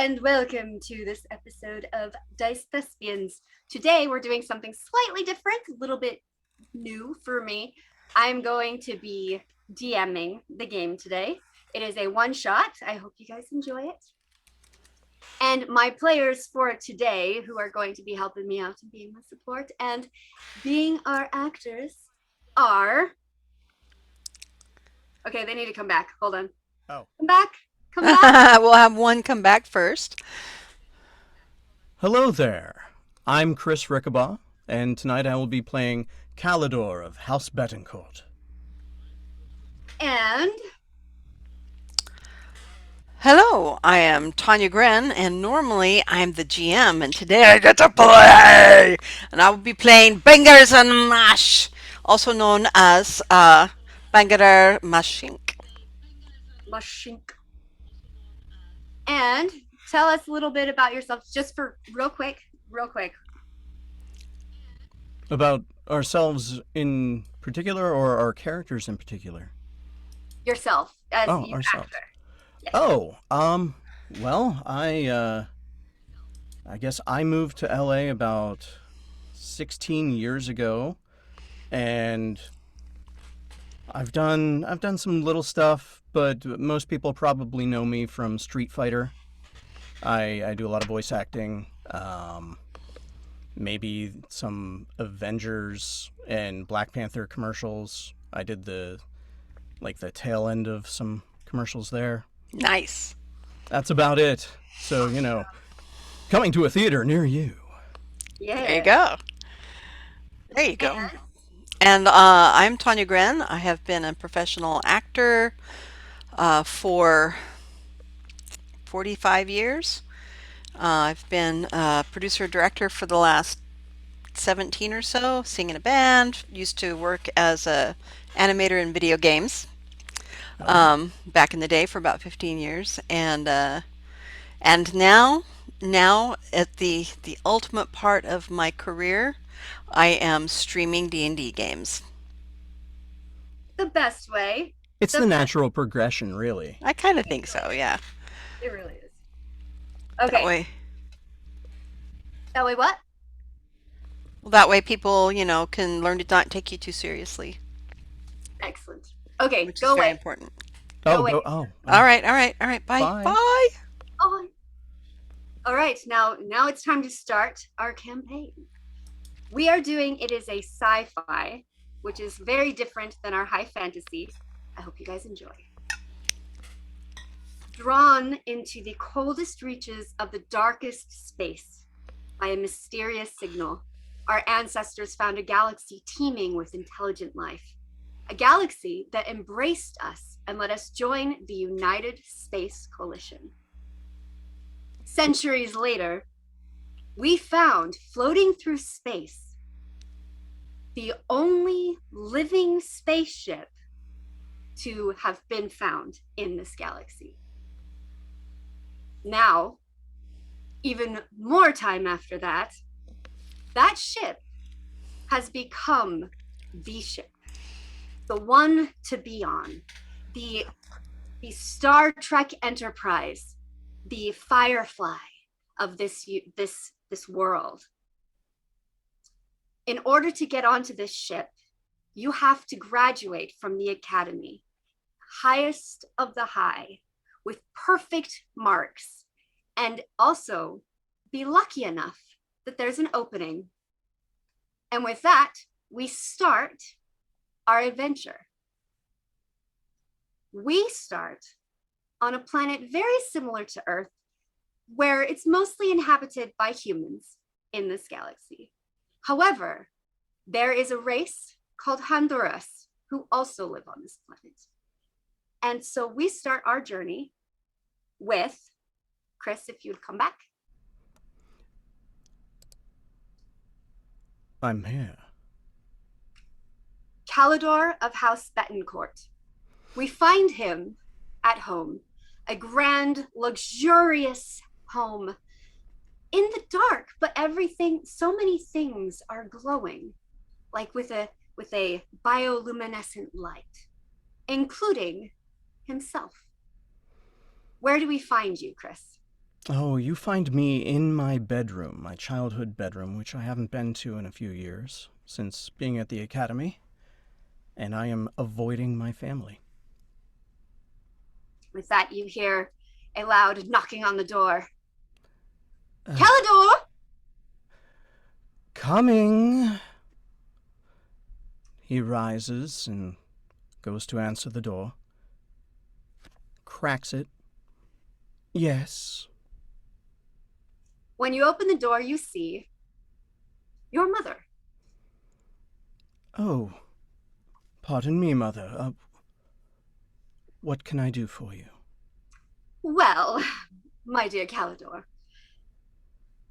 and welcome to this episode of Diced Thespians. Today we're doing something slightly different, a little bit new for me. I'm going to be DMing the game today. It is a one shot. I hope you guys enjoy it. And my players for today, who are going to be helping me out and being my support and being our actors, are. Okay, they need to come back. Hold on. Oh. Come back. Come back. We'll have one come back first. Hello there. I'm Chris Rickabaugh, and tonight I will be playing Calidor of House Betancourt. And Hello, I am Tanya Gren, and normally I'm the GM, and today I get to play! And I will be playing Bangers and Mash, also known as Bangerer Mashink. Mashink. And tell us a little bit about yourself, just for real quick. About ourselves in particular, or our characters in particular? Yourself as Oh, the ourselves. actor. Yes. Oh, well, I guess I moved to LA about 16 years ago, and I've done some little stuff, but most people probably know me from Street Fighter. I do a lot of voice acting. Maybe some Avengers and Black Panther commercials. I did the tail end of some commercials there. Nice. That's about it. So, coming to a theater near you. Yeah. There you go. There you go. And I'm Tanya Gren. I have been a professional actor for 45 years. I've been a producer director for the last 17 or so, sing in a band, used to work as a animator in video games back in the day for about 15 years, and now at the ultimate part of my career, I am streaming D&D games. The best way. It's the natural progression, really. I kind of think so, yeah. It really is. That Okay. way, That way what? well, that way people, can learn to not take you too seriously, Excellent. Okay, which is go very away. important. Go Oh, away. oh. All right, all right, all right. Bye, Bye. bye. Oh. All right, now it's time to start our campaign. We are doing it is a sci-fi, which is very different than our high fantasy. I hope you guys enjoy. Drawn into the coldest reaches of the darkest space by a mysterious signal, our ancestors found a galaxy teeming with intelligent life. A galaxy that embraced us and let us join the United Space Coalition. Centuries later, we found floating through space the only living spaceship to have been found in this galaxy. Now, even more time after that, that ship has become the ship, the one to be on, the Star Trek Enterprise, the Firefly of this world. In order to get onto this ship, you have to graduate from the academy, highest of the high, with perfect marks, and also be lucky enough that there's an opening. And with that, we start our adventure. We start on a planet very similar to Earth, where it's mostly inhabited by humans in this galaxy. However, there is a race called Honduras who also live on this planet. And so we start our journey with, Chris, if you'd come back. I'm here. Calidor of House Betancourt. We find him at home, a grand, luxurious home in the dark, but everything, so many things are glowing, like with a bioluminescent light, including himself. Where do we find you, Chris? Oh, you find me in my bedroom, my childhood bedroom, which I haven't been to in a few years since being at the academy, and I am avoiding my family. With that, you hear a loud knocking on the door. Uh, Calidor! Coming! He rises and goes to answer the door, cracks it. Yes. When you open the door, you see your mother. Oh, pardon me, Mother. What can I do for you? Well, my dear Calidor,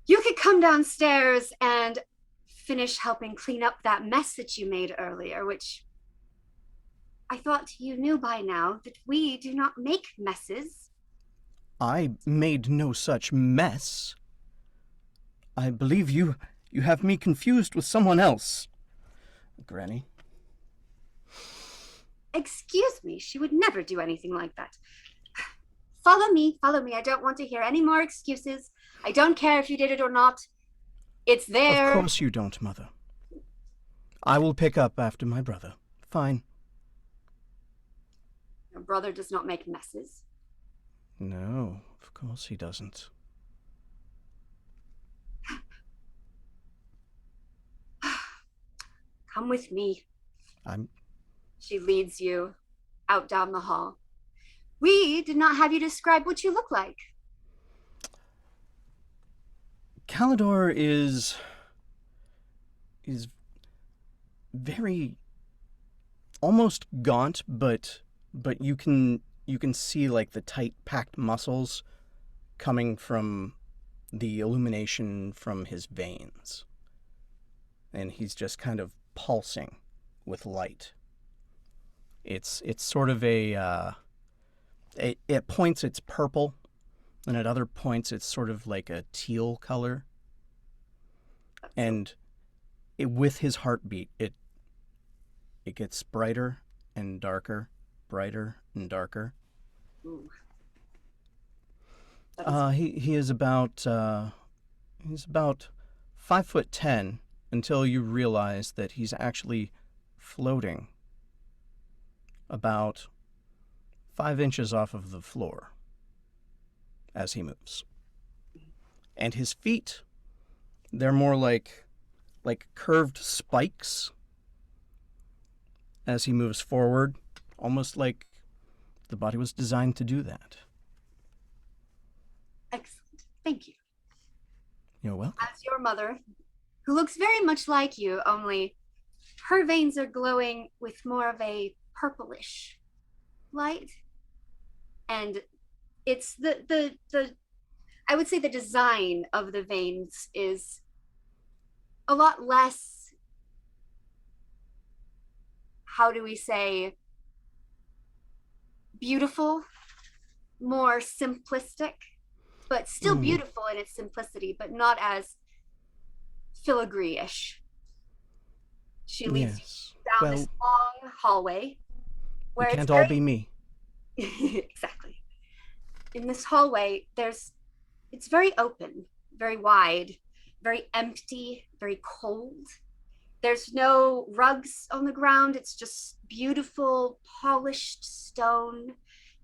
you could come downstairs and finish helping clean up that mess that you made earlier, which I thought you knew by now that we do not make messes. I made no such mess. I believe you have me confused with someone else. Granny. Excuse me, she would never do anything like that. Follow me, follow me. I don't want to hear any more excuses. I don't care if you did it or not. It's there. Of course you don't, Mother. I will pick up after my brother. Fine. Your brother does not make messes. No, of course he doesn't. Come with me. I'm... She leads you out down the hall. We did not have you describe what you look like. Calidor is very almost gaunt, but you can see like the tight packed muscles coming from the illumination from his veins. And he's just kind of pulsing with light. It's sort of at points it's purple, and at other points it's sort of like a teal color. And with his heartbeat, it gets brighter and darker, brighter and darker. Ooh. He is about he's about 5'10" until you realize that he's actually floating about 5 inches off of the floor as he moves. And his feet, they're more like curved spikes as he moves forward, almost like the body was designed to do that. Excellent. Thank you. You're welcome. As your mother, who looks very much like you, only her veins are glowing with more of a purplish light. And it's the I would say the design of the veins is a lot less, how do we say, beautiful, more simplistic, but still beautiful in its simplicity, but not as filigree-ish. She leads you down this long hallway where it can't all be me. Exactly. In this hallway, it's very open, very wide, very empty, very cold. There's no rugs on the ground. It's just beautiful, polished stone.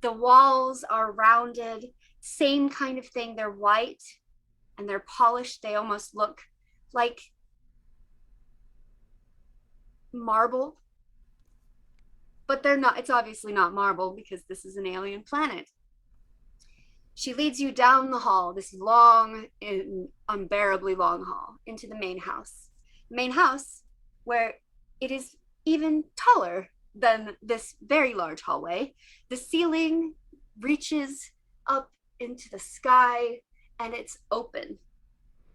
The walls are rounded, same kind of thing. They're white and they're polished. They almost look like marble, but they're not. It's obviously not marble because this is an alien planet. She leads you down the hall, this long and unbearably long hall, into the main house. The main house, where it is even taller than this very large hallway. The ceiling reaches up into the sky and it's open.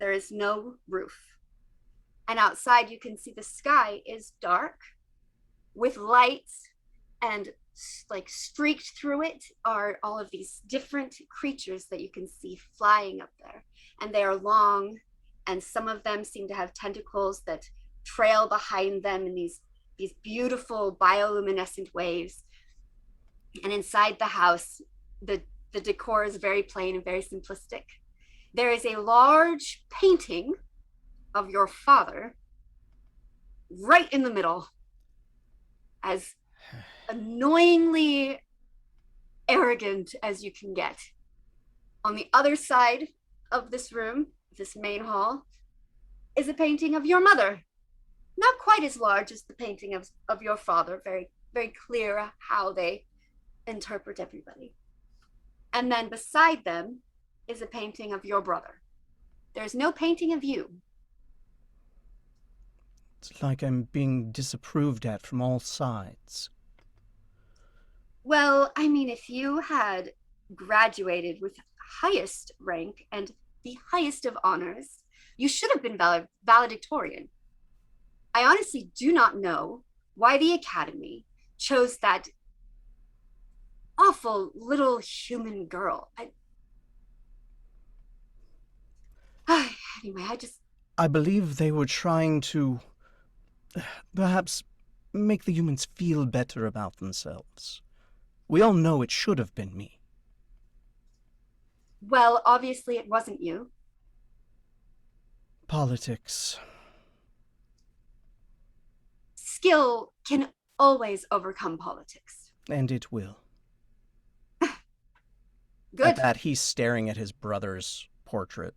There is no roof. And outside you can see the sky is dark with lights, and like streaked through it are all of these different creatures that you can see flying up there. And they are long, and some of them seem to have tentacles that trail behind them in these beautiful bioluminescent waves. And inside the house, the decor is very plain and very simplistic. there is a large painting of your father right in the middle, as annoyingly arrogant as you can get. On the other side of this room, this main hall, is a painting of your mother. Not quite as large as the painting of your father, very, very clear how they interpret everybody. And then beside them is a painting of your brother. There's no painting of you. It's like I'm being disapproved at from all sides. Well, I mean, if you had graduated with highest rank and the highest of honors, you should have been valedictorian. I honestly do not know why the Academy chose that awful little human girl. Anyway, I believe they were trying to perhaps make the humans feel better about themselves. We all know it should have been me. Well, obviously it wasn't you. Politics. Skill can always overcome politics. And it will. Good. At that, he's staring at his brother's portrait.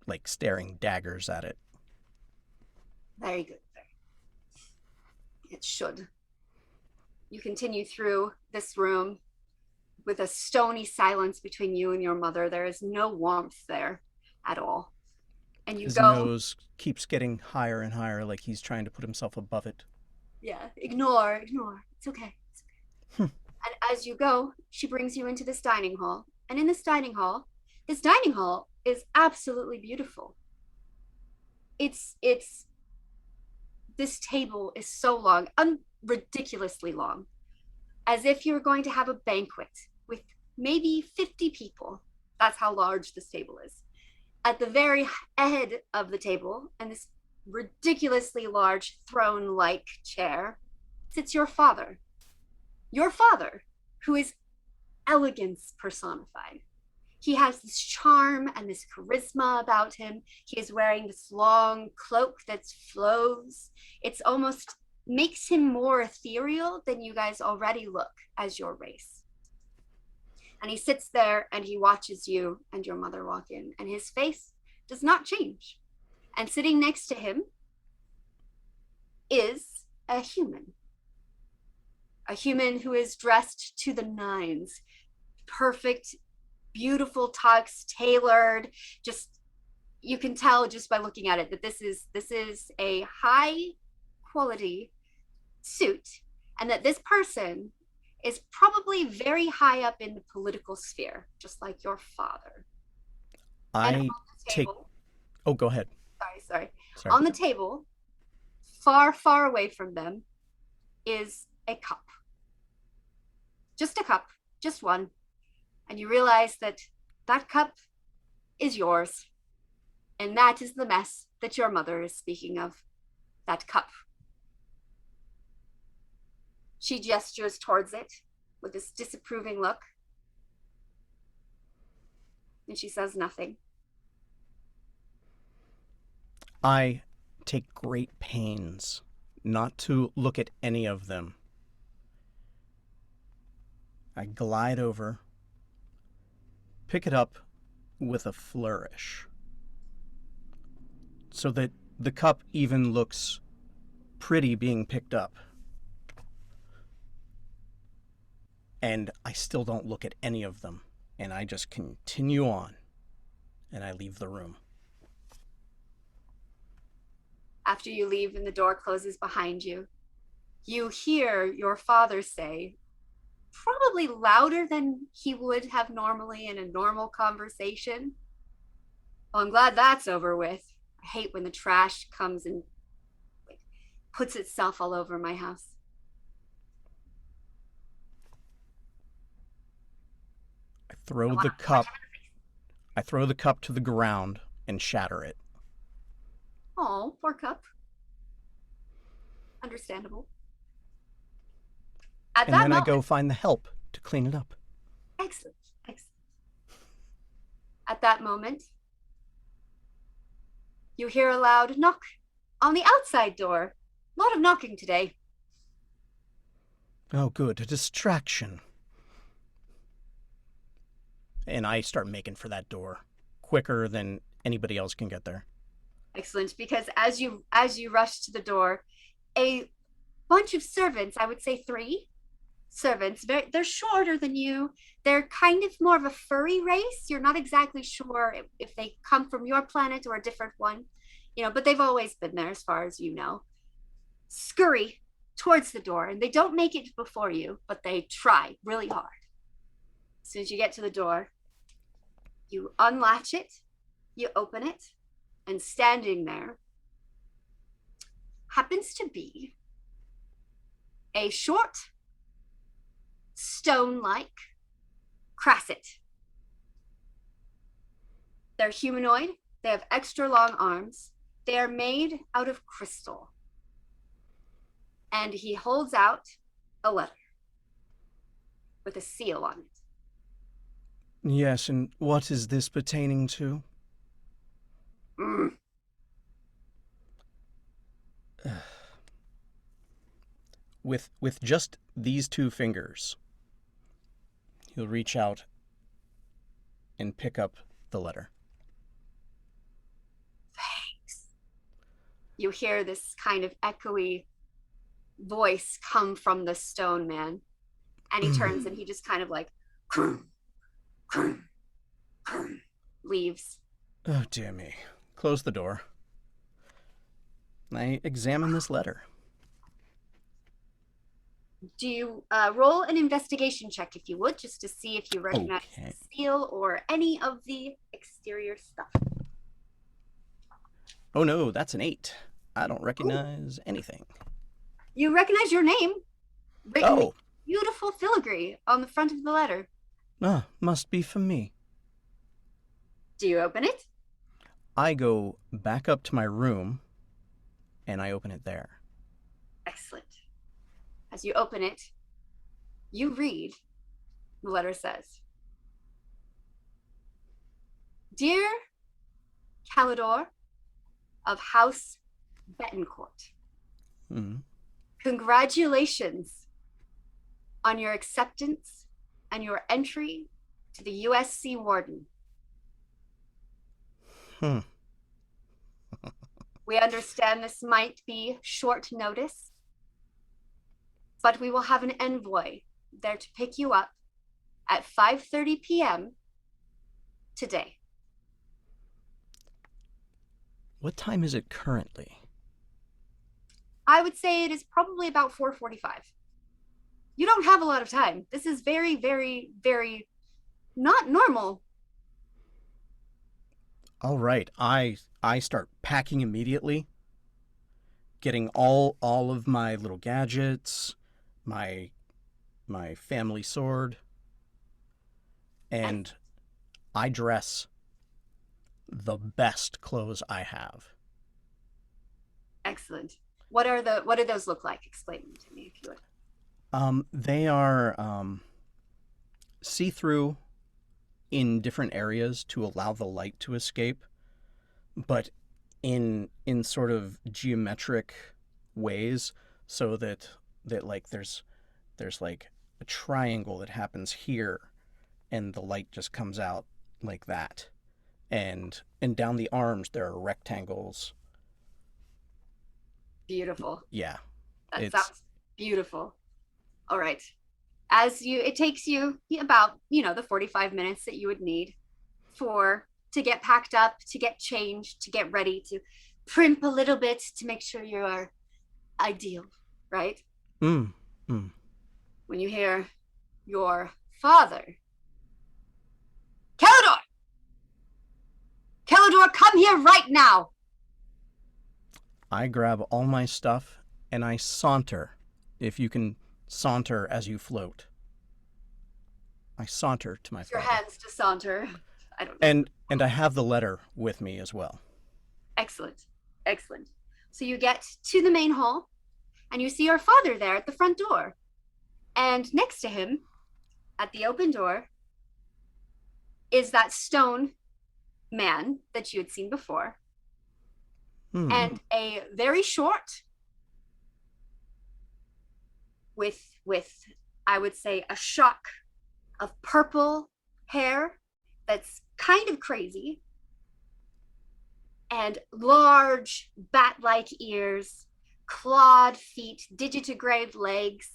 Like staring daggers at it. Very good. It should. You continue through this room with a stony silence between you and your mother. There is no warmth there at all. And you His go. nose keeps getting higher and higher, like he's trying to put himself above it. Yeah, ignore. It's okay. And as you go, she brings you into this dining hall. And in this dining hall is absolutely beautiful. This table is so long, ridiculously long, as if you're going to have a banquet with maybe 50 people. That's how large this table is. At the very head of the table, and this ridiculously large throne-like chair, sits your father. Your father, who is elegance personified. He has this charm and this charisma about him. He is wearing this long cloak that flows. It's almost makes him more ethereal than you guys already look as your race. And he sits there and he watches you and your mother walk in, and his face does not change. And sitting next to him is a human who is dressed to the nines, perfect, beautiful tux, tailored. Just, you can tell just by looking at it that this is a high quality suit, and that this person is probably very high up in the political sphere, just like your father. Oh, go ahead. Sorry. On the table, far, far away from them, is a cup. Just a cup, just one. And you realize that that cup is yours. And that is the mess that your mother is speaking of. That cup. She gestures towards it with this disapproving look. And she says nothing. I take great pains not to look at any of them. I glide over, pick it up with a flourish, so that the cup even looks pretty being picked up. And I still don't look at any of them, and I just continue on, and I leave the room. After you leave and the door closes behind you, you hear your father say, probably louder than he would have normally in a normal conversation, "Well, I'm glad that's over with. I hate when the trash comes and puts itself all over my house." I throw the cup to the ground and shatter it. Oh, poor cup. Understandable. At And that then moment, I go find the help to clean it up. excellent. At that moment, you hear a loud knock on the outside door. A lot of knocking today. Oh, good. A distraction. And I start making for that door quicker than anybody else can get there. Excellent, because as you rush to the door, a bunch of servants, I would say 3 servants, they're shorter than you. They're kind of more of a furry race. You're not exactly sure if they come from your planet or a different one, but they've always been there as far as you know. Scurry towards the door, and they don't make it before you, but they try really hard. As soon as you get to the door, you unlatch it, you open it, and standing there happens to be a short, stone-like Crasset. They're humanoid. They have extra long arms. They are made out of crystal. And he holds out a letter with a seal on it. Yes, and what is this pertaining to? With just these 2 fingers, he'll reach out and pick up the letter. Thanks. You hear this kind of echoey voice come from the stone man, and he turns and he just kind of like leaves. Oh, dear me. Close the door. I examine this letter. Do you roll an investigation check, if you would, just to see if you recognize the seal or any of the exterior stuff? Oh no, that's an 8. I don't recognize anything. You recognize your name written Oh. with beautiful filigree on the front of the letter. Ah, must be for me. Do you open it? I go back up to my room, and I open it there. Excellent. As you open it, you read, the letter says, Dear Calidor of House Betancourt, congratulations on your acceptance and your entry to the USC Warden. We understand this might be short notice, but we will have an envoy there to pick you up at 5:30 p.m. today. What time is it currently? I would say it is probably about 4:45. You don't have a lot of time. This is very, very, very not normal. All right, I start packing immediately, getting all of my little gadgets, my family sword, and I dress the best clothes I have. Excellent. What do those look like? Explain them to me, if you would. They are see-through in different areas to allow the light to escape, but in sort of geometric ways, so that like there's like a triangle that happens here, and the light just comes out like that, and down the arms there are rectangles. Beautiful. Yeah, that sounds beautiful. All right. It takes you about the 45 minutes that you would need to get packed up, to get changed, to get ready, to primp a little bit, to make sure you are ideal, right? When you hear your father, Calidor, come here right now. I grab all my stuff and I saunter, if you can saunter as you float. I saunter to my father. Your hands to saunter. I don't know. And I have the letter with me as well. Excellent. Excellent. So you get to the main hall and you see your father there at the front door. And next to him, at the open door, is that stone man that you had seen before, Hmm. and a very short, with I would say a shock of purple hair that's kind of crazy, and large bat-like ears, clawed feet, digitigrade legs,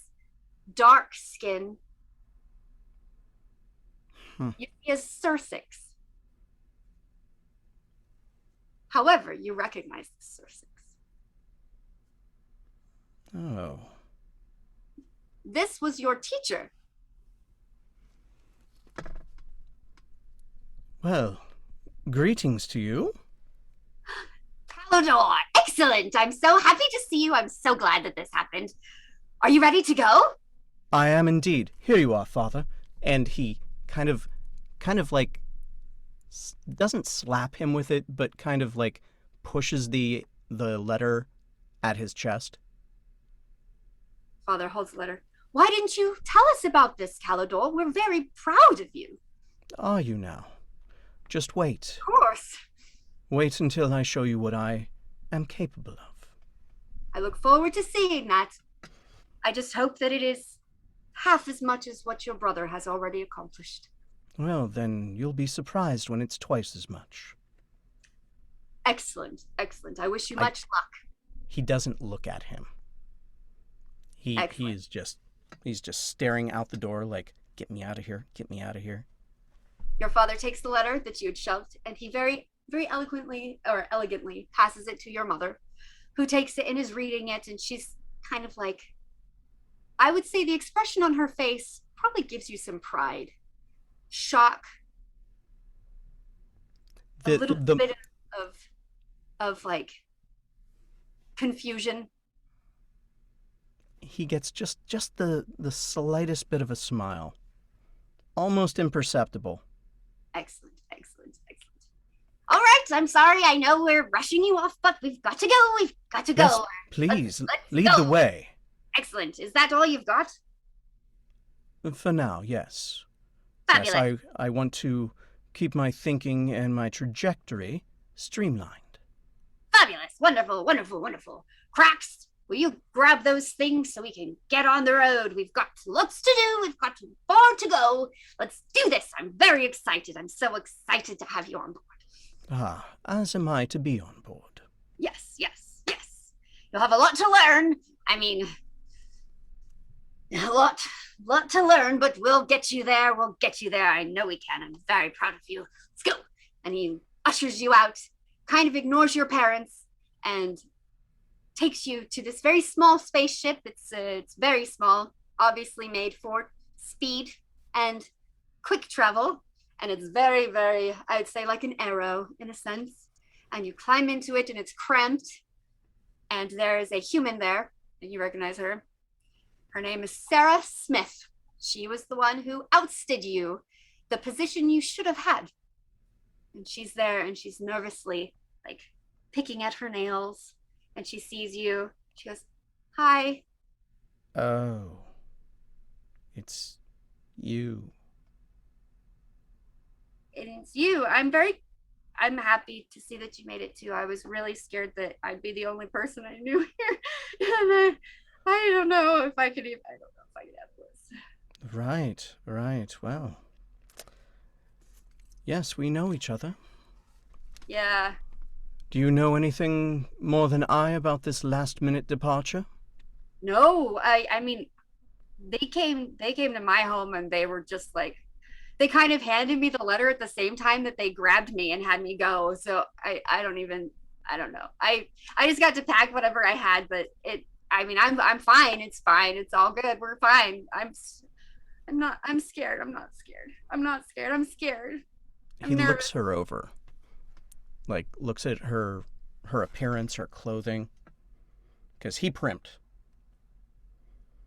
dark skin. Hmm. You see as Sursix. However, you recognize the Sursix. Oh. This was your teacher. Well, greetings to you. Palador, excellent. I'm so happy to see you. I'm so glad that this happened. Are you ready to go? I am indeed. Here you are, father. And he kind of like doesn't slap him with it, but kind of like pushes the letter at his chest. Father holds the letter. Why didn't you tell us about this, Calidor? We're very proud of you. Are you now? Just wait. Of course. Wait until I show you what I am capable of. I look forward to seeing that. I just hope that it is half as much as what your brother has already accomplished. Well, then you'll be surprised when it's twice as much. Excellent, excellent. I wish you I- much luck. He doesn't look at him. He Excellent. is just he's just staring out the door like, get me out of here, get me out of here. Your father takes the letter that you had shoved, and he very, very eloquently or elegantly passes it to your mother, who takes it and is reading it, and she's kind of like, I would say the expression on her face probably gives you some pride, shock, a little The bit of like confusion. he gets just the slightest bit of a smile. Almost imperceptible. Excellent, excellent, excellent. All right, I'm sorry. I know we're rushing you off, but we've got to go. We've got to go. Yes, please, Let's lead go. the way. Excellent. Is that all you've got? For now, yes. Fabulous. Yes, I want to keep my thinking and my trajectory streamlined. Fabulous. Wonderful, wonderful, wonderful. Cracks, will you grab those things so we can get on the road? We've got lots to do. We've got far to go. Let's do this. I'm very excited. I'm so excited to have you on board. Ah, as am I to be on board. Yes, yes, yes. You'll have a lot to learn. I mean, a lot to learn, but we'll get you there. We'll get you there. I know we can. I'm very proud of you. Let's go. And he ushers you out, kind of ignores your parents, and takes you to this very small spaceship. It's very small, obviously made for speed and quick travel, and it's very, very, I'd say, like an arrow in a sense. And you climb into it, and it's cramped, and there is a human there, and you recognize her. Her name is Sarah Smith. She was the one who ousted you, the position you should have had. And she's there, and she's nervously, like, picking at her nails, and she sees you. She goes, "Hi." Oh. It's you. It's you. I'm happy to see that you made it too. I was really scared that I'd be the only person I knew here. And I don't know if I could even, I don't know if I could have this. Right. Well. Yes, we know each other. Yeah. Do you know anything more than I about this last-minute departure? No, I mean, they came to my home, and they were just like, they kind of handed me the letter at the same time that they grabbed me and had me go. So I don't even, I don't know. I just got to pack whatever I had, but I mean, I'm fine. It's fine. It's all good. We're fine. I'm scared. I'm not scared. I'm scared. He nervous. looks her over. Like, looks at her appearance, her clothing. Because he primped.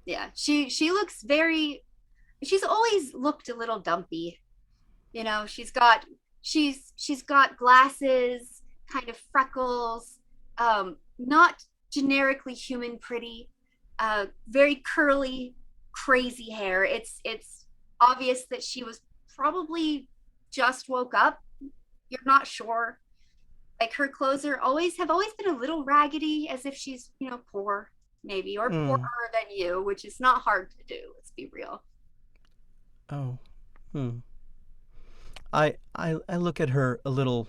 Yeah, she looks very, she's always looked a little dumpy. You know, she's got glasses, kind of freckles, not generically human pretty, very curly, crazy hair. It's obvious that she was probably just woke up, you're not sure. Like her clothes are always have always been a little raggedy, as if she's, poor, maybe, or Hmm. poorer than you, which is not hard to do. Let's be real. Oh. Hmm. I look at her a little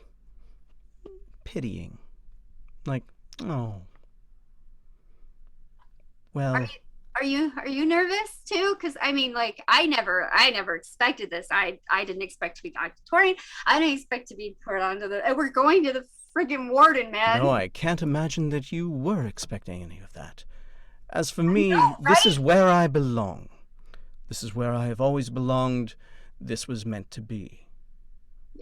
pitying. Like, oh, Are well, you are you nervous too? Because I mean, like, I never expected this. I didn't expect to be Victorian. I didn't expect to be put onto the. And we're going to the friggin' warden, no, man. I can't imagine that you were expecting any of that. As for I me, know, this right? is where I belong. This is where I have always belonged. This was meant to be.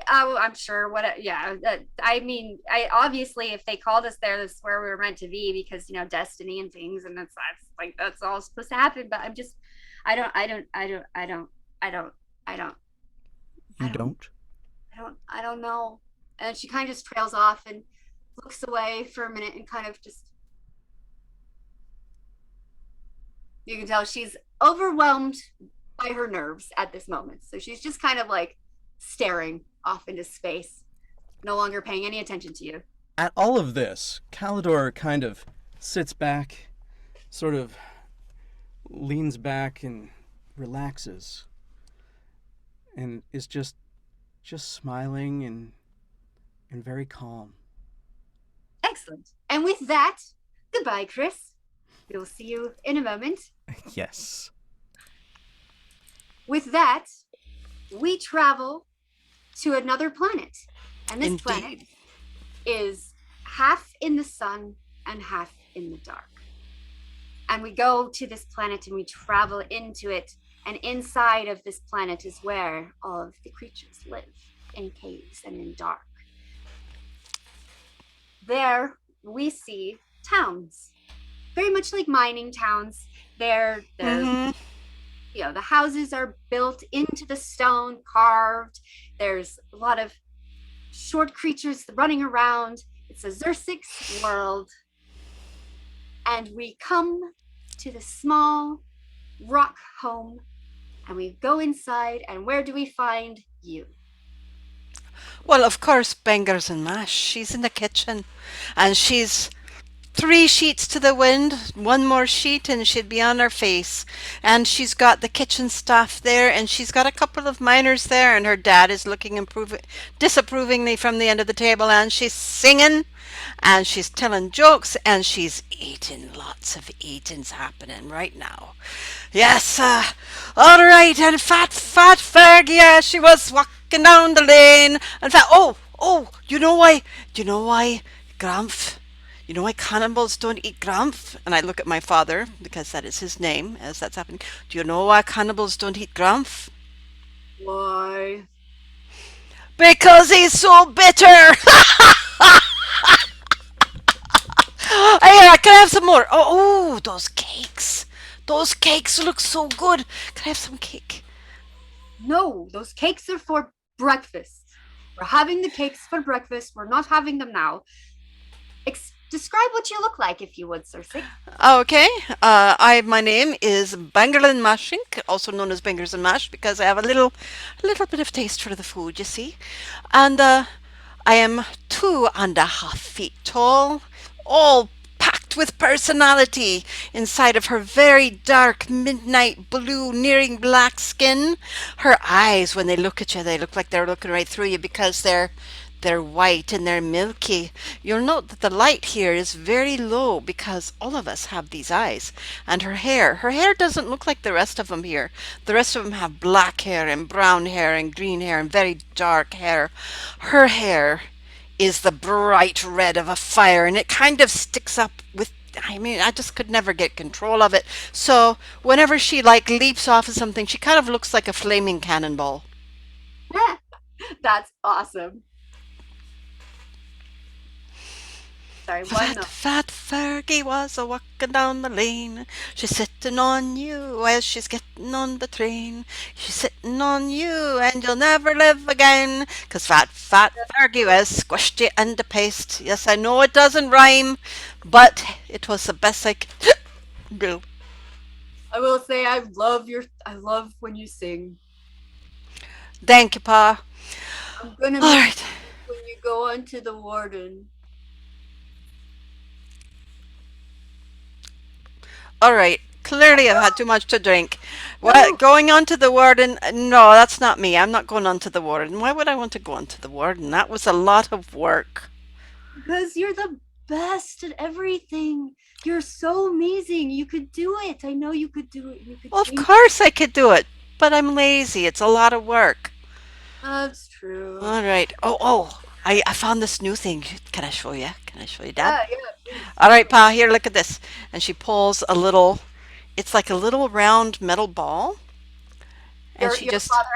Oh, I'm sure. Yeah. I mean, I obviously, if they called us there, this is where we were meant to be because destiny and things, and that's all supposed to happen. But I'm just, I don't, I don't, I don't, I don't, I don't, I don't, I You don't, don't? I don't know. And she kind of just trails off and looks away for a minute and kind of just, you can tell she's overwhelmed by her nerves at this moment. So she's just kind of like staring off into space, no longer paying any attention to you. At all of this, Calidor kind of sits back, sort of leans back and relaxes, and is just smiling and very calm. Excellent. And with that, goodbye, Chris. We'll see you in a moment. Yes. With that, we travel to another planet. And this planet Indeed. is half in the sun and half in the dark. And we go to this planet and we travel into it. And inside of this planet is where all of the creatures live, in caves and in dark. There we see towns, very much like mining towns. They're Mm-hmm. the houses are built into the stone, carved. There's a lot of short creatures running around. It's a Xersix world. And we come to the small rock home and we go inside. And where do we find you? Well, of course, bangers and mash. She's in the kitchen, and she's three sheets to the wind, one more sheet, and she'd be on her face. And she's got the kitchen staff there, and she's got a couple of miners there, and her dad is looking disapprovingly from the end of the table, and she's singing, and she's telling jokes, and she's eating. Lots of eating's happening right now. Yes, all right, and fat Fergie, yeah, she was walking down the lane, and do you know why, Grumph? You know why cannibals don't eat Grumph? And I look at my father, because that is his name, as that's happening. Do you know why cannibals don't eat Grumph? Why? Because he's so bitter! Hey, can I have some more? Oh, those cakes. Those cakes look so good. Can I have some cake? No, those cakes are for breakfast. We're having the cakes for breakfast. We're not having them now. Describe what you look like, if you would, Cersei. Okay, my name is Bangerlin Mashink, also known as Bangers and Mash, because I have a little bit of taste for the food, you see. And I am 2.5 feet tall, all packed with personality inside of her very dark midnight blue, nearing black skin. Her eyes, when they look at you, they look like they're looking right through you because they're white and they're milky. You'll note that the light here is very low because all of us have these eyes. And her hair doesn't look like the rest of them here. The rest of them have black hair and brown hair and green hair and very dark hair. Her hair is the bright red of a fire, and it kind of sticks up with, I mean, I just could never get control of it. So whenever she like leaps off of something, she kind of looks like a flaming cannonball. That's awesome. Sorry, one note. Fat Fergie was a walking down the lane. She's sitting on you as she's getting on the train. She's sitting on you and you'll never live again. 'Cause fat Fergie was squished you into paste. Yes, I know it doesn't rhyme, but it was the best I could do. I will say I love when you sing. Thank you, Pa. I'm gonna All make right. go on to the warden. All right. Clearly, I've had too much to drink. What? No, Going on to the warden? No, that's not me. I'm not going on to the warden. Why would I want to go on to the warden? That was a lot of work. because you're the best at everything. You're so amazing. You could do it. I know you could do it. You could Well, of change. course I could do it, but I'm lazy. It's a lot of work. That's true. All right. I found this new thing. Can I show you? Can I show you, Dad? Yeah, yeah, please. All right, Pa, here, look at this. And she pulls a little, it's like a little round metal ball. And Your she your just, father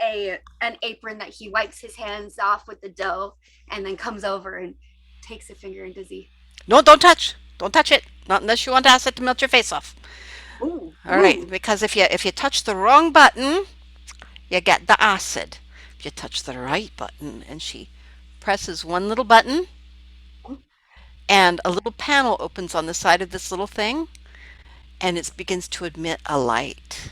has an apron that he wipes his hands off with the dough and then comes over and takes a finger and does he? no, don't touch. Don't touch it. Not unless you want acid to melt your face off. Ooh, All right, ooh. because if you touch the wrong button, you get the acid. If you touch the right button, and she presses one little button, and a little panel opens on the side of this little thing, and it begins to emit a light.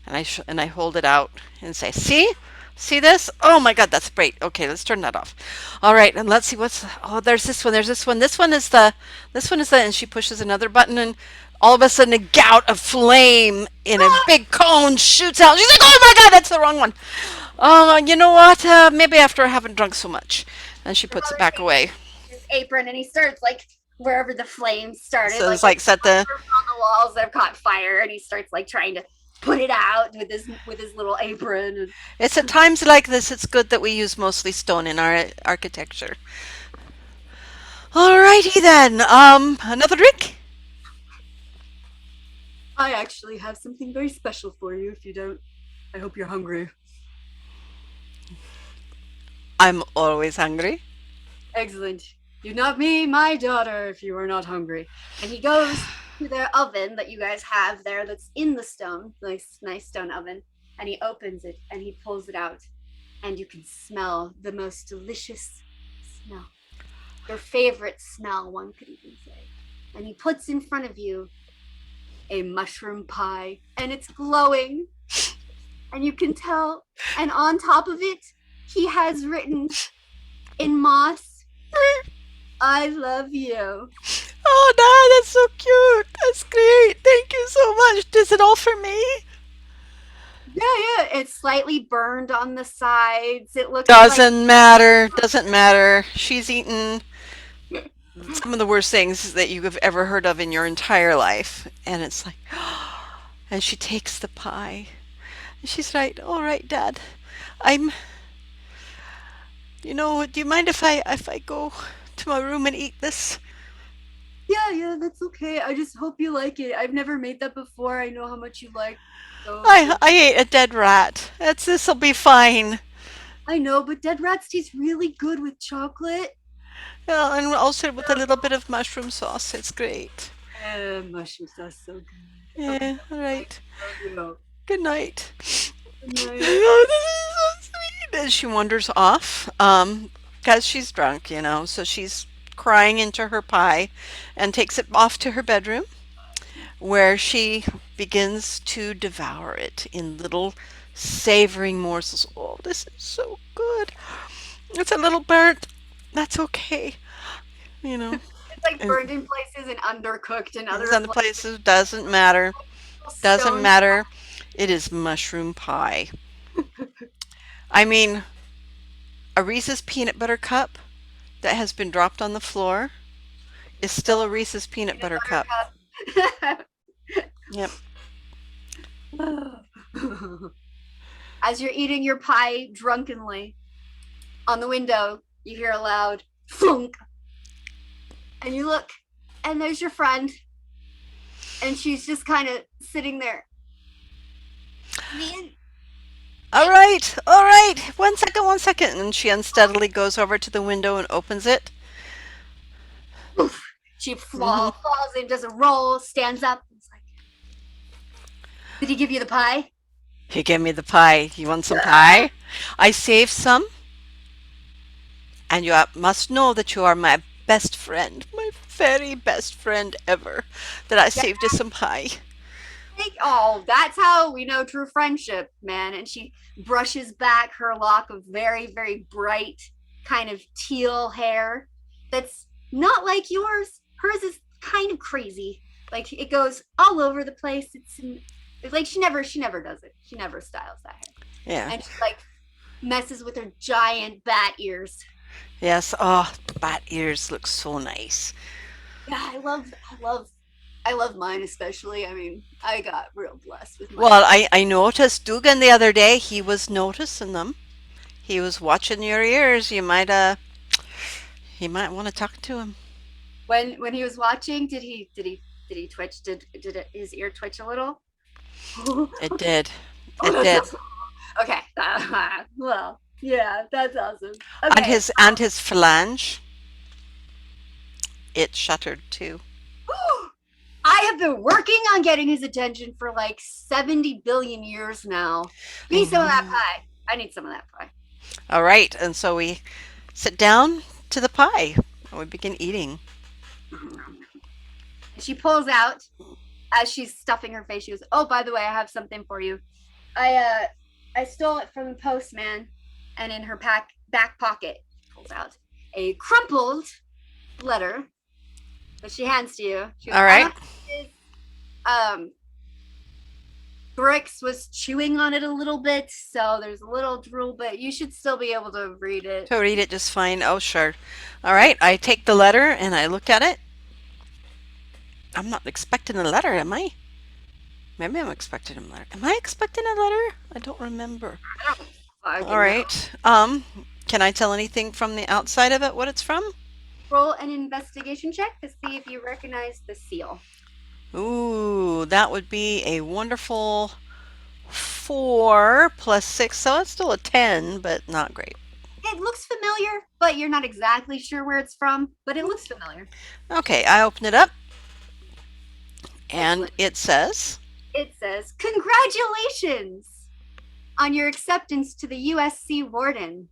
And I hold it out and say, see this? Oh my God, that's great. Okay, let's turn that off. All right, and let's see what's. Oh, there's this one. There's this one. This one is the. And she pushes another button, and all of a sudden, a gout of flame in a big cone shoots out. She's like, oh my God, that's the wrong one. You know what? Maybe after I haven't drunk so much. And she Your puts it father back takes away. his apron and he starts like wherever the flames started, So like it's like set the. on the walls that have caught fire, and he starts like trying to put it out with his little apron. And It's at times like this. It's good that we use mostly stone in our architecture. Alrighty then. Another drink? I actually have something very special for you. If you don't, I hope you're hungry. I'm always hungry. Excellent. Do not be my daughter if you are not hungry. And he goes to their oven that you guys have there that's in the stone, nice stone oven, and he opens it and he pulls it out. And you can smell the most delicious smell. Your favorite smell, one could even say. And he puts in front of you a mushroom pie, and it's glowing. And you can tell. And on top of it, he has written in moss, I love you. Oh, no, that's so cute. That's great. Thank you so much. Is it all for me? Yeah, it's slightly burned on the sides. It looks Doesn't matter. Doesn't matter. She's eaten some of the worst things that you have ever heard of in your entire life. And it's like, and she takes the pie. And she's right. All right, Dad. I'm, do you mind if I go to my room and eat this? yeah, that's okay. I just hope you like it. I've never made that before. I know how much you like those. I ate a dead rat. This'll be fine. I know, but dead rats taste really good with chocolate. Yeah, and also with a little bit of mushroom sauce. It's great. Mushroom sauce, so good. Yeah, all right. Love you. Good night. Good night. Oh, this is so sweet. And she wanders off, because she's drunk, so she's crying into her pie and takes it off to her bedroom where she begins to devour it in little savoring morsels. Oh, this is so good. It's a little burnt. That's okay. You know, It's like and burned in places and undercooked in other other places doesn't matter. Doesn't Stone. matter. It is mushroom pie. I mean, a Reese's peanut butter cup that has been dropped on the floor is still a Reese's peanut butter cup. Yep. As you're eating your pie drunkenly, on the window, you hear a loud thunk. And you look, and there's your friend. And she's just kind of sitting there. Man, All right, all right. 1 second, 1 second. And she unsteadily goes over to the window and opens it. she falls in, does a roll, stands up. And it's like, did he give you the pie? He gave me the pie. You want some pie? I saved some. And you must know that you are my best friend, my very best friend ever, that I saved you some pie. Oh, that's how we know true friendship, man. And she brushes back her lock of very, very bright, kind of teal hair that's not like yours. Hers is kind of crazy. Like it goes all over the place. It's like she never does it. She never styles that hair. Yeah. And she like messes with her giant bat ears. Yes. Oh, bat ears look so nice. Yeah, I love mine especially. I mean, I got real blessed with mine. Well, I noticed Dugan the other day. He was noticing them. He was watching your ears. You might want to talk to him. When he was watching, did he twitch? His ear twitch a little? Oh, It did. It that's did. awesome. Okay. Well, yeah, that's awesome. And Okay. his phalange, it shuttered too. I have been working on getting his attention for like 70 billion years now. Give I me some of that know. pie. I need some of that pie. All right, and so we sit down to the pie and we begin eating. She pulls out as she's stuffing her face. She goes, "Oh, by the way, I have something for you. I stole it from the postman." And in her back pocket, she pulls out a crumpled letter that she hands to you. She goes, All "I right. don't know what it is. Um, Brix was chewing on it a little bit, so there's a little drool, but you should still be able to read it." To read it just fine. Oh, sure. All right, I take the letter and I look at it. I'm not expecting a letter, am I? Maybe I'm expecting a letter. Am I expecting a letter? I don't remember. I don't All fucking know. right. Can I tell anything from the outside of it what it's from? Roll an investigation check to see if you recognize the seal. Ooh, that would be a wonderful 4 plus 6, so it's still a 10, but not great. It looks familiar, but you're not exactly sure where it's from, but it looks familiar. Okay, I open it up and Excellent. it says, It says, "Congratulations on your acceptance to the USC Warden.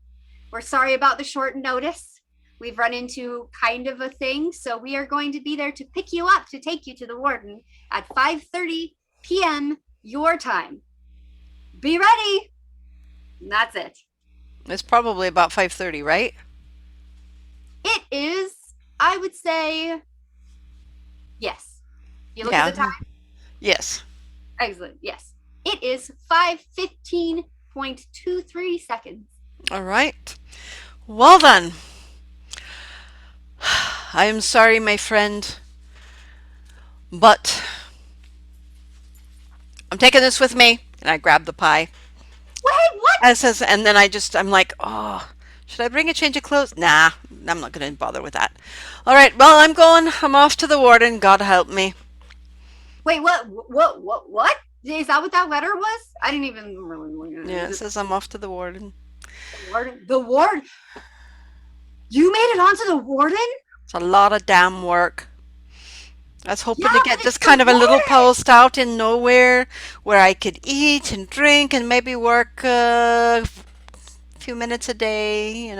We're sorry about the short notice. We've run into kind of a thing, so we are going to be there to pick you up to take you to the Warden at 5:30 p.m. your time. Be ready." And that's it. it's probably about 5:30, right? It is, I would say, yes. You look at Yeah. the time. Yes. Excellent. Yes. It is 5:15.23 seconds. All right. Well then, I am sorry, my friend, but I'm taking this with me. And I grab the pie. Wait, what? And it says, and then I'm like, oh, should I bring a change of clothes? Nah, I'm not going to bother with that. All right, well, I'm going. I'm off to the warden. God help me. Wait, what? What? Is that what that letter was? I didn't even really look at it. Yeah, it Is it says I'm off to the warden. the warden? The warden? You made it onto the warden? It's a lot of damn work. I was hoping Yeah, to but get it's just the kind of a little warden. post out in nowhere where I could eat and drink and maybe work a few minutes a day.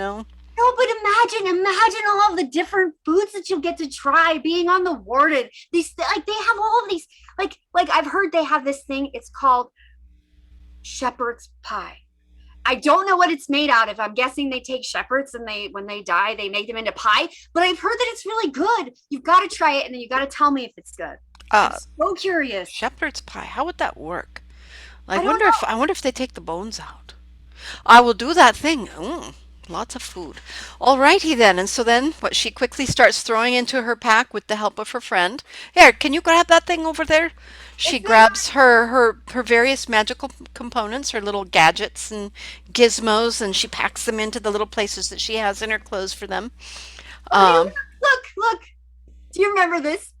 No, but imagine all of the different foods that you'll get to try being on the warden. These like they have all of these like I've heard they have this thing. It's called shepherd's pie. I don't know what it's made out of. I'm guessing they take shepherds and when they die, they make them into pie. But I've heard that it's really good. You've got to try it and then you got to tell me if it's good. I'm Uh, so curious. shepherd's pie. How would that work? I don't know. I wonder if they take the bones out. I will do that thing. Lots of food. Alrighty then. And so then what she quickly starts throwing into her pack with the help of her friend. Here, can you grab that thing over there? She It's not. grabs her various magical components, her little gadgets and gizmos, and she packs them into the little places that she has in her clothes for them. Oh, Um, look. Do you remember this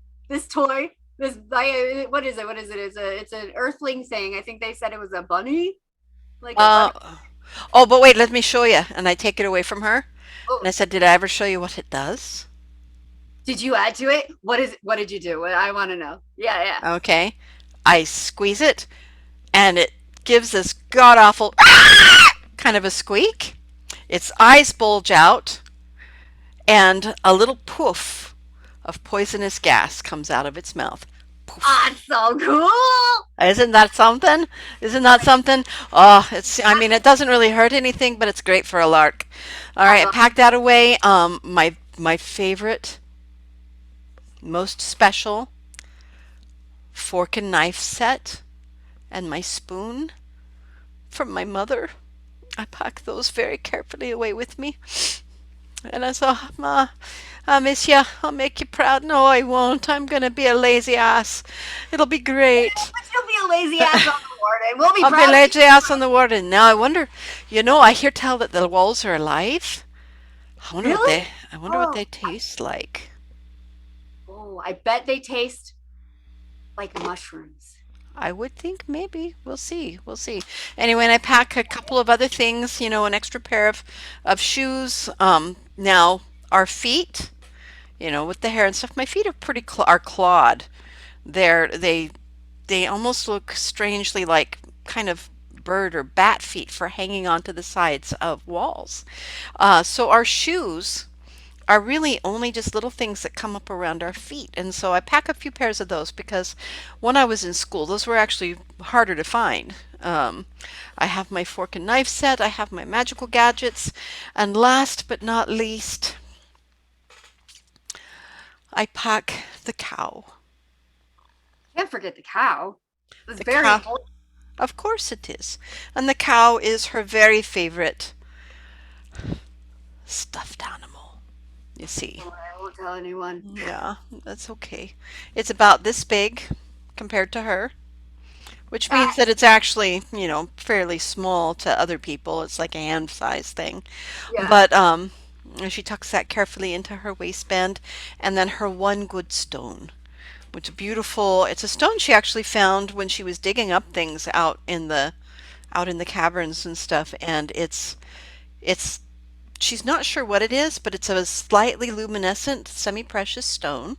toy? What is it? What is it? It's an earthling thing. I think they said it was a bunny, like a bunny. uh, oh, but wait, let me show you. And I take it away from her. And Oh, I said, did I ever show you what it does? did you add to it? What is? What did you do? I want to know. Yeah, yeah. Okay. I squeeze it, and it gives this god awful kind of a squeak. Its eyes bulge out, and a little poof of poisonous gas comes out of its mouth. Poof. Ah, it's so cool. Isn't that something? Isn't that something? Oh, I mean, it doesn't really hurt anything, but it's great for a lark. All I right, I love. packed that away. My favorite, most special fork and knife set and my spoon from my mother. I packed those very carefully away with me. And I thought, Ma, I miss you. I'll make you proud. No, I won't. I'm going to be a lazy ass. It'll be great. But you'll be a lazy ass on the warden. We'll be I'll be a proud of you. lazy ass on the warden. Now I wonder, I hear tell that the walls are alive. Really? I wonder what Oh, they taste like. I bet they taste like mushrooms. I would think maybe. We'll see. We'll see. Anyway, and I pack a couple of other things, an extra pair of shoes. Now our feet, with the hair and stuff, my feet are are clawed. They almost look strangely like kind of bird or bat feet for hanging onto the sides of walls. So our shoes are really only just little things that come up around our feet. And so I pack a few pairs of those because when I was in school, those were actually harder to find. I have my fork and knife set, I have my magical gadgets, and last but not least, I pack the cow. Can't forget the cow. It was The very cow, important. of course it is. And the cow is her very favorite stuffed animal, you see. I won't tell anyone. Yeah, that's okay. It's about this big compared to her, which Ah, means that it's actually, fairly small to other people. It's like a hand size thing. yeah. But and she tucks that carefully into her waistband, and then her one good stone, which is beautiful. It's a stone she actually found when she was digging up things out in the caverns and stuff, and it's she's not sure what it is, but it's a slightly luminescent, semi-precious stone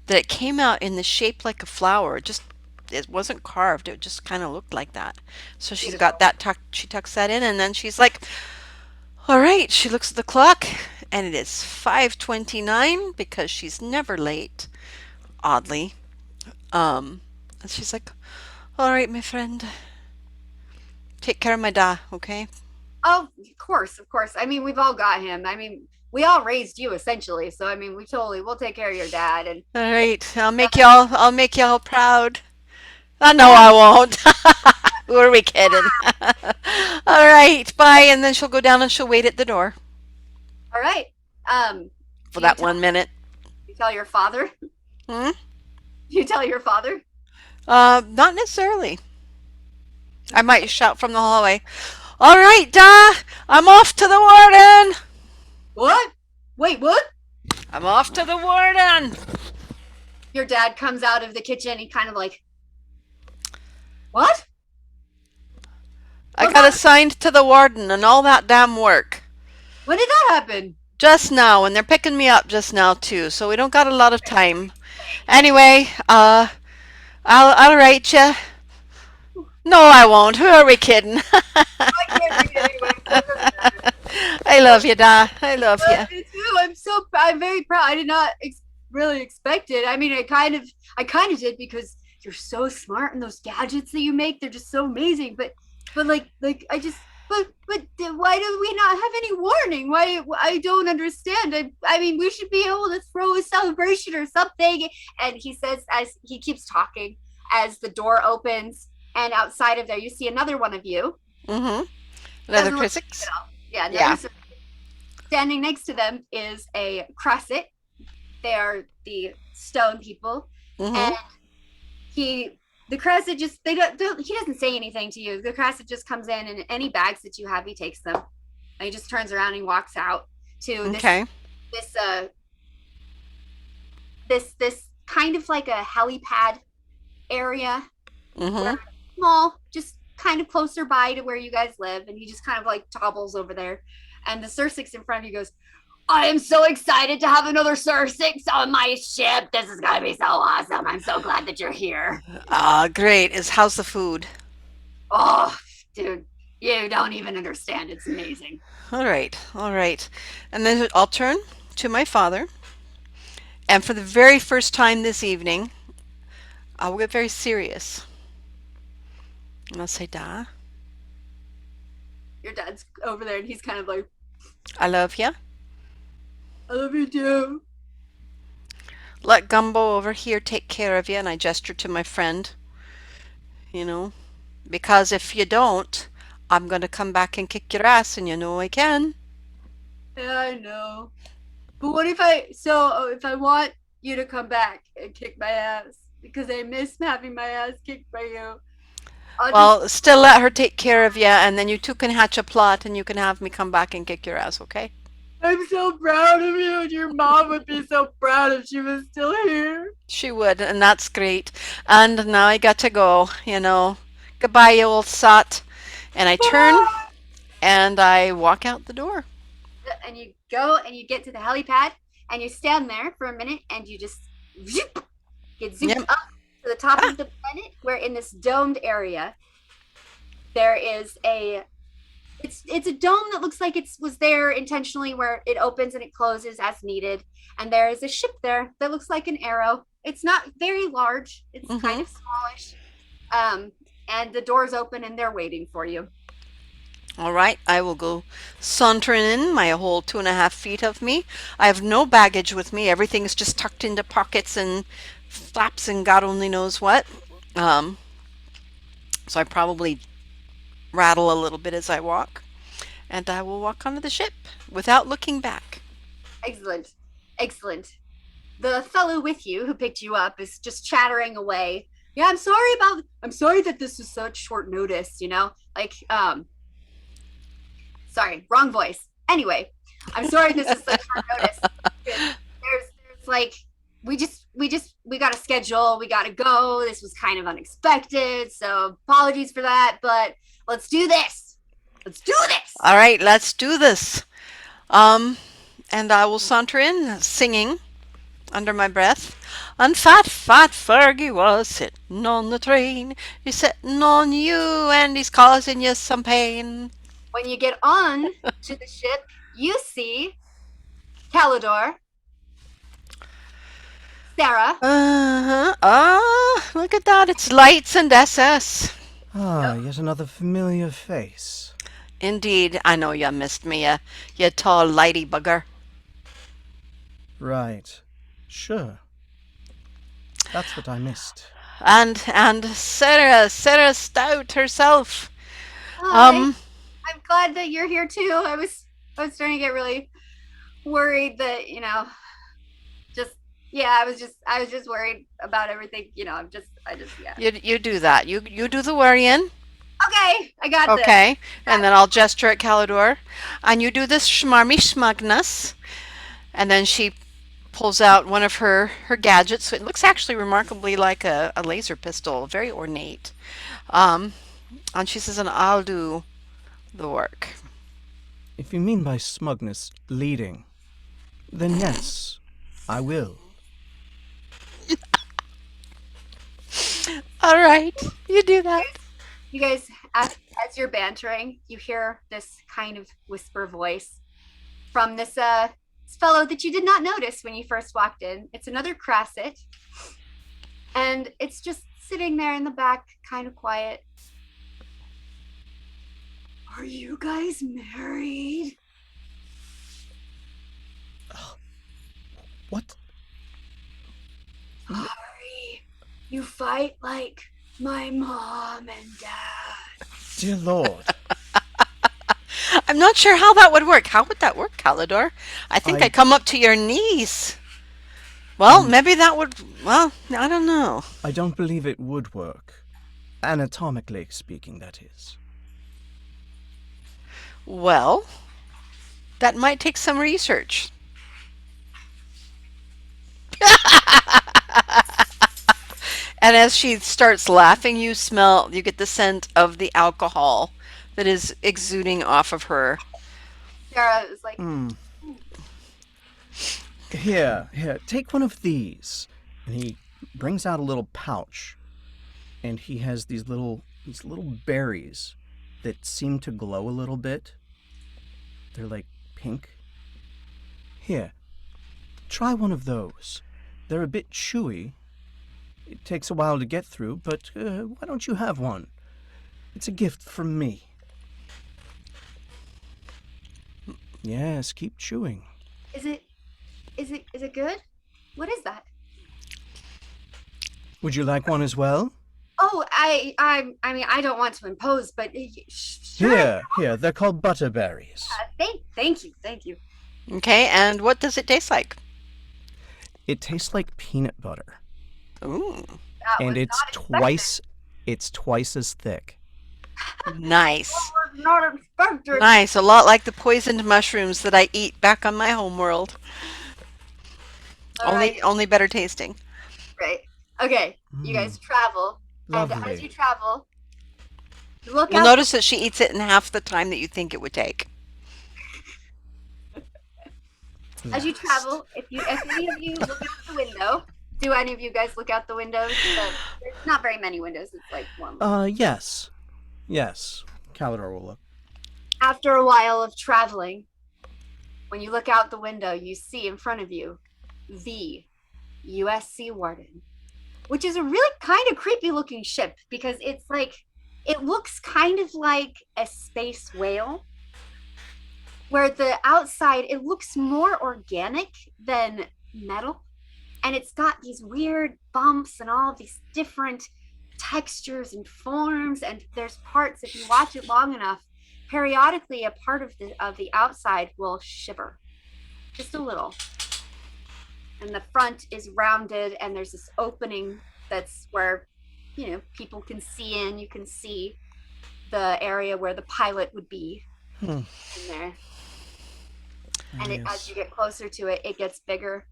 that it came out in the shape like a flower. It wasn't carved. It just kind of looked like that. So she's got Beautiful. that she tucks that in, and then she's like, "All right." She looks at the clock, and it is 5:29 because she's never late. Oddly, and she's like, "All right, my friend, take care of my da, okay?" Oh, of course, of course. I mean, we've all got him. I mean, we all raised you essentially. So I mean, we'll take care of your dad. And All right, I'll make y'all proud. I know yeah, I won't. Who are we kidding? All right, bye. And then she'll go down and she'll wait at the door all right. for Do you that tell 1 minute. you tell your father? Hmm? Do you tell your father? Not necessarily. I might shout from the hallway. All right, Da, I'm off to the warden. What? Wait, what? I'm off to the warden. Your dad comes out of the kitchen. He kind of like, what? I What's got that? assigned to the warden and all that damn work. When did that happen? Just now, and they're picking me up just now too, so we don't got a lot of time. Anyway, I'll write you. No, I won't. Who are we kidding? I can't read it anyway, so it doesn't matter. I love you, Da. I love you. Me too. I'm very proud. I did not really expect it. I mean, I kind of did because you're so smart and those gadgets that you make, they're just so amazing. But like why do we not have any warning? Why I don't understand. I mean, we should be able to throw a celebration or something. And he says as he keeps talking, as the door opens, and outside of there, you see another one of you. Mm-hmm. Another Doesn't look, physics? yeah, Yeah. standing next to them is a crescent. They are the stone people, Mm-hmm. and the crescent just he doesn't say anything to you. The crescent just comes in, and any bags that you have, he takes them. And he just turns around and walks out to Okay. this this kind of like a helipad area, Mm-hmm. where small, just kind of closer by to where you guys live, and he just kind of like toddles over there. And the Sursix in front of you goes, I am so excited to have another Sursix on my ship. This is gonna be so awesome. I'm so glad that you're here. Great. How's the food? Oh, dude, you don't even understand. It's amazing. All right. All right. And then I'll turn to my father, and for the very first time this evening, I will get very serious. And I'll say, Da, Your dad's over there and he's kind of like, I love ya. I love you too. Let Gumbo over here take care of you. And I gesture to my friend, you know, because if you don't, I'm going to come back and kick your ass, and you know I can. Yeah, I know. But what if if I want you to come back and kick my ass because I miss having my ass kicked by you, I'll just, Well, still let her take care of you, and then you two can hatch a plot, and you can have me come back and kick your ass, okay? I'm so proud of you, and your mom would be so proud if she was still here. She would, and that's great. And now I got to go, you know. Goodbye, you old sot. And I turn Bye. and I walk out the door. And you go and you get to the helipad and you stand there for a minute and you just get zooped Yep. up to the top Ah. of the planet where in this domed area there is it's a dome that looks like it was there intentionally where it opens and it closes as needed, and there is a ship there that looks like an arrow. It's not very large, it's kind of smallish, and the doors open and they're waiting for you. All right, I will go sauntering in, my whole 2.5 feet of me. I have no baggage with me. Everything is just tucked into pockets and flaps and God only knows what. Um, so I probably rattle a little bit as I walk. And I will walk onto the ship without looking back. Excellent, excellent. The fellow with you who picked you up is just chattering away. Yeah, I'm sorry that this is such short notice, like sorry, wrong voice. Anyway, I'm sorry this is such short notice. There's like we got a schedule, we got to go. This was kind of unexpected, so apologies for that, but let's do this. Let's do this. All right, let's do this. Um, and I will saunter in, singing under my breath. And fat Fergie was sitting on the train. He's sitting on you, and he's causing you some pain. When you get on to the ship, you see Calidor, Sarah. Ah, look at that. It's lights and SS. Ah, yet another familiar face. Indeed, I know you missed me, you tall lighty bugger. Right. Sure. That's what I missed. And Sarah Stout herself. Hi. I'm glad that you're here too. I was starting to get really worried that, I was just worried about everything, yeah. You do that. You do the worrying. Okay, I got this. Okay, and then I'll gesture at Calidor, and you do this schmarmy schmugness, and then she pulls out one of her gadgets. It looks actually remarkably like a laser pistol, very ornate. And she says, and I'll do the work. If you mean by smugness leading, then yes, I will. All right, you do that. You guys, as you're bantering, you hear this kind of whisper voice from this fellow that you did not notice when you first walked in. It's another Crasset, and it's just sitting there in the back, kind of quiet. Are you guys married? What? Sorry, you fight like my mom and dad. Dear Lord. I'm not sure how that would work. How would that work, Calidor? I think I- I'd come up to your knees. Well, maybe that would. Well, I don't know. I don't believe it would work. Anatomically speaking, that is. Well, that might take some research. And as she starts laughing, you get the scent of the alcohol that is exuding off of her. Sarah is like, Here, take one of these. And he brings out a little pouch. And he has these little berries that seem to glow a little bit. They're like pink. Here, try one of those. They're a bit chewy. It takes a while to get through, but why don't you have one? It's a gift from me. Yes, keep chewing. Is it good? What is that? Would you like one as well? Oh, I mean, I don't want to impose, but sure. Here, they're called butterberries. Thank you. Okay, and what does it taste like? It tastes like peanut butter, Ooh, That and was not expected. it's twice as thick. nice. Was not expected. Nice. A lot like the poisoned mushrooms that I eat back on my homeworld. All right, Only better tasting. right. Okay, you guys travel, and as Lovely. you travel, look You'll out. notice that she eats it in half the time that you think it would take. As you Yes. travel, if any of you look out the window, do any of you guys look out the windows? There's not very many windows. It's like one. Yes. Yes. Calidor will look. After a while of traveling, when you look out the window, you see in front of you the USC Warden, which is a really kind of creepy looking ship because it's like it looks kind of like a space whale, where the outside it looks more organic than metal, and it's got these weird bumps and all of these different textures and forms, and there's parts, if you watch it long enough, periodically a part of the outside will shiver just a little, and the front is rounded, and there's this opening that's where people can see in. You can see the area where the pilot would be in there, and as you get closer to it, it gets bigger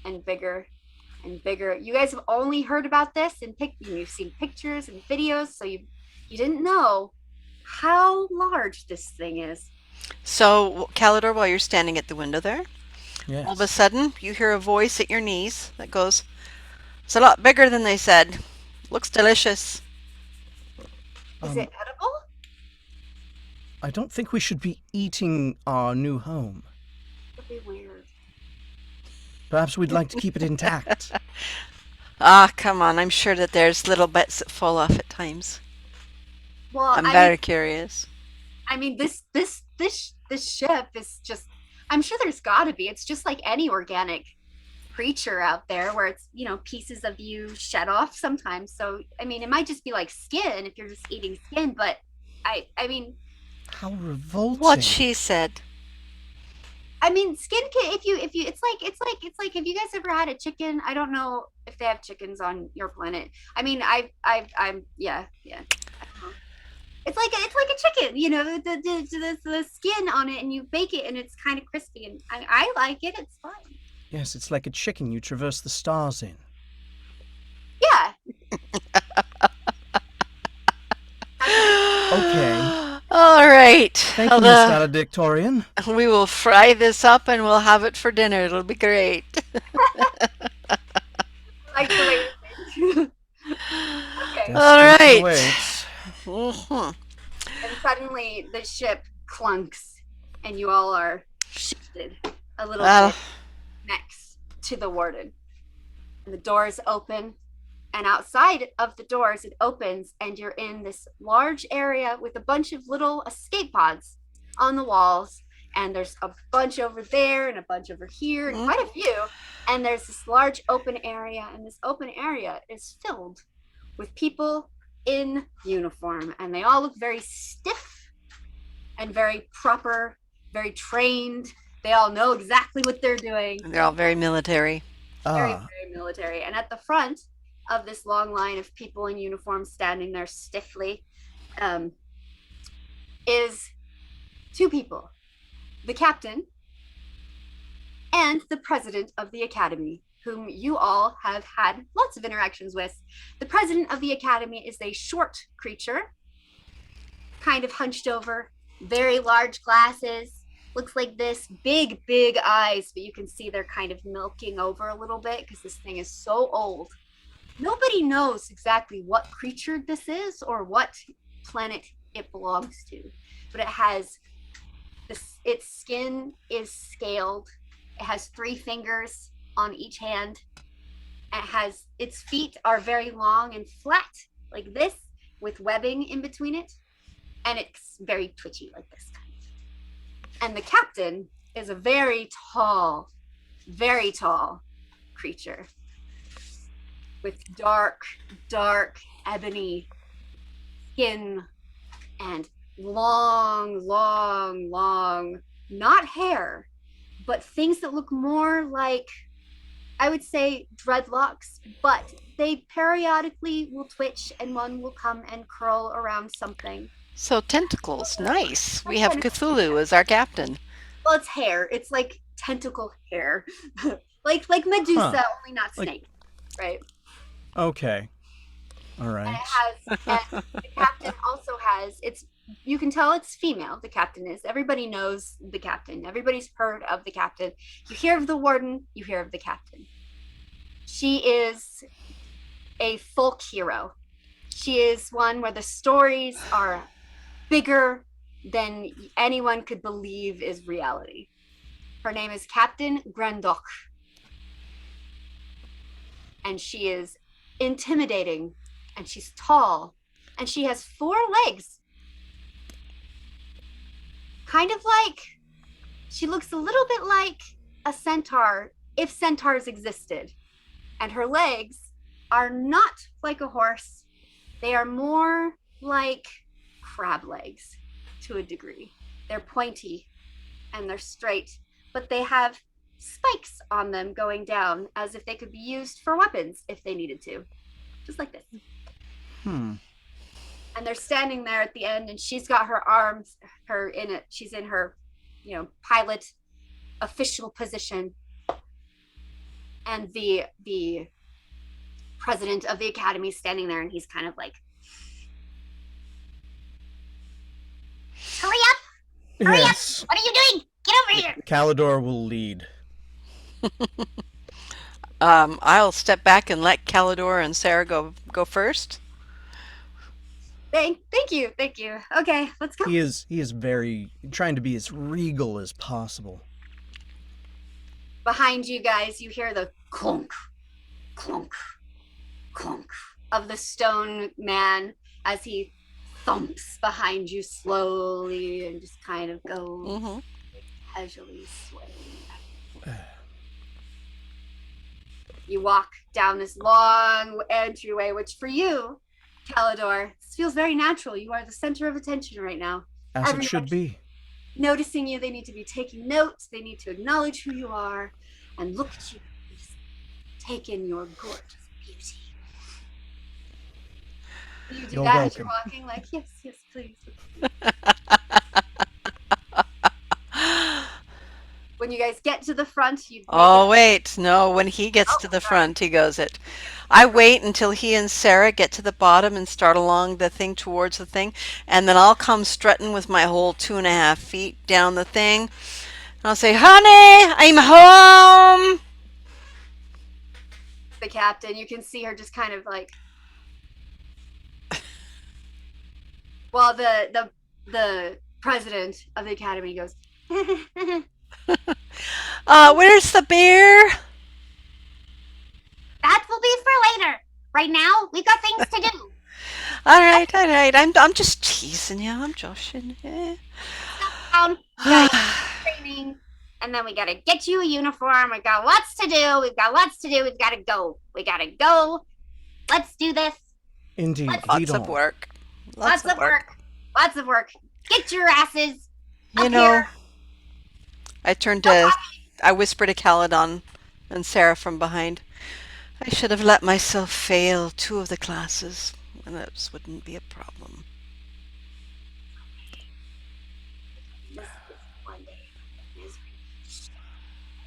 and bigger and bigger. You guys have only heard about this and you've seen pictures and videos, so you didn't know how large this thing is. So, Calidor, while you're standing at the window there, Yes. all of a sudden you hear a voice at your knees that goes, "It's a lot bigger than they said. Looks delicious." Is it edible? I don't think we should be eating our new home. Would be weird. Perhaps we'd like to keep it intact. Ah, come on. I'm sure that there's little bits that fall off at times. Well, I'm very curious. I mean, this ship is just. I'm sure there's got to be. It's just like any organic creature out there, where it's pieces of you shed off sometimes. So I mean, it might just be like skin if you're just eating skin. But I mean, How revolting. What she said. skin can if you it's like have you guys ever had a chicken? I don't know if they have chickens on your planet. I mean, I'm yeah. I don't know. It's like a chicken, the skin on it, and you bake it, and it's kind of crispy, and I like it. It's fine. Yes, it's like a chicken you traverse the stars in. Yeah. Okay. All right. Thank you, Miss Valedictorian. We will fry this up and we'll have it for dinner. It'll be great. Like the way you okay. All Destined to right. wait. Mhm. And suddenly the ship clunks, and you all are shifted a little Well, bit next to the warden. And the doors open, and outside of the doors, it opens, and you're in this large area with a bunch of little escape pods on the walls. And there's a bunch over there, and a bunch over here, and quite a few. And there's this large open area, and this open area is filled with people in uniform, and they all look very stiff and very proper, very trained. They all know exactly what they're doing. they're all very military. Very, Ah, very military. And at the front of this long line of people in uniform standing there stiffly is two people: the captain and the president of the academy, whom you all have had lots of interactions with. The president of the academy is a short creature, kind of hunched over, very large glasses, looks like this, big, big eyes, but you can see they're kind of milking over a little bit because this thing is so old. Nobody knows exactly what creature this is or what planet it belongs to, but it has this, its skin is scaled. It has 3 fingers on each hand. It has, its feet are very long and flat, like this, with webbing in between it. and it's very twitchy like this kind of. And the captain is a very tall creature with dark ebony skin and long, not hair, but things that look more like, I would say, dreadlocks, but they periodically will twitch and one will come and curl around something. So tentacles, nice. We have Cthulhu as our captain. Well, it's hair. It's like tentacle hair. like Medusa, only not snake. Right? Okay. All right. And the captain also has, you can tell it's female, the captain is. Everybody knows the captain. Everybody's heard of the captain. You hear of the warden, you hear of the captain. She is a folk hero. She is one where the stories are bigger than anyone could believe is reality. Her name is Captain Grandoc. And she is intimidating, and she's tall, and she has 4 legs. Kind of like, she looks a little bit like a centaur, if centaurs existed. And her legs are not like a horse. They are more like crab legs to a degree. They're pointy and they're straight, but they have spikes on them going down as if they could be used for weapons if they needed to. Just like this. And they're standing there at the end, and she's got her arms, she's in her, pilot official position. And the president of the academy is standing there, and he's kind of like, hurry up! Hurry up! What are you doing? Get over here! Calidor will lead. I'll step back and let Calidor and Sarah go first. Thank you. Okay, let's go. He is very trying to be as regal as possible. Behind you guys, you hear the clunk, clunk, clunk of the stone man as he thumps behind you slowly and just kind of goes casually swaying. You walk down this long entryway, which for you, Calidor, this feels very natural. You are the center of attention right now. As it should be. Noticing you, they need to be taking notes. They need to acknowledge who you are and look at you. Take in your gorgeous beauty. You do You're that welcome. as you're walking, like, yes, please. When you guys get to the front, you. Oh, wait. No, when he gets to the front, he goes it. I wait until he and Sarah get to the bottom and start along the thing towards the thing, and then I'll come strutting with my whole 2.5 feet down the thing. And I'll say, honey, I'm home. The captain, you can see her just kind of like. Well, the president of the academy goes. Where's the beer? That will be for later. Right now, we've got things to do. All right. I'm just teasing you. I'm joshing. Yeah. Down, training, and then we gotta get you a uniform. We got lots to do. We've gotta go. Let's do this. Indeed. Lots of work. Lots of work. Get your asses You up know, here. I whisper to Caledon and Sarah from behind. I should have let myself fail 2 of the classes, and this wouldn't be a problem. This is one day of misery.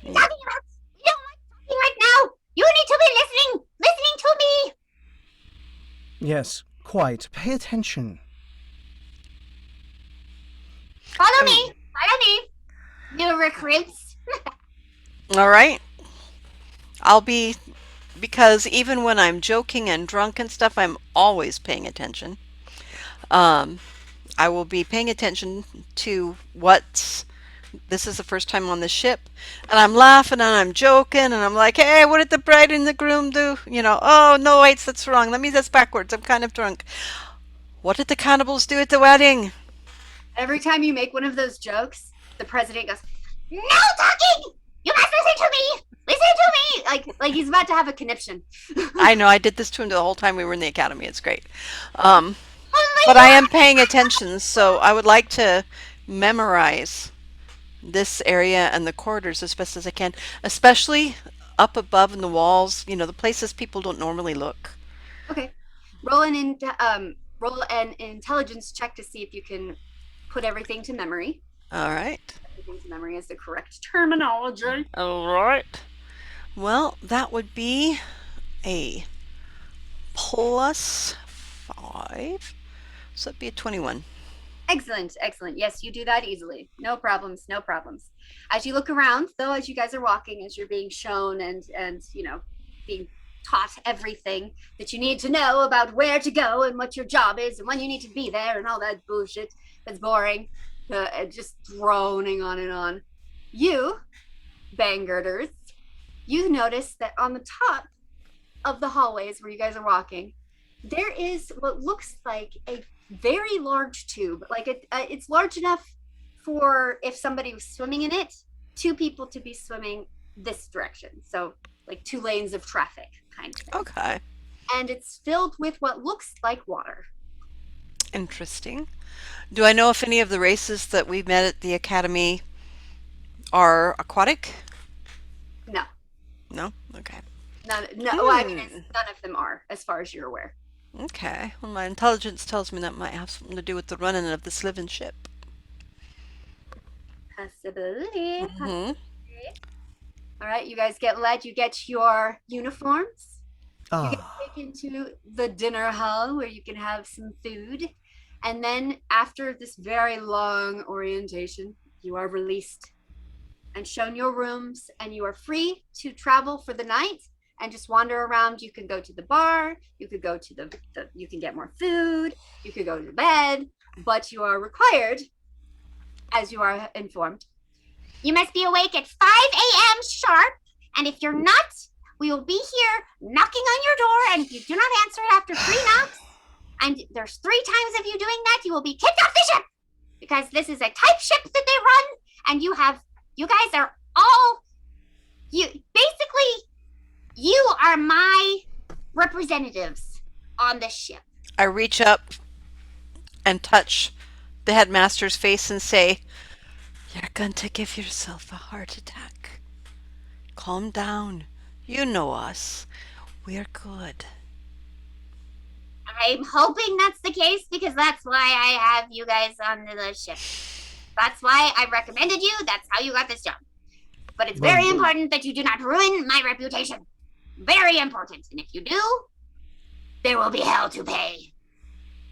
You don't like talking right now. You need to be listening to me. Yes, quite. Pay attention. Follow me. New recruits. All right. Because even when I'm joking and drunk and stuff, I'm always paying attention. I will be paying attention to this is the first time on the ship, and I'm laughing and I'm joking and I'm like, hey, what did the bride and the groom do? Oh, no, wait, that's wrong. That's backwards. I'm kind of drunk. What did the cannibals do at the wedding? Every time you make one of those jokes, the president goes, "No talking! You must listen to me! Listen to me!" Like he's about to have a conniption. I know, I did this to him the whole time we were in the academy. It's great. Oh But I my am paying attention, so I would like to memorize this area and the corridors as best as I can, especially up above in the walls, the places people don't normally look. God. Okay. Roll an intelligence check to see if you can put everything to memory. All right. Everything to memory is the correct terminology. All right. Well, that would be a +5. So that'd be a 21. Excellent, excellent. Yes, you do that easily. No problems, no problems. As you look around, though, as you guys are walking, as you're being shown and being taught everything that you need to know about where to go and what your job is and when you need to be there and all that bullshit that's boring, just droning on and on. You, Banggirders, you notice that on the top of the hallways where you guys are walking, there is what looks like a very large tube. Like it's large enough for if somebody was swimming in it, two people to be swimming this direction. So like 2 lanes of traffic kind of thing. Okay. And it's filled with what looks like water. Interesting. Do I know if any of the races that we met at the academy are aquatic? No. No? Okay. No, I mean, none of them are, as far as you're aware. Okay. Well, my intelligence tells me that might have something to do with the running of this living ship. Possibility. Mm-hmm. All right, you guys get led. You get your uniforms. You get Ah, taken to the dinner hall where you can have some food. And then after this very long orientation, you are released and shown your rooms, and you are free to travel for the night and just wander around. You can go to the bar, you could go to you can get more food, you could go to bed, but you are required, as you are informed, you must be awake at 5 a.m. sharp, and if you're not, we will be here knocking on your door, and if you do not answer it after 3 knocks, and there's 3 times of you doing that, you will be kicked off the ship, because this is a type ship that they run, and you guys are all, you are my representatives on this ship. I reach up and touch the headmaster's face and say, "You're going to give yourself a heart attack. Calm down. You know us. We're good." I'm hoping that's the case, because that's why I have you guys on the ship. That's why I recommended you. That's how you got this job. But it's very important that you do not ruin my reputation. Very important. And if you do, there will be hell to pay.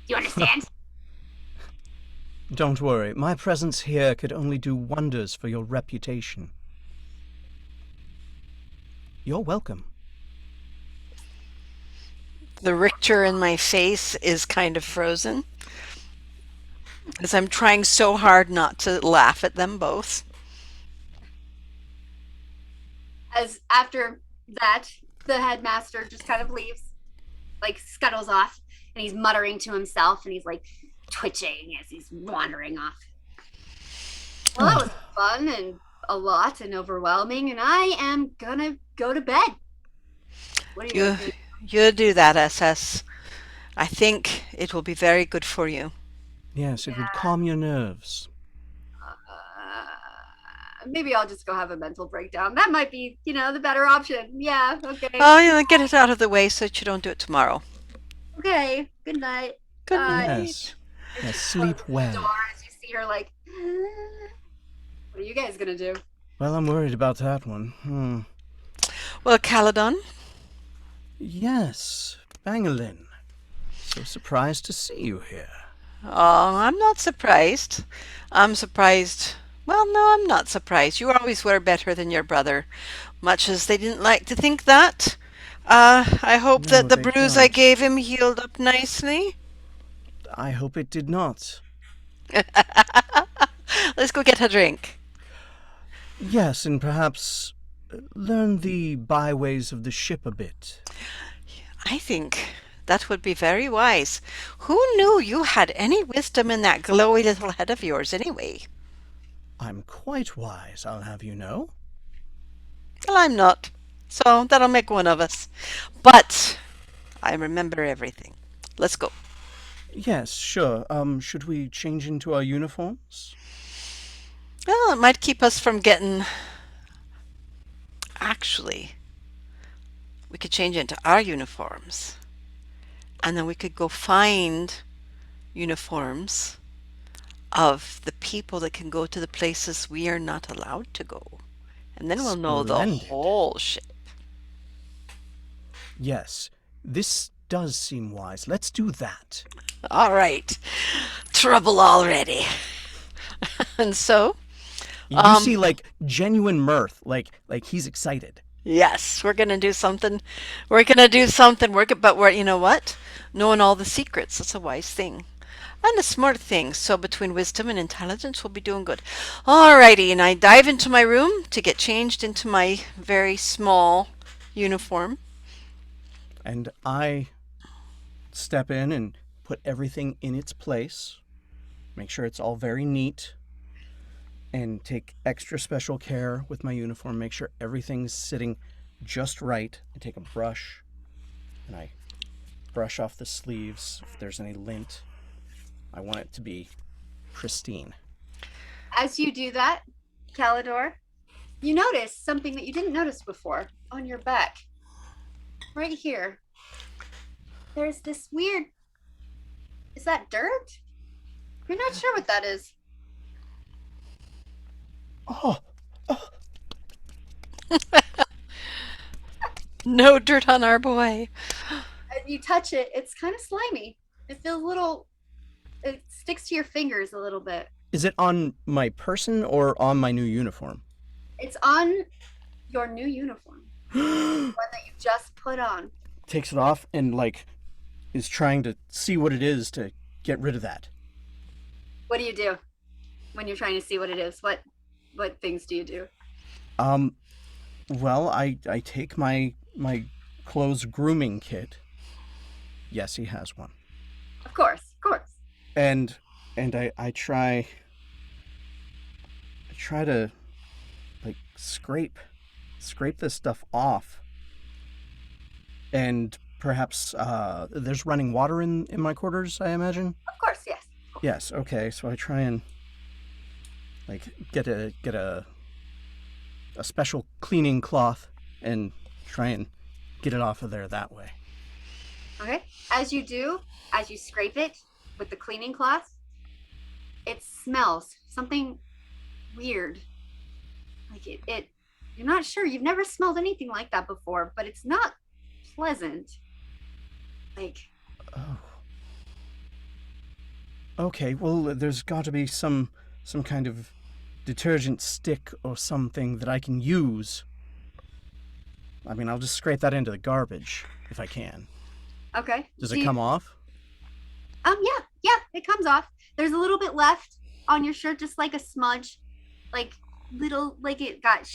Do you understand? don't worry. My presence here could only do wonders for your reputation. You're welcome. The Richter in my face is kind of frozen because I'm trying so hard not to laugh at them both. As after that, the headmaster just kind of leaves, like scuttles off, and he's muttering to himself, and he's like twitching as he's wandering off. Well, that was fun and a lot and overwhelming, and I am gonna go to bed. What do you You, think? you do that, SS. I think it will be very good for you. Yes, it would calm your nerves. Maybe I'll just go have a mental breakdown. That might be, the better option. Yeah, okay. Oh, get it out of the way so that you don't do it tomorrow. Okay, good night. Good Bye. night. Yes. Yes, sleep The well. door as you see her like, what are you guys gonna do? Well, I'm worried about that one. Well, Caledon, Yes, Bangalin. So surprised to see you here. oh, I'm not surprised. I'm surprised. Well, no, I'm not surprised. You always were better than your brother, much as they didn't like to think that. I hope No, that the they bruise I don't. gave him healed up nicely. I hope it did not. Let's go get a drink. Yes, and perhaps learn the byways of the ship a bit. I think That would be very wise. Who knew you had any wisdom in that glowy little head of yours, anyway? I'm quite wise, I'll have you know. Well, I'm not. So that'll make one of us. But I remember everything. Let's go. Yes, sure. Should we change into our uniforms? Well, it might keep us from getting. Actually, we could change into our uniforms. And then we could go find uniforms of the people that can go to the places we are not allowed to go. And then we'll know the Splendid. whole shit. Yes, this does seem wise. Let's do that. All right. Trouble already. And so, You see, like, genuine mirth, like he's excited. yes, we're gonna do something. We're gonna do something. But we're, you know what? Knowing all the secrets, that's a wise thing. And a smart thing. So between wisdom and intelligence, we'll be doing good. Alrighty, and I dive into my room to get changed into my very small uniform. And I step in and put everything in its place, make sure it's all very neat, and take extra special care with my uniform, make sure everything's sitting just right. I take a brush and I brush off the sleeves if there's any lint. I want it to be pristine. As you do that, Calidor, you notice something that you didn't notice before on your back. Right here. There's this weird. Is that dirt? You're not sure what that is. Oh, oh, No dirt on our boy. And you touch it, it's kind of slimy. It feels a little. It sticks to your fingers a little bit. is it on my person or on my new uniform? It's on your new uniform, one that you just put on. Takes it off and, like, is trying to see what it is to get rid of that. What do you do when you're trying to see what it is? What things do you do? Well, I take my clothes grooming kit. Yes, he has one. Of course, of course. And I try to, like, scrape this stuff off. And perhaps there's running water in my quarters, I imagine. Of course, yes. Yes, okay. So I try and, like, get a special cleaning cloth and try and get it off of there that way. Okay. As you scrape it with the cleaning cloth, it smells something weird. Like it you're not sure. You've never smelled anything like that before, but it's not pleasant. Like, Oh. Okay, well, there's got to be some kind of detergent stick or something that I can use. I mean, I'll just scrape that into the garbage if I can. okay. Does it come off? Yeah, it comes off. There's a little bit left on your shirt, just like a smudge, like little, like it got.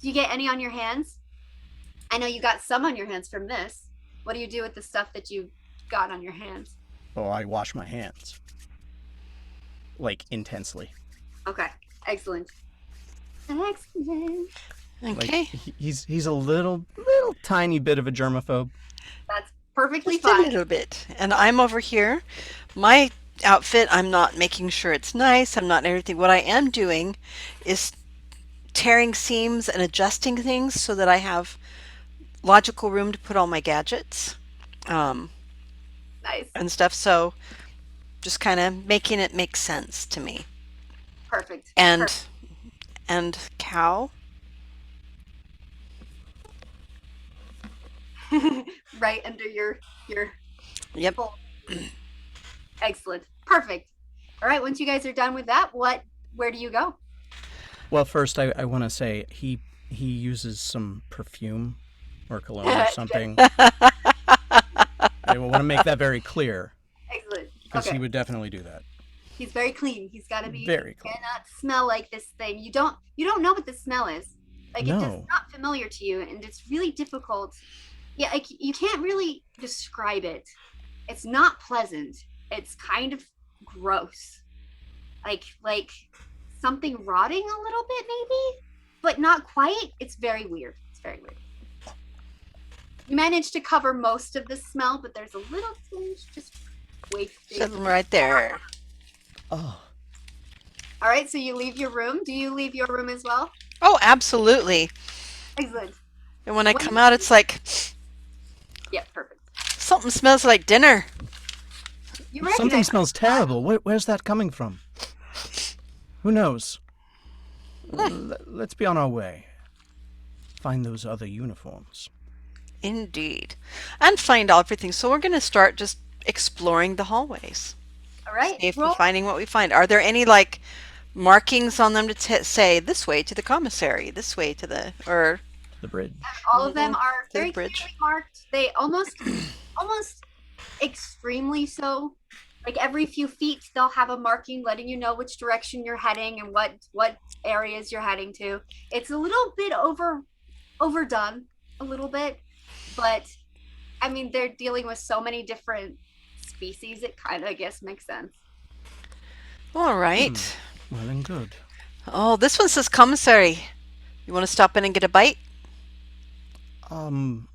Do you get any on your hands? I know you got some on your hands from this. What do you do with the stuff that you got on your hands? Oh, I wash my hands. Like, intensely. Okay, excellent. Excellent. Like, Okay. he's a little tiny bit of a germaphobe. That's perfectly Just a fine. little bit. And I'm over here. My outfit, I'm not making sure it's nice. I'm not everything. What I am doing is tearing seams and adjusting things so that I have logical room to put all my gadgets Nice. and stuff. So just kind of making it make sense to me. Perfect. And and Cal, Right under your yep. full. Excellent. Perfect. All right, once you guys are done with that, where do you go? Well, first I want to say he uses some perfume or cologne or something. I want to make that very clear Excellent. because Okay. he would definitely do that. He's very clean. He's got to be Very clean. cannot smell like this thing. You don't know what the smell is. Like it does No. not familiar to you, and it's really difficult Yeah, like you can't really describe it. It's not pleasant. It's kind of gross. Like something rotting a little bit maybe, but not quite. It's very weird. It's very weird. You managed to cover most of the smell, but there's a little tinge just wafting. Sitting right there. Oh, All right, so you leave your room. Do you leave your room as well? Oh, absolutely. Excellent. And when I When come out, it's like yeah, perfect. something smells like dinner. You something recognize smells terrible. Where's that coming from? Who knows? Let's be on our way. Find those other uniforms. Indeed. And find everything. So we're going to start just exploring the hallways. all See right. if we're Roll. finding what we find. Are there any like markings on them to say this way to the commissary, this way to the or The bridge. All of them are to the very bridge? clearly marked. They almost extremely so. Like every few feet, they'll have a marking letting you know which direction you're heading and what areas you're heading to. It's a little bit overdone, a little bit, but I mean they're dealing with so many different species. It kind of, I guess, makes sense. All right. Well and good. Oh, this one says commissary. You want to stop in and get a bite? Um,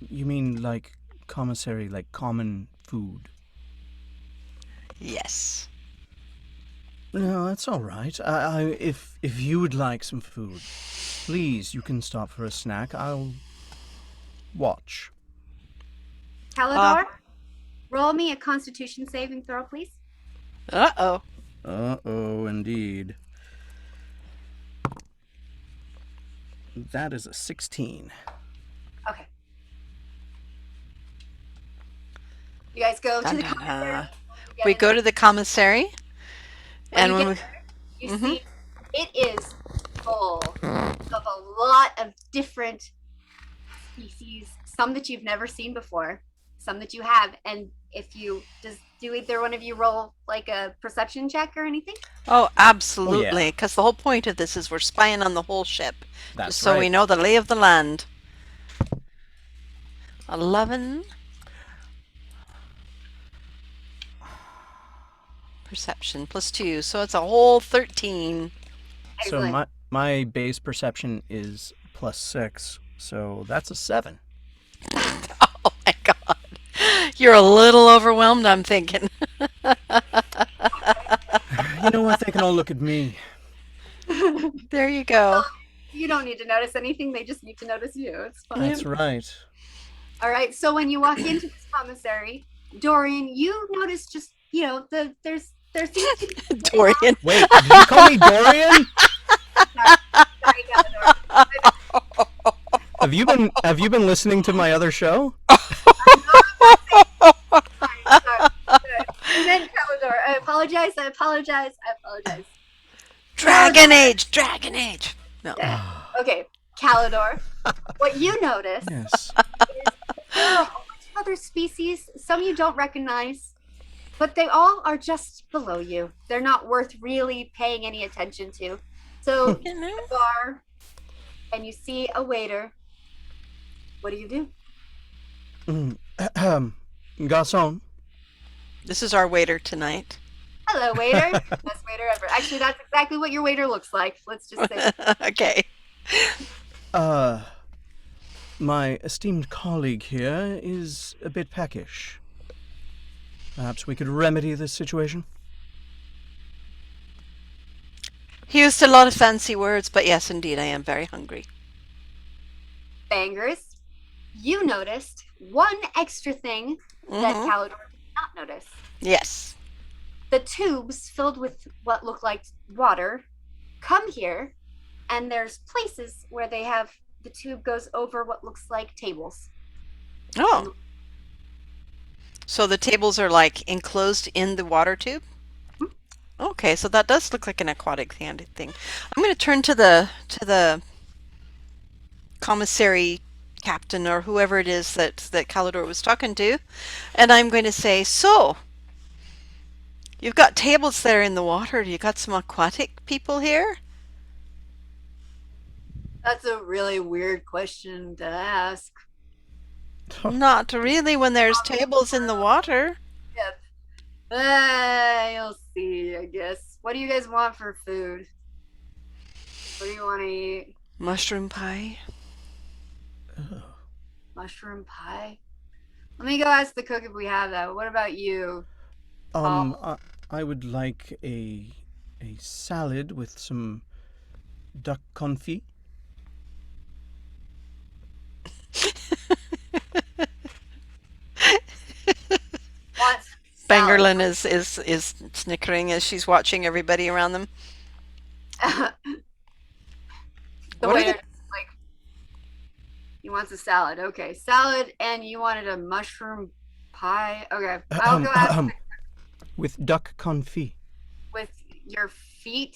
you mean like commissary, like common food? Yes. No, that's all right. If you would like some food, please, you can stop for a snack. I'll watch. Calidor, roll me a Constitution saving throw, please. Uh-oh. Uh-oh, indeed. That is a 16. Okay. You guys go to the Dun, dun, commissary. dun. You get We in. go to the commissary, When and you when get we there, you see it is full of a lot of different species, some that you've never seen before, some that you have. And if you do either one of you roll like a perception check or anything? oh, absolutely, yeah. because the whole point of this is we're spying on the whole ship, That's just so we right. know the lay of the land. 11 perception plus 2, so it's a whole 13. So Excellent. my base perception is +6, so that's a 7. Oh my god. You're a little overwhelmed, I'm thinking. You know what? They can all look at me. There you go. You don't need to notice anything, they just need to notice you. It's fine. That's right. All right. So when you walk into this commissary, Dorian, you notice just, there's there seems to be Dorian. Wait, did you call me Dorian? Sorry, Calidor. Have you been listening to my other show? Sorry. And then Calidor. I apologize. Dragon Age! Dragon Age! No. Okay, Calidor. What you notice Yes. is there are a whole bunch of other species, some you don't recognize, but they all are just below you. They're not worth really paying any attention to. So You know? you bar and you see a waiter. What do you do? Garçon. This is our waiter tonight. Hello, waiter. Best waiter ever. Actually, that's exactly what your waiter looks like. Let's just say. Okay. My esteemed colleague here is a bit peckish. Perhaps we could remedy this situation? He used a lot of fancy words, but yes, indeed, I am very hungry. Bangers. You noticed one extra thing that Mhm. Calidor did not notice. Yes. The tubes filled with what look like water come here, and there's places where they have the tube goes over what looks like tables. Oh. So the tables are like enclosed in the water tube? Okay, so that does look like an aquatic thing. I'm going to turn to the commissary captain or whoever it is that Calidor was talking to, and I'm going to say, so, you've got tables there in the water. You got some aquatic people here? That's a really weird question to ask. Not really when there's tables in the water. Yep. You'll see, I guess. What do you guys want for food? What do you want to eat? Mushroom pie. Mushroom pie? Let me go ask the cook if we have that. What about you, Um, Paul? I, I would like a salad with some duck confit. Want salad. Bangerlin is snickering as she's watching everybody around them. The What are waiter the like he wants a salad. Okay, salad, and you wanted a mushroom pie. Okay, I'll go ask With duck confit. with your feet.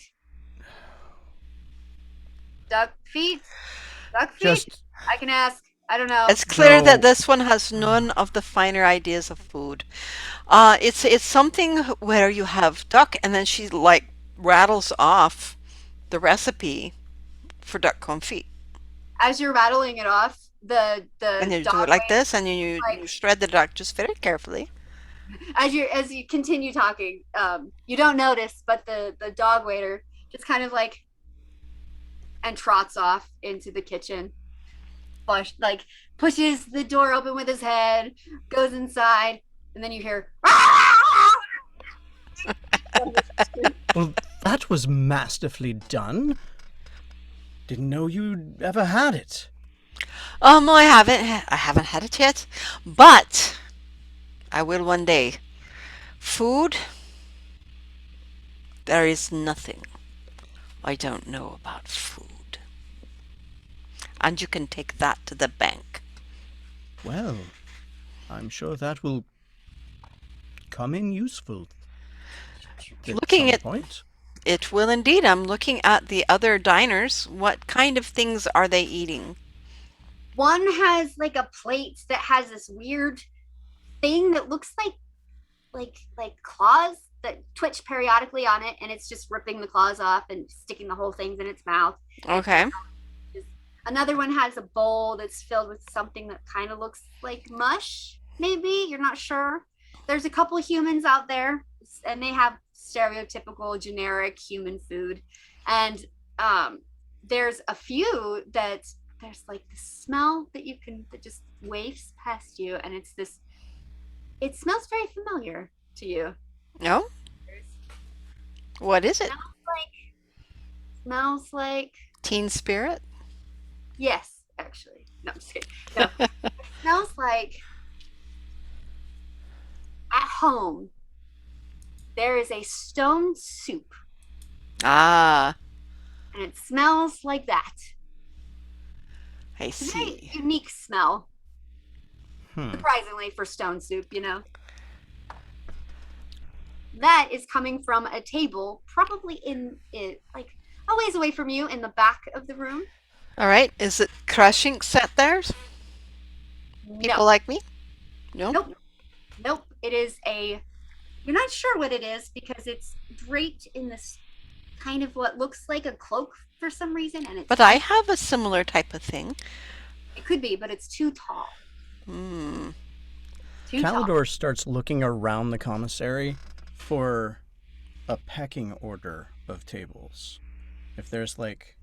Duck feet. Duck feet. Just I can ask. I don't know. It's clear that no. this one has none of the finer ideas of food. It's something where you have duck, and then she like rattles off the recipe for duck confit, As you're rattling it off, and the you do dog it like waiter this, and you like shred the duck just very carefully. as you continue talking, you don't notice, but the dog waiter just kind of like and trots off into the kitchen. Like pushes the door open with his head, goes inside, and then you hear. Well, that was masterfully done. Didn't know you'd ever had it. I haven't had it yet, but I will one day. Food, there is nothing I don't know about food, and you can take that to the bank. Well, I'm sure that will come in useful at Looking some at point. it will indeed. I'm looking at the other diners. What kind of things are they eating? One has like a plate that has this weird thing that looks like claws that twitch periodically on it, and it's just ripping the claws off and sticking the whole things in its mouth. And Okay. another one has a bowl that's filled with something that kind of looks like mush. Maybe you're not sure. There's a couple of humans out there, and they have stereotypical generic human food, and there's a few that there's like the smell that you can that just wafts past you, and it's this. It smells very familiar to you. No? It What is it? smells like Teen Spirit? yes, actually. No, I'm just kidding. No, it smells like at home there is a stone soup, Ah, and it smells like that. I It's a very see. unique smell, Hmm. surprisingly for stone soup. That is coming from a table, probably in it, like a ways away from you in the back of the room. All right. Is it crushing set there? No, People like me? No? nope, nope. It is a. You're not sure what it is because it's draped in this kind of what looks like a cloak for some reason, and it's But I have a similar type of thing. it could be, but it's too tall. Hmm. Too tall. Calidor starts looking around the commissary for a pecking order of tables. If there's like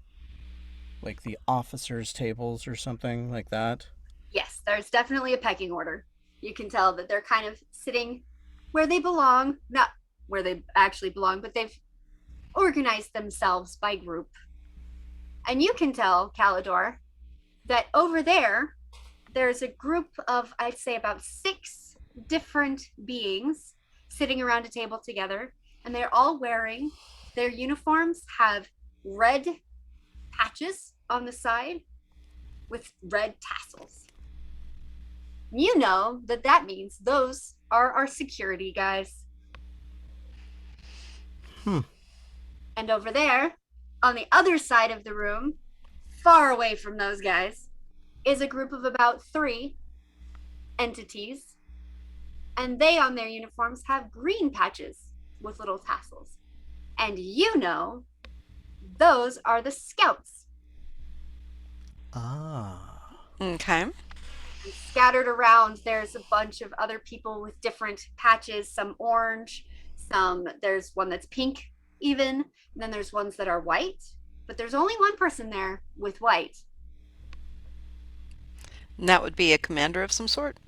the officers' tables or something like that. Yes, there's definitely a pecking order. You can tell that they're kind of sitting where they belong, not where they actually belong, but they've organized themselves by group. And you can tell, Calidor, that over there, there's a group of, I'd say, about 6 different beings sitting around a table together, and they're all wearing their uniforms have red patches on the side with red tassels. You know that that means those are our security guys. Hmm. And over there, on the other side of the room, far away from those guys, is a group of about 3 entities. And they, on their uniforms, have green patches with little tassels. And you know, those are the scouts. Ah. Okay. And scattered around, there's a bunch of other people with different patches, some orange, there's one that's pink, even, and then there's ones that are white. But there's only one person there with white. And that would be a commander of some sort.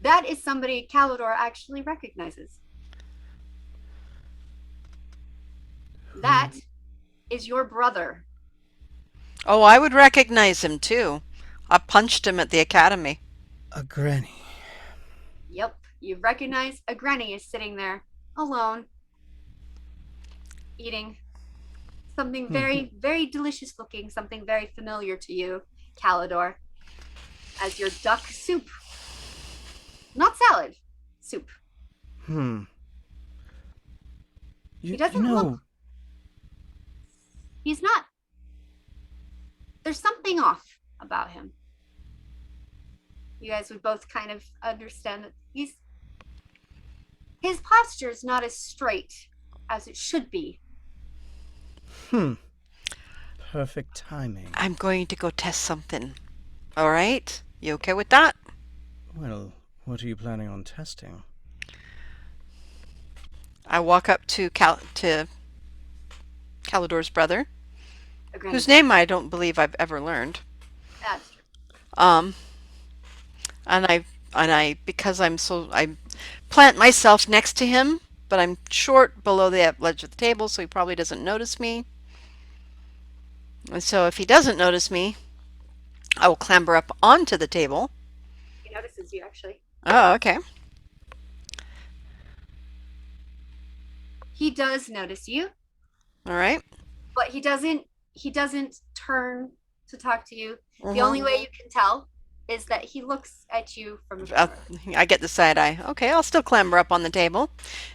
That is somebody Calidor actually recognizes. That is your brother. Oh, I would recognize him too. I punched him at the academy. A granny. Yep, you recognize a granny is sitting there alone, eating something very, very delicious looking, something very familiar to you, Calidor, as your duck soup. Not salad, soup. Hmm. He doesn't look. He's not. There's something off about him. You guys would both kind of understand that his posture is not as straight as it should be. Perfect timing. I'm going to go test something. All right? You okay with that? Well, what are you planning on testing? I walk up to Calidor's brother, Agreed. whose name I don't believe I've ever learned. That's true. And I because I plant myself next to him, but I'm short below the ledge of the table, so he probably doesn't notice me. And so if he doesn't notice me, I will clamber up onto the table. He notices you, actually. Oh, okay. He does notice you, All right. but he doesn't turn to talk to you. The Mhm. only way you can tell is that he looks at you from Uh, afar. I get the side eye. Okay, I'll still clamber up on the table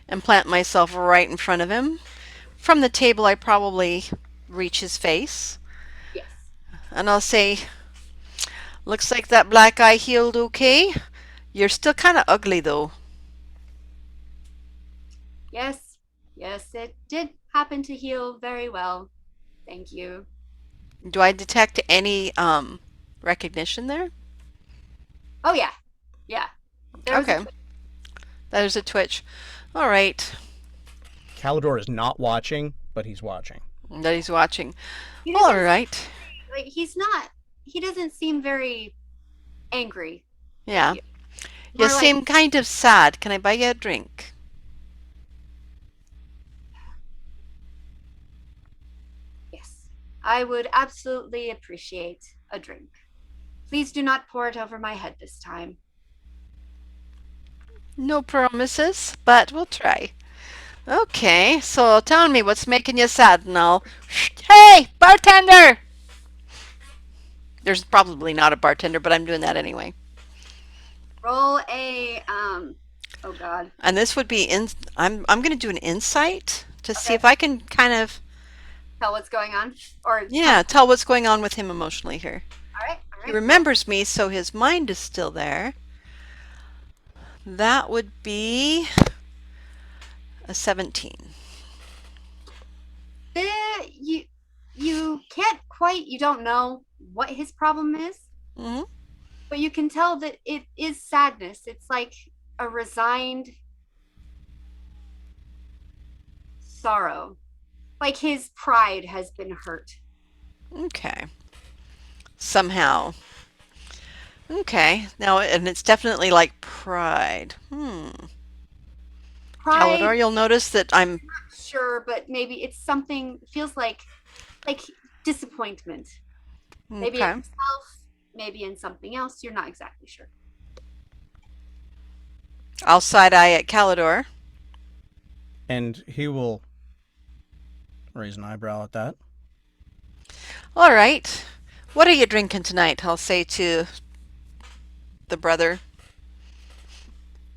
and plant myself right in front of him. From the table, I probably reach his face, Yes. and I'll say, "Looks like that black eye healed okay. You're still kind of ugly, though." Yes. Yes, it did happen to heal very well. Thank you. Do I detect any recognition there? Oh yeah. Yeah. There was a Okay, there's a twitch. All right, Calidor is not watching, but he's watching. that he's watching. he All doesn't right. like he doesn't seem very angry at Yeah. you. You More like, seem kind of sad. Can I buy you a drink? yes, I would absolutely appreciate a drink. Please do not pour it over my head this time. No promises, but we'll try. Okay, so tell me what's making you sad now. Hey, bartender! There's probably not a bartender, but I'm doing that anyway. Roll a oh god. And this would be I'm going to do an insight to see Okay. if I can kind of Tell what's going on. Or tell what's going on with him emotionally here. all right, all He right. remembers me, so his mind is still there. That would be a 17. You can't quite, you don't know what his problem is, Hmm. but you can tell that it is sadness. It's like a resigned sorrow. Like his pride has been hurt. Okay. Somehow. Okay. Now, and it's definitely like pride. Pride, Calidor, you'll notice that I'm. sure, but maybe it's something feels like disappointment. Maybe in Okay. himself, maybe in something else. You're not exactly sure. I'll side eye at Calidor. And he will raise an eyebrow at that. All right. What are you drinking tonight? I'll say to the brother.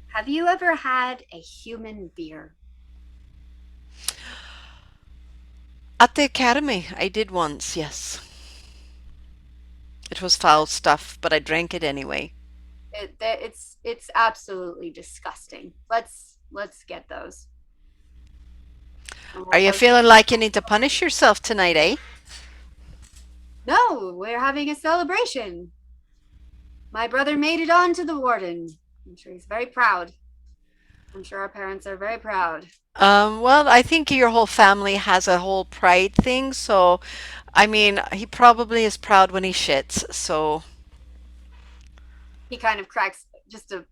Have you ever had a human beer? At the academy, I did once, yes. It was foul stuff, but I drank it anyway. It's absolutely disgusting. Let's get those. Are you feeling like you need to punish yourself tonight, eh? No, we're having a celebration. My brother made it on to the warden. I'm sure he's very proud. I'm sure our parents are very proud. Well, I think your whole family has a whole pride thing, so I mean, he probably is proud when he shits, so He kind of cracks just a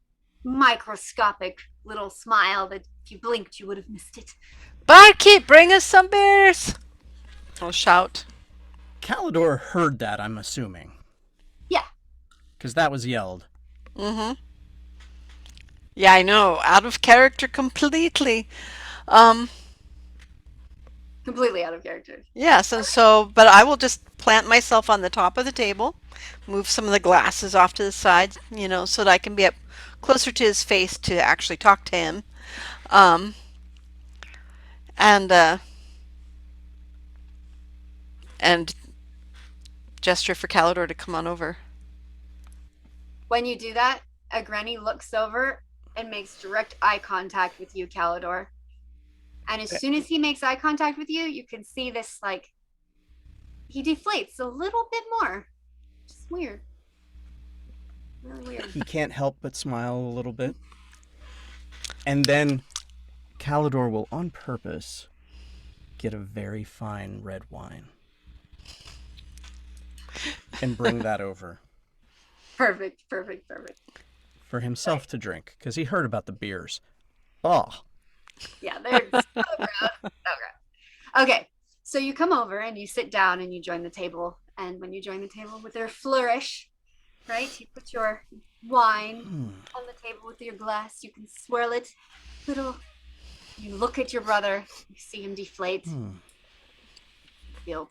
microscopic little smile that if you blinked, you would have missed it. Barkeep, bring us some beers! I'll shout. Calidor heard that, I'm assuming, Yeah, because that was yelled. Mm-hmm. Yeah, I know. Out of character completely. Um, completely out of character. yes, and so, but I will just plant myself on the top of the table, move some of the glasses off to the side, so that I can be up closer to his face to actually talk to him. Um, and, uh, and gesture for Calidor to come on over. When you do that, a granny looks over and makes direct eye contact with you, Calidor. And as soon as he makes eye contact with you, you can see this like he deflates a little bit more. Just weird. Really weird. He can't help but smile a little bit. And then Calidor will, on purpose, get a very fine red wine and bring that over Perfect, perfect, perfect. for himself to drink, because he heard about the beers. Oh, Yeah, they're so gross. So gross. Okay, so you come over and you sit down and you join the table. And when you join the table with your flourish, right, you put your wine on the table with your glass. You can swirl it. Little. You look at your brother. You see him deflate. You feel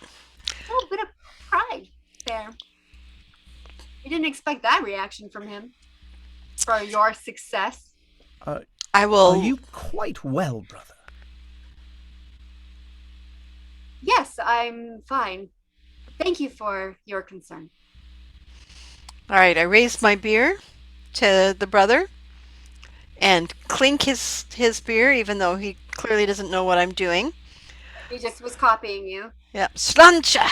a little bit of pride there. You didn't expect that reaction from him for your success. I will. Are you quite well, brother? Yes, I'm fine. Thank you for your concern. All right, I raise my beer to the brother and clink his beer, even though he clearly doesn't know what I'm doing. He just was copying you. Yeah, slancha!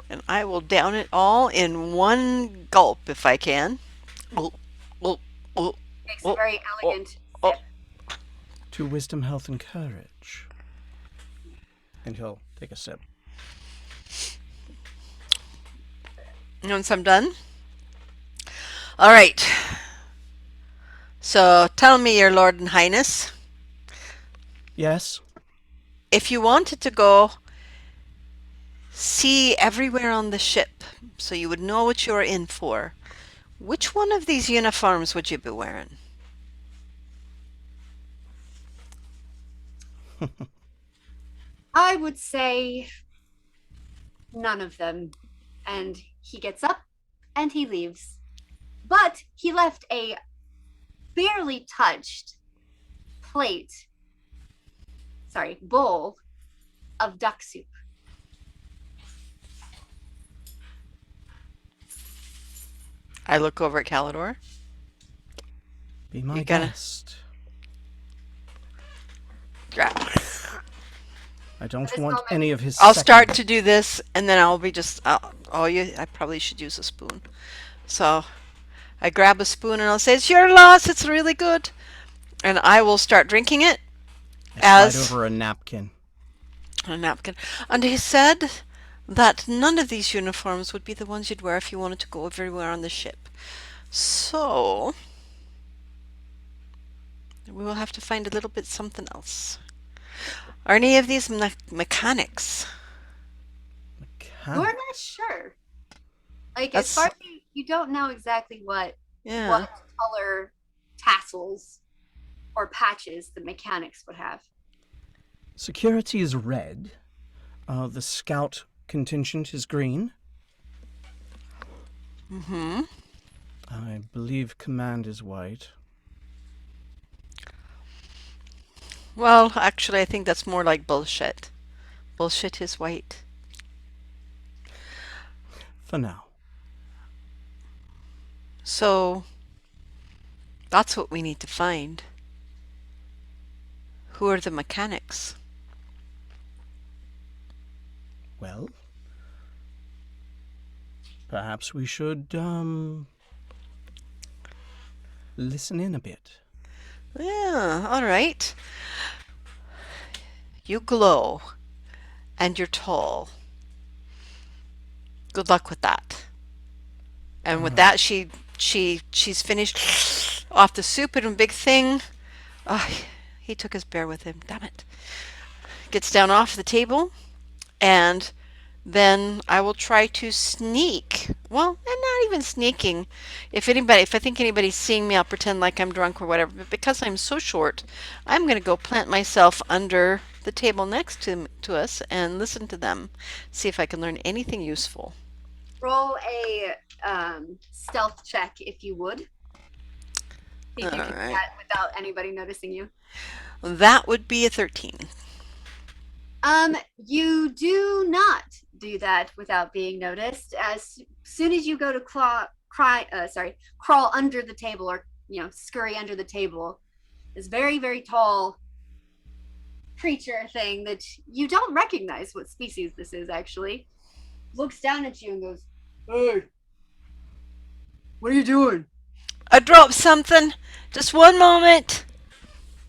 And I will down it all in one gulp if I can. Oh, oh, oh, Makes oh, a very elegant oh. sip. To wisdom, health, and courage. And he'll take a sip. Once I'm done. All right. So tell me, Your Lord and Highness, Yes? if you wanted to go see everywhere on the ship so you would know what you're in for, which one of these uniforms would you be wearing? I would say none of them. And he gets up and he leaves. But he left a barely touched bowl of duck soup. I look over at Calidor. Be my You gotta- guest. Grab. I don't This want moment- any of his I'll second- start to do this, and then I'll be just. I probably should use a spoon. So I grab a spoon and I'll say, "It's your loss. It's really good," and I will start drinking it I as slide over a napkin. on a napkin. And he said that none of these uniforms would be the ones you'd wear if you wanted to go everywhere on the ship. So we will have to find a little bit something else. Are any of these mechanics? You're not sure. Like, That's- as far as you don't know exactly what Yeah. color tassels or patches the mechanics would have. Security is red. The scout contingent is green. Mm-hmm. I believe command is white. Well, actually, I think that's more like bullshit. Bullshit is white. For now. So that's what we need to find. Who are the mechanics? Well, perhaps we should, listen in a bit. Yeah, all right. You glow, and you're tall. Good luck with that. And with that, she's finished off the soup in a big thing. Oh, he took his bear with him. Damn it. Gets down off the table, and then I will try to sneak. Well, and not even sneaking. If I think anybody's seeing me, I'll pretend like I'm drunk or whatever. But because I'm so short, I'm going to go plant myself under the table next to us and listen to them. See if I can learn anything useful. Roll a stealth check if you would. See if you can do Alright. that without anybody noticing you. That would be a 13. You do not do that without being noticed. As soon as you go to crawl under the table, or scurry under the table, this very, very tall creature thing that you don't recognize what species this is actually looks down at you and goes, "Hey, what are you doing?" I dropped something. Just one moment.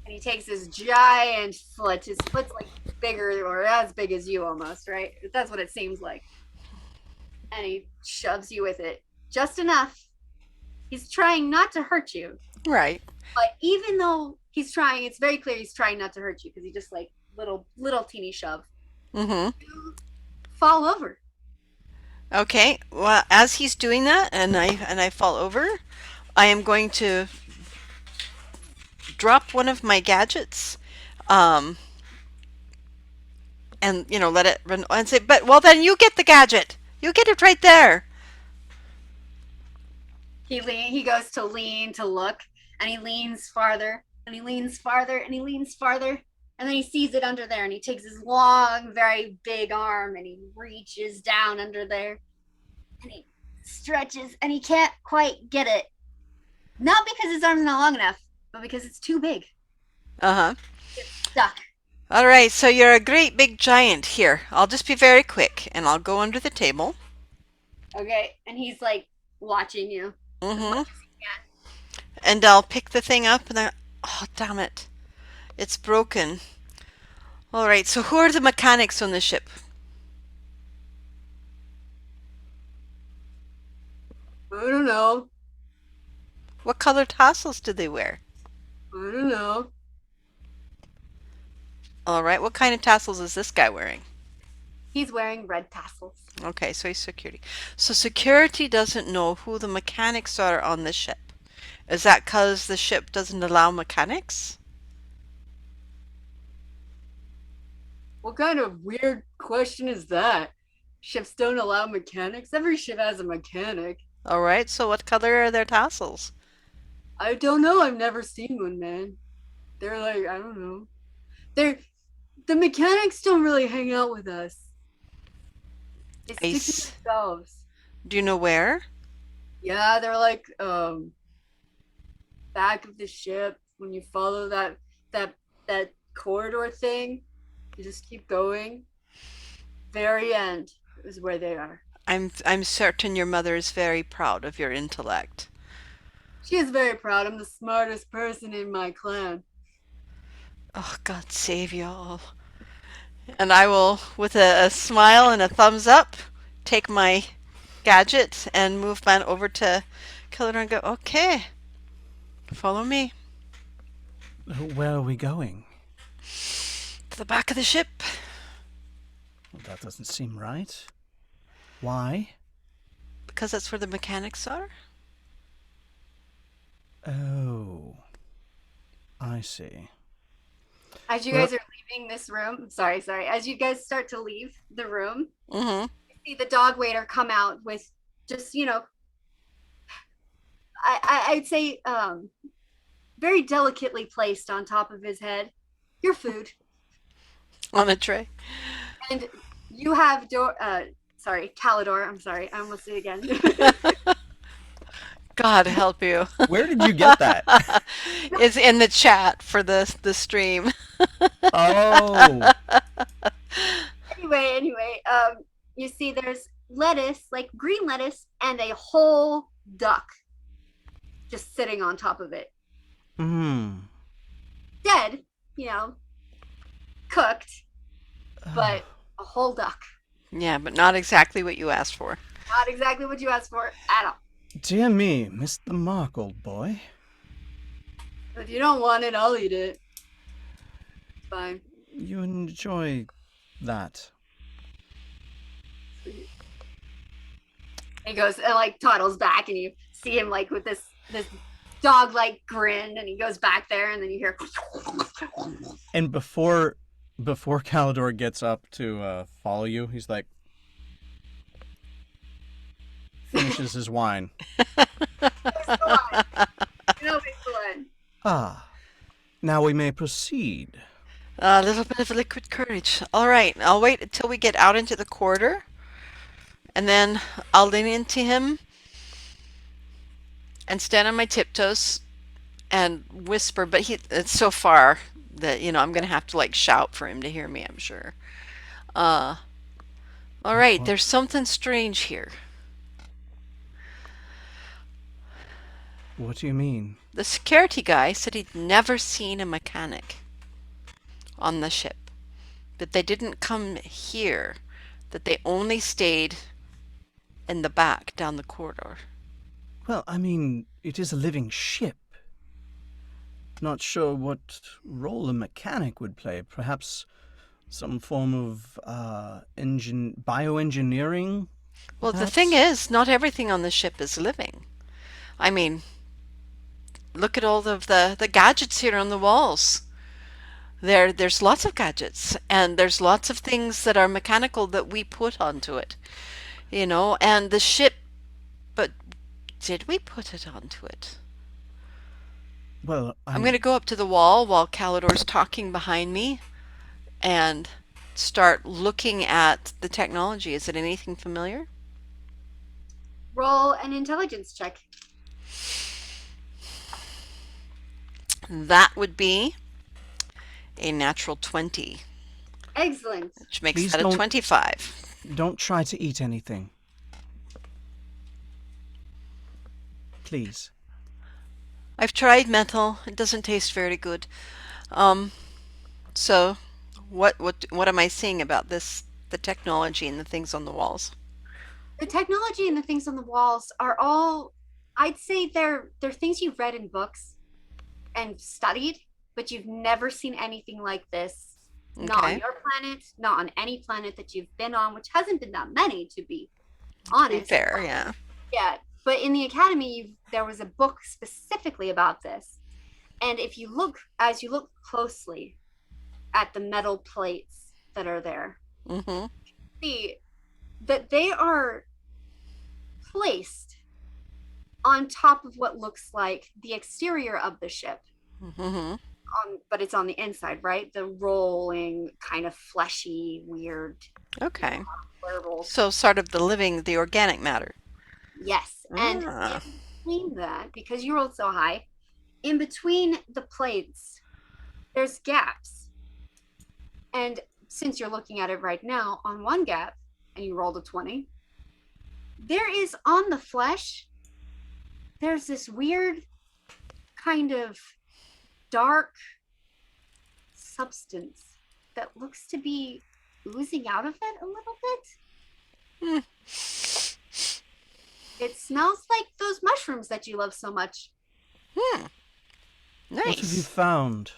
And he takes his giant foot. His foot's like bigger or as big as you almost, right? That's what it seems like. And he shoves you with it just enough. He's trying not to hurt you. Right. But even though he's trying, it's very clear he's trying not to hurt you because he just like little teeny shove. Mm-hmm. You fall over. Okay. Well, as he's doing that, and I fall over, I am going to drop one of my gadgets, and let it run and say, but well, then you get the gadget. You get it right there. He goes to lean to look, and he leans farther, and he leans farther, and he leans farther, and then he sees it under there, and he takes his long, very big arm, and he reaches down under there, and he stretches, and he can't quite get it. Not because his arm's not long enough, but because it's too big. Uh-huh. It's stuck. All right, so you're a great big giant. Here, I'll just be very quick, and I'll go under the table. Okay, and he's like watching you. Mm-hmm. And I'll pick the thing up, and then, oh, damn it. It's broken. All right, so who are the mechanics on the ship? I don't know. What color tassels do they wear? I don't know. All right, what kind of tassels is this guy wearing? He's wearing red tassels. Okay, so he's security. So security doesn't know who the mechanics are on the ship. Is that because the ship doesn't allow mechanics? What kind of weird question is that? Ships don't allow mechanics? Every ship has a mechanic. All right, so what color are their tassels? I don't know. I've never seen one, man. They're like, I don't know. The mechanics don't really hang out with us. They stick to themselves. Do you know where? Yeah, they're like back of the ship. When you follow that corridor thing, you just keep going. Very end is where they are. I'm certain your mother is very proud of your intellect. She is very proud. I'm the smartest person in my clan. Oh, God save you all. And I will, with a smile and a thumbs up, take my gadget and move man over to Killer and go, okay, follow me Where are we going? to the back of the ship. Well, that doesn't seem right. Why? Because that's where the mechanics are. Oh, I see. As you guys are leaving this room, sorry. As you guys start to leave the room, Mm-hmm. you see the dog waiter come out with just, I'd say very delicately placed on top of his head, your food. On a tray. And you have Calidor. I'm sorry. I almost did it again. God help you. Where did you get that? It's in the chat for the stream. Oh, Anyway, anyway, you see there's lettuce, like green lettuce, and a whole duck just sitting on top of it. Hmm. Dead, you know, cooked, but a whole duck. Yeah, but not exactly what you asked for. Not exactly what you asked for at all. Dear me, missed the mark, old boy. If you don't want it, I'll eat it. Fine. You enjoy that. Sweet. He goes and like toddles back, and you see him like with this dog like grin, and he goes back there, and then you hear. And before Calidor gets up to follow you, he's like, finishes his wine. Ah, now we may proceed. A little bit of liquid courage. All right, I'll wait until we get out into the corridor, and then I'll lean into him and stand on my tiptoes and whisper, but it's so far that, I'm going to have to like shout for him to hear me, I'm sure. All right, there's something strange here. What do you mean? The security guy said he'd never seen a mechanic on the ship, that they didn't come here, that they only stayed in the back down the corridor. Well, I mean, it is a living ship. Not sure what role a mechanic would play. Perhaps some form of bioengineering? Well, the perhaps? thing is, not everything on the ship is living. I mean, look at all of the gadgets here on the walls. There's lots of gadgets, and there's lots of things that are mechanical that we put onto it, and the ship, but did we put it onto it? Well, I'm going to go up to the wall while Calidor's talking behind me and start looking at the technology. Is it anything familiar? Roll an intelligence check. That would be a natural 20, Excellent. which makes Please that a don't- 25. Don't try to eat anything. Please. I've tried metal. It doesn't taste very good. So what am I seeing about this, the technology and the things on the walls? The technology and the things on the walls are all, I'd say they're things you've read in books and studied, but you've never seen anything like this. Not on Okay. your planet, not on any planet that you've been on, which hasn't been that many, to be To be honest. fair, yeah. Yeah, but in the academy, there was a book specifically about this, and as you look closely at the metal plates that are there, Mm-hmm. see that they are placed on top of what looks like the exterior of the ship. Mm-hmm. But it's on the inside, right? The rolling, kind of fleshy, weird Okay. wearables. So sort of the organic matter. Yes, and Ah. in between that, because you rolled so high, in between the plates, there's gaps. And since you're looking at it right now, on one gap, and you rolled a 20, there is on the flesh, there's this weird kind of dark substance that looks to be oozing out of it a little bit. It smells like those mushrooms that you love so much. What have you Nice. found?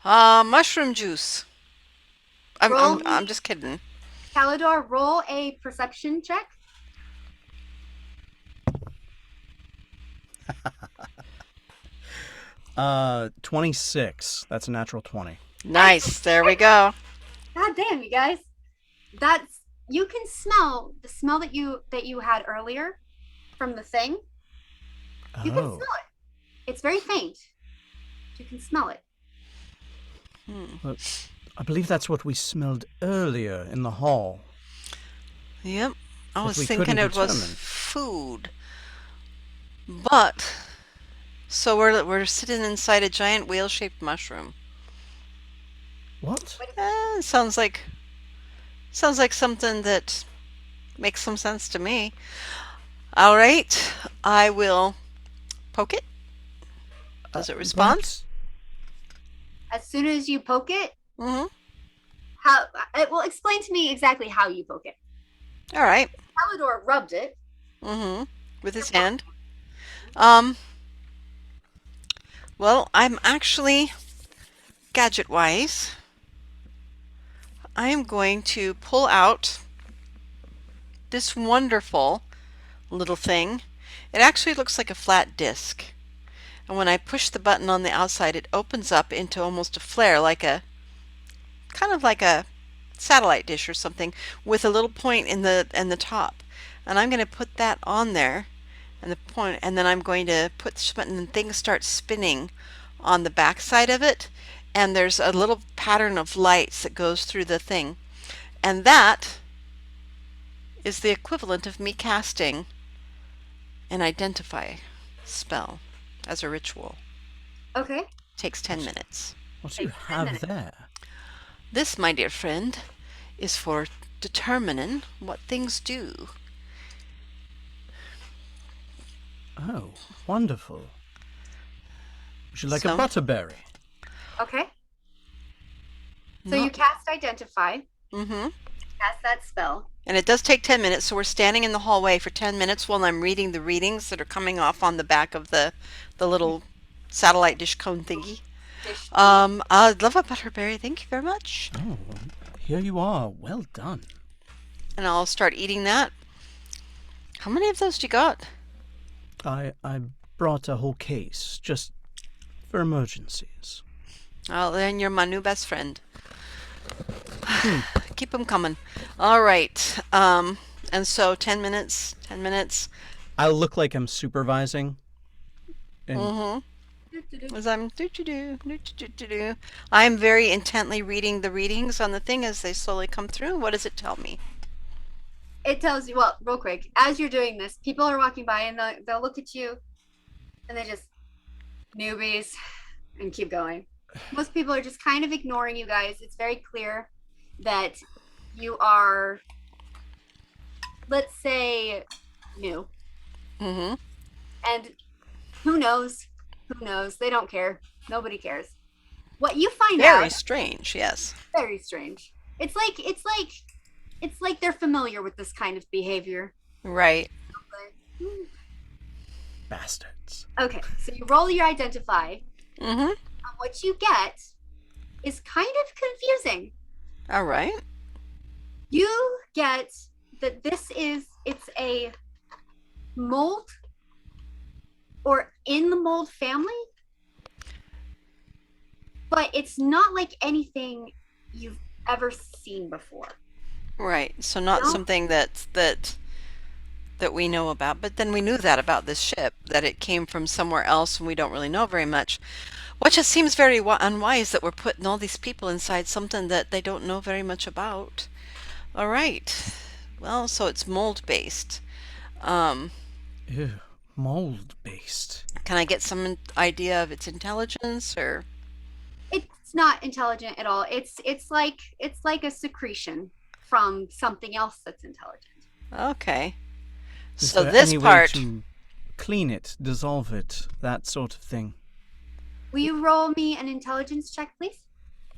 Mushroom juice. I'm just kidding. Calidor, roll a perception check. 26. That's a natural 20. Nice. There we go. God damn, you guys. You can smell the smell that you had earlier from the thing. You can smell Oh. it. It's very faint. You can smell it. Well, I believe that's what we smelled earlier in the hall. Yep. I But was we thinking couldn't it was determine. food. But so we're sitting inside a giant whale-shaped mushroom. What? It sounds like Sounds like something that makes some sense to me. All right, I will poke it. Does it respond? Perhaps. As soon as you poke it, Mm-hmm. how well, explain to me exactly how you poke it. All right. Palador rubbed it. Mm-hmm. With his hand. Um, well, I'm actually, gadget-wise, I am going to pull out this wonderful little thing. It actually looks like a flat disc. And when I push the button on the outside, it opens up into almost a flare, kind of like a satellite dish or something, with a little point in the top. And I'm going to put that on there, and then I'm going to put the button, and things start spinning on the back side of it. And there's a little pattern of lights that goes through the thing, and that is the equivalent of me casting an identify spell as a ritual. Okay. Takes 10 minutes. What do you Takes 10 have minutes. there? This, my dear friend, is for determining what things do. Oh, wonderful. Would you like So- a butterberry? Okay. So you cast Identify, Mm-hmm. cast that spell. And it does take 10 minutes, so we're standing in the hallway for 10 minutes while I'm reading the readings that are coming off on the back of the little satellite dish cone thingy. Dish. I'd love a butterberry, thank you very much. Oh, here you are. Well done. And I'll start eating that. How many of those do you got? I brought a whole case just for emergencies. Oh, then you're my new best friend. Keep them coming. All right. And so 10 minutes, 10 minutes. I'll look like I'm supervising. And Mm-hmm. As I'm do. I'm very intently reading the readings on the thing as they slowly come through. What does it tell me? It tells you, well, real quick, as you're doing this, people are walking by and they'll look at you and they just, newbies, and keep going. Most people are just kind of ignoring you guys. It's very clear that you are, let's say, new. Mm-hmm. And who knows? Who knows? They don't care. Nobody cares. What you find Very out, strange, yes. very strange. It's like they're familiar with this kind of behavior. Right. bastards. Okay, so you roll your Identify. Mm-hmm. And what you get is kind of confusing. All right. You get that it's a mold or in the mold family, but it's not like anything you've ever seen before. Right. So not No. something that we know about, but then we knew that about this ship, that it came from somewhere else and we don't really know very much. What just seems very unwise that we're putting all these people inside something that they don't know very much about. All right. Well, so it's mold based. Ew, mold based. Can I get some idea of its intelligence or? It's not intelligent at all. It's like a secretion from something else that's intelligent. Okay. Is So there this any way part, to clean it, dissolve it, that sort of thing? Will you roll me an intelligence check, please?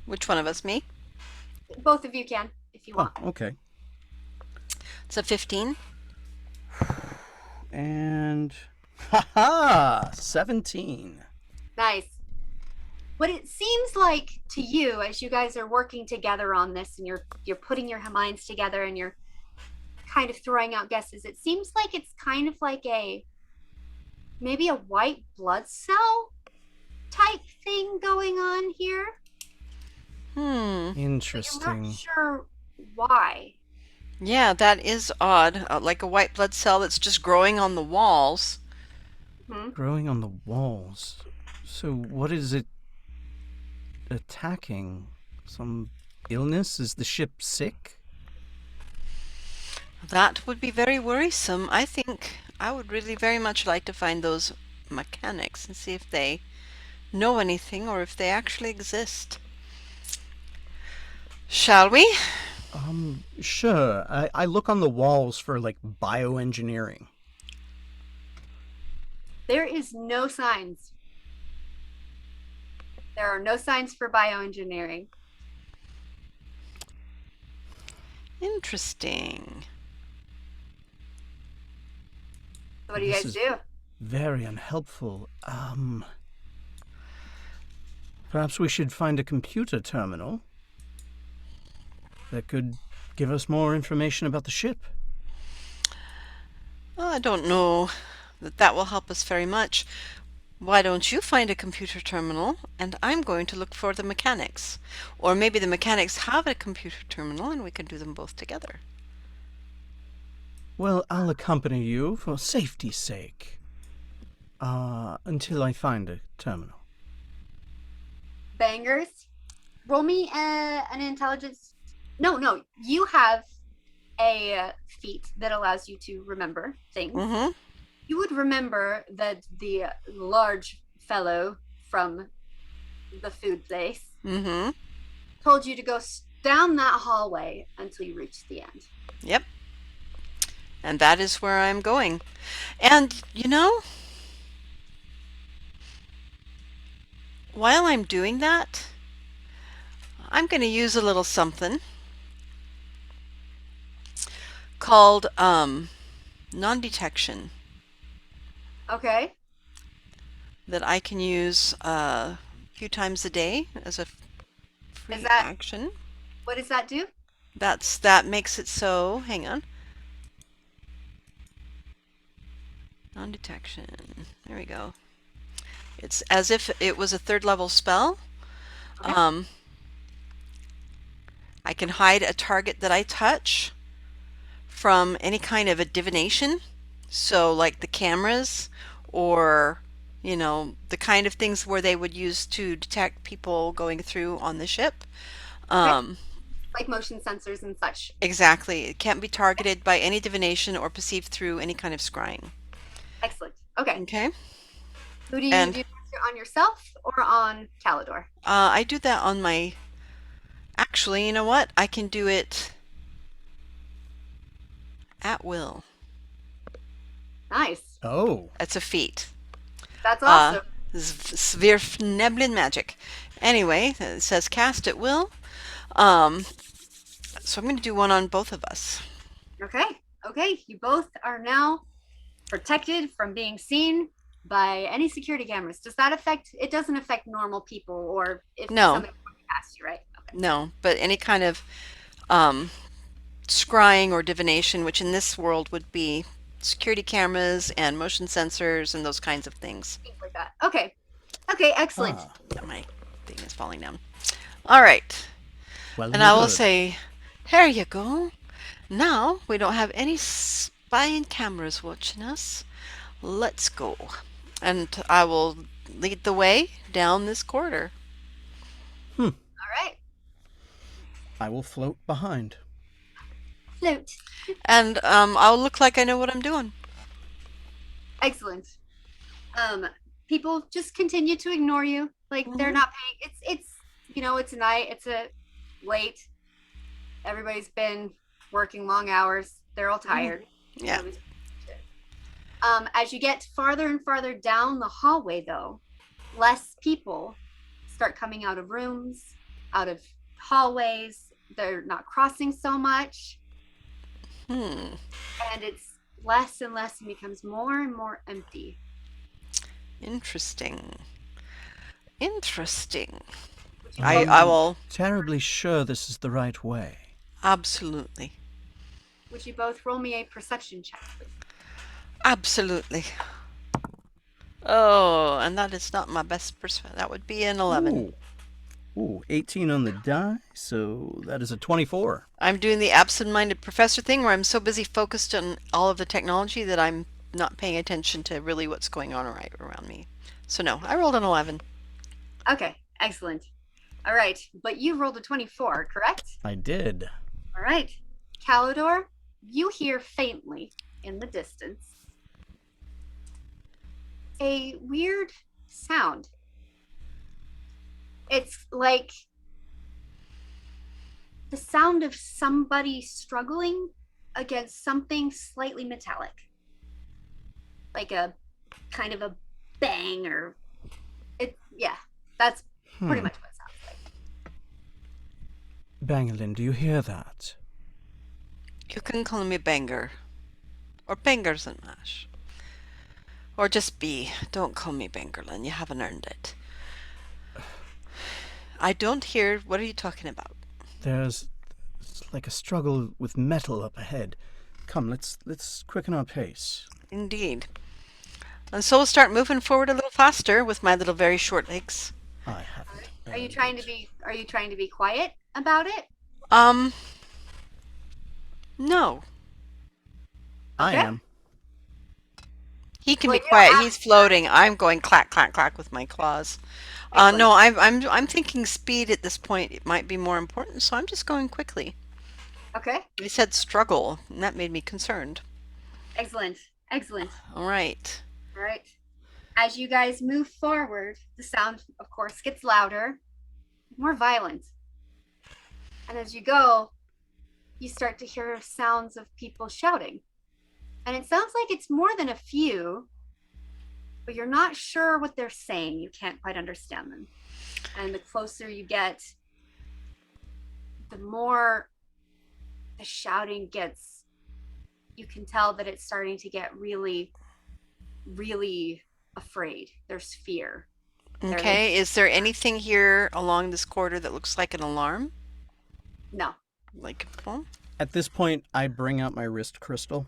which one of us, me? Both of you can, if you Oh, want. okay. It's a 15. And haha, 17. Nice. What it seems like to you as you guys are working together on this and you're putting your minds together and you're kind of throwing out guesses, it seems like it's kind of like maybe a white blood cell type thing going on here. But you're Interesting. not sure why. Yeah, that is odd. Like a white blood cell that's just growing on the walls. Growing on the walls. So what is it attacking? Some illness? Is the ship sick? That would be very worrisome. I think I would really very much like to find those mechanics and see if they know anything or if they actually exist. Shall we? Sure. I look on the walls for like bioengineering. There is no signs. There are no signs for bioengineering. Interesting. So what do you This guys is do? very unhelpful. Perhaps we should find a computer terminal that could give us more information about the ship. Well, I don't know that will help us very much. Why don't you find a computer terminal and I'm going to look for the mechanics? Or maybe the mechanics have a computer terminal and we can do them both together. Well, I'll accompany you for safety's sake. Until I find a terminal. Bangers. Roll me an intelligence. No, you have a feat that allows you to remember things. Mm-hmm. You would remember that the large fellow from the food place Mm-hmm. told you to go down that hallway until you reach the end. Yep. And that is where I'm going. And, while I'm doing that, I'm going to use a little something called non-detection Okay. that I can use a few times a day as a free Is that action. what does that do? That makes it so, hang on. Non-detection. There we go. It's as if it was a third level spell. Okay. I can hide a target that I touch from any kind of a divination. So like the cameras or the kind of things where they would use to detect people going through on the ship. Like motion sensors and such. Exactly. It can't be targeted by any divination or perceived through any kind of scrying. Excellent. Okay. Okay. Who do you And do on yourself or on Calidor? I do that on my. Actually, you know what? I can do it at will. Nice. Oh. It's a feat. That's awesome. Svirfneblin magic. Anyway, it says cast at will. So I'm going to do one on both of us. Okay. You both are now protected from being seen by any security cameras. Does that affect? It doesn't affect normal people, or if No. somebody walks past you, right? Okay. No, but any kind of scrying or divination, which in this world would be security cameras and motion sensors and those kinds of things. Things like that. Okay. Excellent. My thing is falling down. All right. Well, And I will good. say, here you go. Now we don't have any spying cameras watching us. Let's go. And I will lead the way down this corridor. All right. I will float behind. Float. And I'll look like I know what I'm doing. Excellent. People just continue to ignore you. Like they're not paying. It's night. It's a late. Everybody's been working long hours. They're all tired. Yeah. As you get farther and farther down the hallway, though, less people start coming out of rooms, out of hallways. They're not crossing so much. And it's less and less and becomes more and more empty. Interesting. Would you I both- will Terribly sure this is the right way. absolutely. Would you both roll me a perception check, please? Absolutely. Oh, and that is not my best perspective. That would be an 11. Ooh, 18 on the die, so that is a 24. I'm doing the absent-minded professor thing where I'm so busy focused on all of the technology that I'm not paying attention to really what's going on right around me. So no, I rolled an 11. Okay, excellent. All right, but you rolled a 24, correct? I did. All right. Calidor, you hear faintly in the distance a weird sound. It's like the sound of somebody struggling against something slightly metallic, like a kind of a bang or it. Yeah, that's pretty much what it sounds like. Bangalin, do you hear that? You can call me Banger. Or Bangers and Mash. Or just B. Don't call me Bangerlin. You haven't earned it. I don't hear. What are you talking about? There's like a struggle with metal up ahead. Come, let's quicken our pace. Indeed. And so we'll start moving forward a little faster with my little very short legs. I haven't. Are you trying to be? Are you trying to be quiet about it? Um, no. I Okay. am. He can Well, be you quiet. don't have He's floating. I'm going clack, clack, clack with my claws. Excellent. No, I'm thinking speed at this point. It might be more important, so I'm just going quickly. Okay. He said struggle, and that made me concerned. Excellent. Excellent. All right. All right. As you guys move forward, the sound, of course, gets louder, more violent. And as you go, you start to hear sounds of people shouting. And it sounds like it's more than a few, but you're not sure what they're saying. You can't quite understand them. And the closer you get, the more the shouting gets. You can tell that it's starting to get really, really afraid. There's fear. Okay. Is there anything here along this corridor that looks like an alarm? No. Like, well, At this point, I bring out my wrist crystal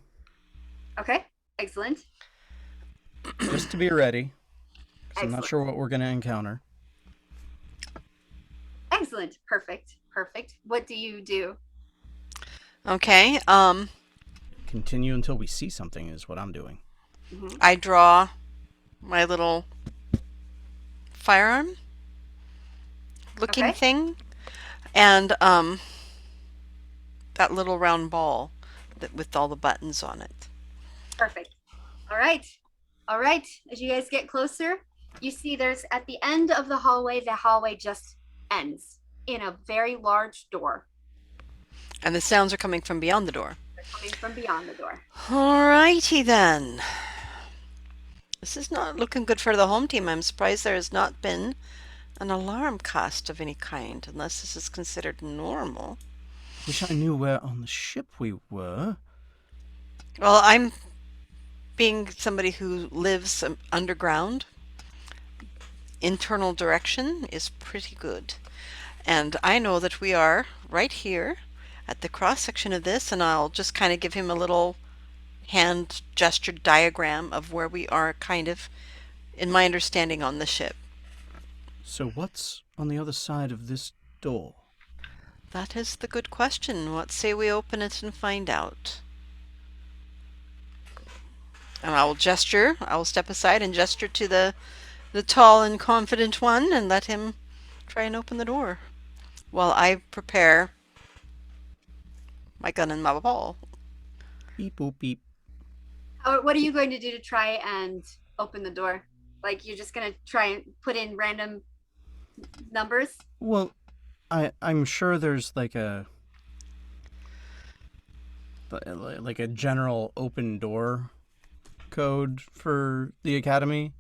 Okay. Excellent. just to be ready. 'Cause I'm not Excellent. sure what we're going to encounter. Excellent. Perfect. Perfect. What do you do? okay. Continue until we see something is what I'm doing. I draw my little firearm looking Okay. thing, and that little round ball that with all the buttons on it. Perfect. All right. All right. As you guys get closer, you see there's at the end of the hallway just ends in a very large door. And the sounds are coming from beyond the door. They're coming from beyond the door. Alrighty then. This is not looking good for the home team. I'm surprised there has not been an alarm cast of any kind, unless this is considered normal. Wish I knew where on the ship we were. Well, I'm being somebody who lives underground. Internal direction is pretty good. And I know that we are right here at the cross section of this, and I'll just kind of give him a little hand gestured diagram of where we are, kind of, in my understanding, on the ship. So what's on the other side of this door? That is the good question. What say we open it and find out? And I will step aside and gesture to the tall and confident one and let him try and open the door while I prepare my gun and my ball. Beep boop beep. What are you going to do to try and open the door? Like you're just going to try and put in random numbers? Well, I'm sure there's like a general open door code for the academy.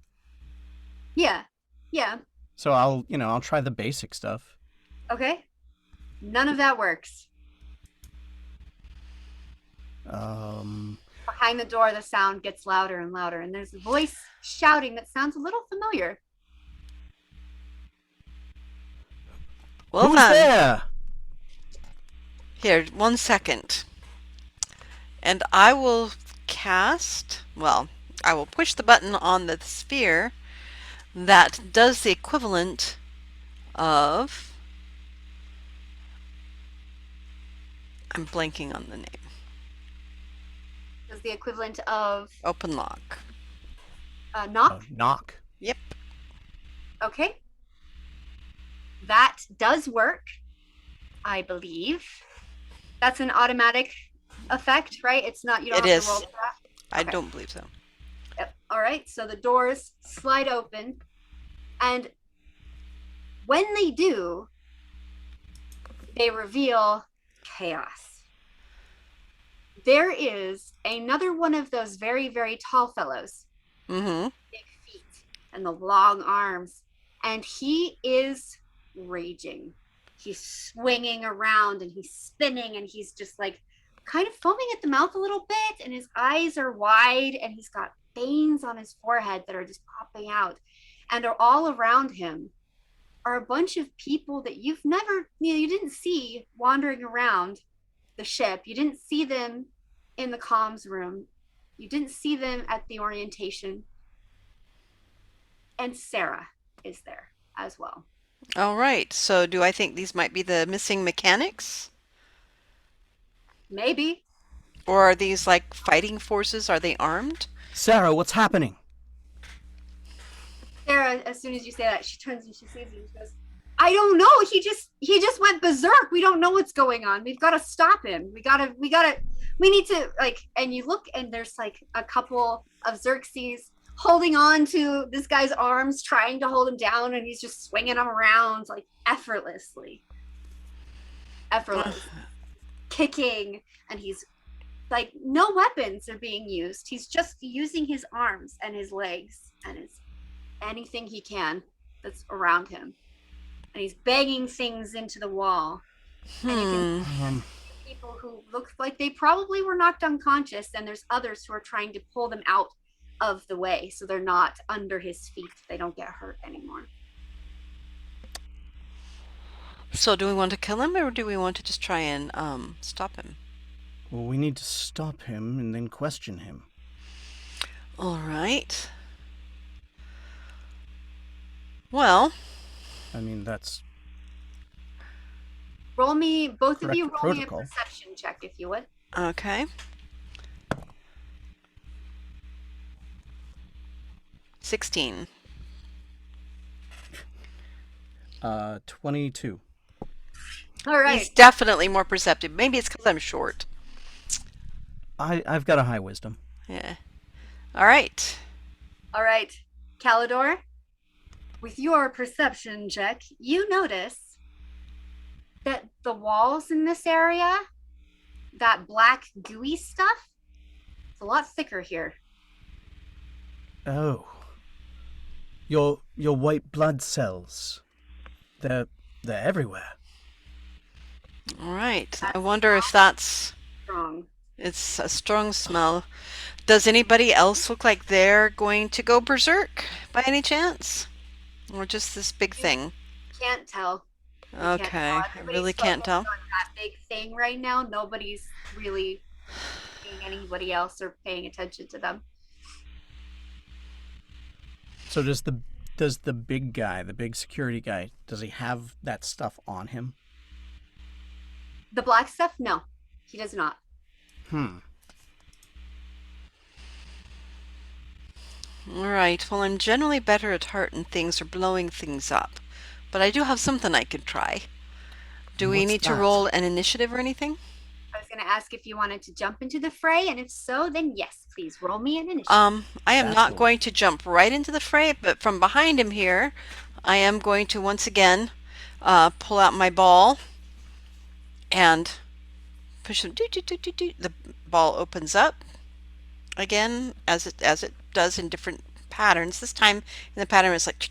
Yeah. Yeah. So I'll try the basic stuff. Okay. None of that works. Behind the door, the sound gets louder and louder, and there's a voice shouting that sounds a little familiar. Well Who's then, there? here, 1 second. And I will I will push the button on the sphere that does the equivalent of, I'm blanking on the name. Is the equivalent of Open lock. knock. Knock. Yep. Okay. That does work, I believe. That's an automatic effect, right? It's not, you don't It have is. to roll for that. I Okay. don't believe so. Yep. All right. So the doors slide open. And when they do, they reveal chaos. There is another one of those very, very tall fellows, Mm-hmm. big feet and the long arms, and he is raging. He's swinging around and he's spinning and he's just like kind of foaming at the mouth a little bit, and his eyes are wide and he's got veins on his forehead that are just popping out. And are all around him are a bunch of people that you've never, you didn't see wandering around the ship. You didn't see them in the comms room. You didn't see them at the orientation. And Sarah is there as well. All right. So do I think these might be the missing mechanics? Maybe. Or are these like fighting forces? Are they armed? Sarah, what's happening? Sarah, as soon as you say that, she turns and she sees you and she goes, I don't know. He just went berserk. We don't know what's going on. We've got to stop him. We need to like, and you look and there's like a couple of Xerxes holding on to this guy's arms, trying to hold him down, and he's just swinging them around like effortless, kicking, and he's like, no weapons are being used. He's just using his arms and his legs and his anything he can that's around him, and he's banging things into the wall. And you can Um, see people who look like they probably were knocked unconscious, and there's others who are trying to pull them out of the way so they're not under his feet. They don't get hurt anymore. So do we want to kill him or do we want to just try and stop him? well, we need to stop him and then question him. All right. Well, I mean, that's Roll me, both of you correct roll me a protocol. perception check if you would. okay. 16. 22. All right. He's definitely more perceptive. Maybe it's because I'm short. I've got a high wisdom. Yeah. All right. All right, Calidor, with your perception check, you notice that the walls in this area, that black gooey stuff, it's a lot thicker here. Oh. Your white blood cells. They're everywhere. All right. I wonder if that's... Strong. It's a strong smell. Does anybody else look like they're going to go berserk by any chance? Or just this big thing? Can't tell. You can't Okay. tell. I Everybody's really can't tell. focused on that big thing right now. Nobody's really seeing anybody else or paying attention to them. So does the big guy, the big security guy, does he have that stuff on him? The black stuff? No, he does not. All right. Well, I'm generally better at hurting things or blowing things up. But I do have something I could try. Do we What's need to that? roll an initiative or anything? I was going to ask if you wanted to jump into the fray, and if so, then yes, please roll me an initiative. I am That's not cool. going to jump right into the fray, but from behind him here, I am going to once again pull out my ball and push him. The ball opens up again as it does in different patterns. This time, in the pattern, it's like,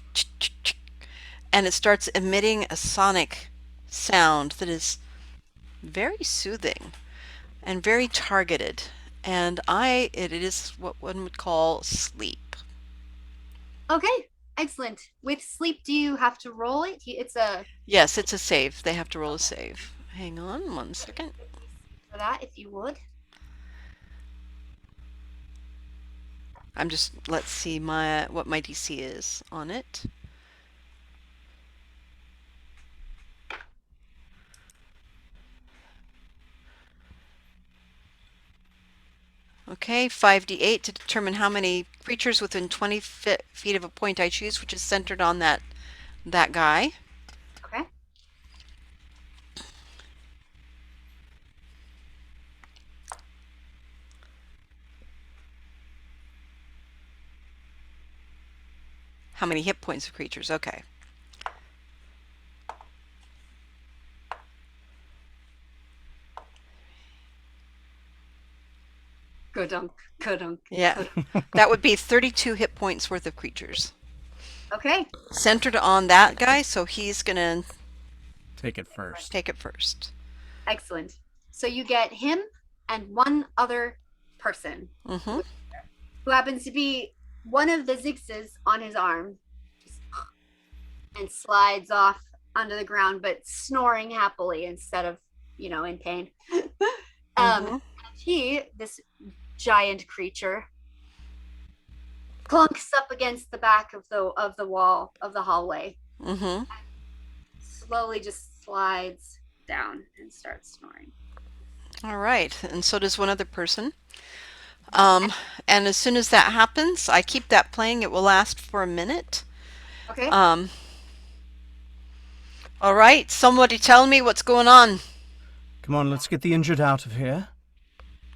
and it starts emitting a sonic sound that is very soothing and very targeted. And it is what one would call sleep. Okay, excellent. With sleep, do you have to roll it? It's a Yes, it's a save. They have to roll a save. Hang on 1 second. for that, if you would. Let's see what my DC is on it. Okay, 5d8 to determine how many creatures within 20 feet of a point I choose, which is centered on that guy. Okay. How many hit points of creatures? Okay. Kudunk, kudunk, Yeah. kudunk. That would be 32 hit points worth of creatures. Okay. Centered on that guy, so he's gonna Take it first. take it first. Excellent. So you get him and one other person Mm-hmm. who happens to be one of the zigzags on his arm and slides off onto the ground, but snoring happily instead of, in pain. Mhm. This giant creature, clunks up against the back of the wall of the hallway, Mm-hmm. slowly just slides down and starts snoring. All right. And so does one other person. And as soon as that happens, I keep that playing. It will last for a minute. Okay. All right. Somebody tell me what's going on. Come on, let's get the injured out of here.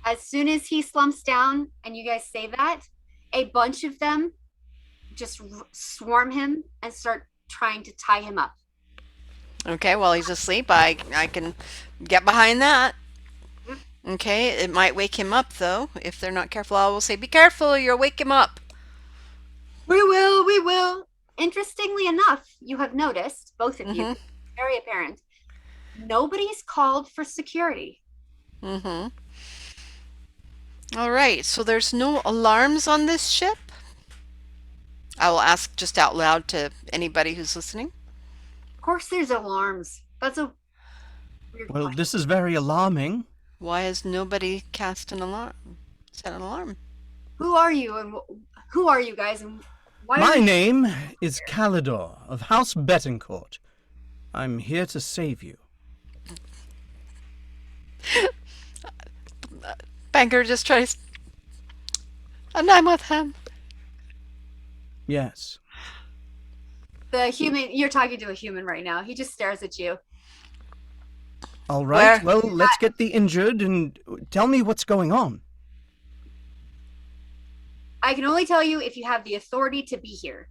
As soon as he slumps down and you guys say that, a bunch of them just swarm him and start trying to tie him up. Okay, while he's asleep, I can get behind that. Okay, it might wake him up though. If they're not careful, I will say, "Be careful, you'll wake him up." We will. Interestingly enough, you have noticed, both of you, Mhm. very apparent, nobody's called for security. Mm-hmm. All right, so there's no alarms on this ship? I will ask just out loud to anybody who's listening. Of course, there's alarms. That's a weird Well, question. this is very alarming. Why has nobody cast an alarm? Set an alarm. Who are you, and who are you guys, and why? My are you... name is Calidor of House Betancourt. I'm here to save you. Banker just tries. And I'm with him. Yes. The human. You're talking to a human right now. He just stares at you. All right, Where? well, let's get the injured and tell me what's going on. I can only tell you if you have the authority to be here.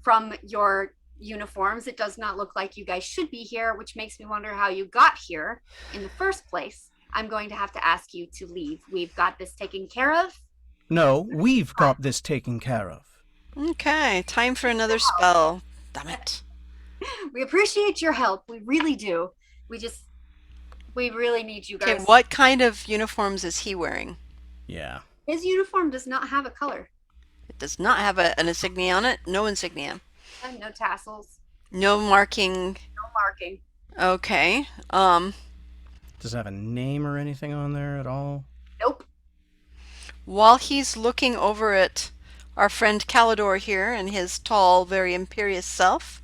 From your uniforms, it does not look like you guys should be here, which makes me wonder how you got here in the first place. I'm going to have to ask you to leave. We've got this taken care of. No, we've got this taken care of. Okay, time for another spell. Damn it. We appreciate your help. We really do. We really need you guys. Okay, what kind of uniforms is he wearing? Yeah. His uniform does not have a color. It does not have an insignia on it. No insignia. And no tassels. No marking. No marking. Okay. Does it have a name or anything on there at all? Nope. While he's looking over at our friend Calidor here and his tall, very imperious self,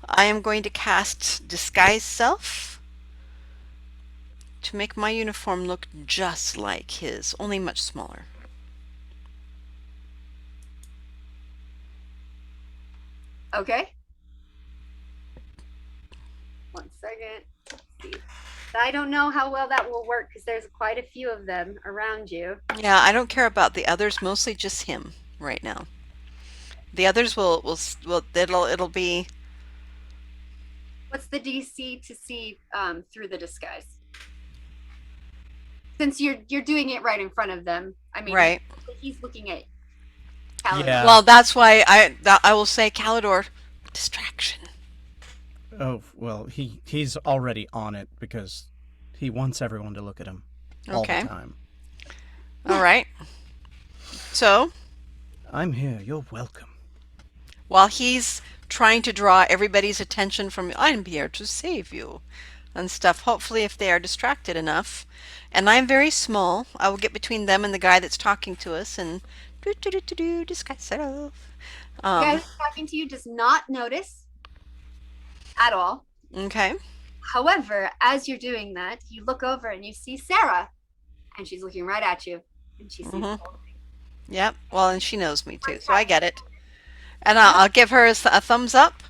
I am going to cast Disguise Self to make my uniform look just like his, only much smaller. Okay. 1 second. Let's see. I don't know how well that will work because there's quite a few of them around you. Yeah, I don't care about the others, mostly just him right now. The others will it'll be. What's the DC to see through the disguise? Since you're doing it right in front of them. I mean, Right. He's looking at Calidor. Yeah. Well, that's why I will say Calidor, distraction. Oh, well, he's already on it because he wants everyone to look at him all Okay. the time. All right. So, I'm here. You're welcome. while he's trying to draw everybody's attention from I'm here to save you and stuff, hopefully if they are distracted enough, and I'm very small, I will get between them and the guy that's talking to us and disguise self. The guy who's talking to you does not notice at all. Okay. However, as you're doing that, you look over and you see Sarah, and she's looking right at you, and she sees the whole thing. Yep. Well, and she knows me too, so I get it. And I'll give her a thumbs up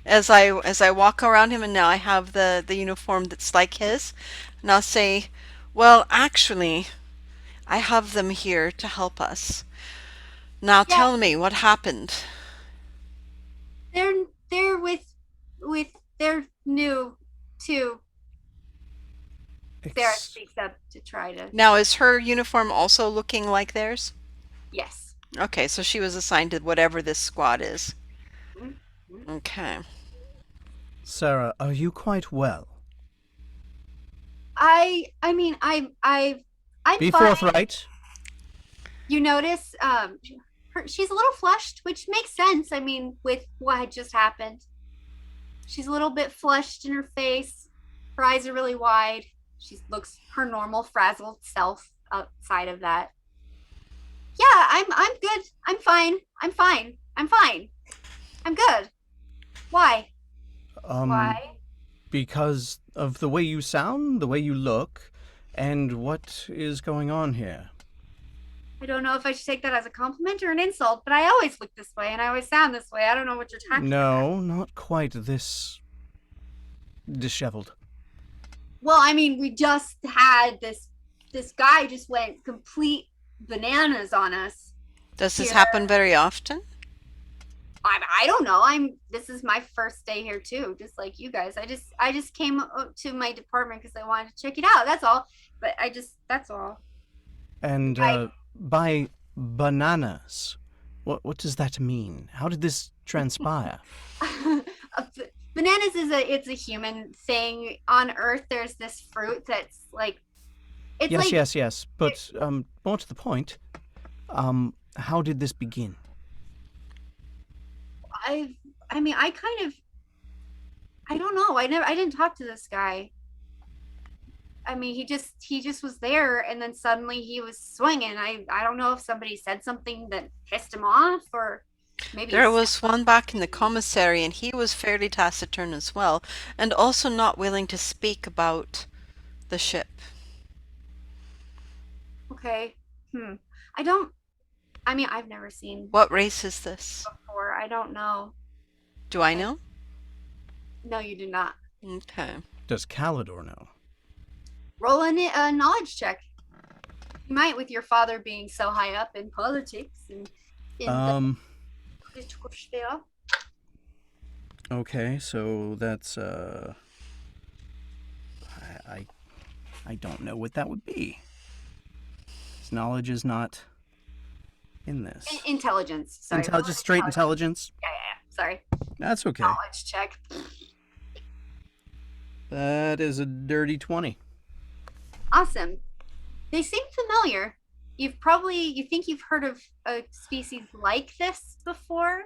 as I walk around him, and now I have the uniform that's like his, and I'll say, "Well, actually, I have them here to help us. Now tell me what happened." They're with they're new too. Sarah speaks up. to try to. Now, is her uniform also looking like theirs? Yes. Okay, so she was assigned to whatever this squad is. Mhm. Okay. Sarah, are you quite well? I mean, I'm Be fine. forthright. You notice, she's a little flushed, which makes sense. I mean, with what had just happened, she's a little bit flushed in her face. Her eyes are really wide. She looks her normal frazzled self outside of that. Yeah, I'm good. I'm fine. I'm fine. I'm fine. I'm good. Why? Um, Why? because of the way you sound, the way you look, and what is going on here. I don't know if I should take that as a compliment or an insult, but I always look this way and I always sound this way. I don't know what you're talking about. No, not quite this disheveled. Well, I mean, we just had this guy just went complete bananas on us. Does this Here. happen very often? I don't know. This is my first day here too, just like you guys. I just came up to my department because I wanted to check it out. That's all. But that's all. And by bananas, what does that mean? How did this transpire? Bananas it's a human thing on Earth. There's this fruit that's like it's Yes, like yes, yes. But more to the point, how did this begin? I mean I don't know. I didn't talk to this guy. I mean, he just was there, and then suddenly he was swinging. I don't know if somebody said something that pissed him off, or maybe There was one back in the commissary, and he was fairly taciturn as well, and also not willing to speak about the ship. okay. Hmm. I don't. I mean, I've never seen What race is this? before. I don't know. Do I know? No, you do not. Okay. Does Calidor know? Roll a knowledge check. You might, with your father being so high up in politics and in the political sphere. Okay, so that's I don't know what that would be. His knowledge is not in this. Intelligence. Sorry. Intelligence, straight intelligence. Yeah. Sorry. That's okay. Knowledge check. That is a dirty 20. Awesome. They seem familiar. You think you've heard of a species like this before,